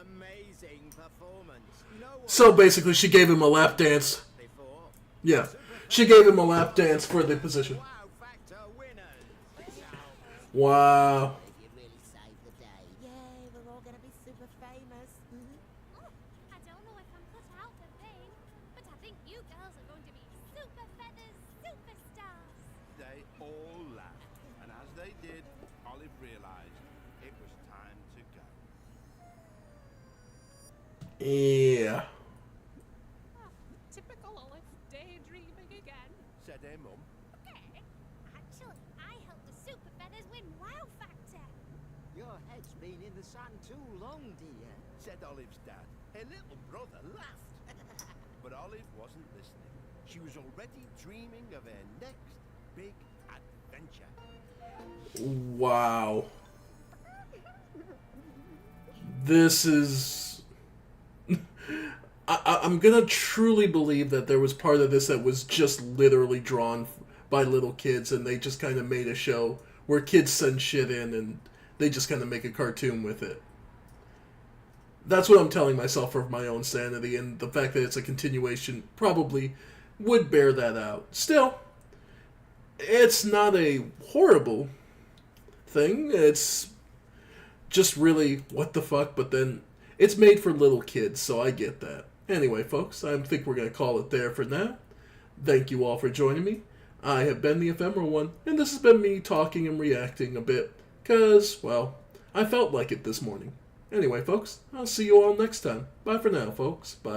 Speaker 14: amazing performance. No one
Speaker 1: So basically, she gave him a lap dance.
Speaker 14: before.
Speaker 1: Yeah. She gave him a lap dance for the position.
Speaker 14: Wow factor winners.
Speaker 1: Wow.
Speaker 15: You really saved the day. Yeah, we're all going to be super famous.
Speaker 12: Oh, I don't know if I'm cut out for fame, but I think you girls are going to be Super Feathers superstars.
Speaker 13: They all laughed, and as they did, Olive realized it was time to go.
Speaker 1: Yeah.
Speaker 12: Typical Olive, daydreaming again.
Speaker 13: Said her mum.
Speaker 12: Okay, actually, I helped the Super Feathers win Wow Factor.
Speaker 15: Your head's been in the sun too long, dear.
Speaker 13: Said Olive's dad. Her little brother laughed. But Olive wasn't listening. She was already dreaming of her next big adventure.
Speaker 1: Wow. This is... I'm gonna truly believe that there was part of this that was just literally drawn by little kids, and they just kind of made a show where kids send shit in and they just kind of make a cartoon with it. That's what I'm telling myself for my own sanity, and the fact that it's a continuation probably would bear that out. Still, it's not a horrible thing. It's just really, what the fuck, but then it's made for little kids, so I get that. Anyway, folks, I think we're going to call it there for now. Thank you all for joining me. I have been the Ephemeral One, and this has been me talking and reacting a bit, because, well, I felt like it this morning. Anyway, folks, I'll see you all next time. Bye for now, folks. Bye.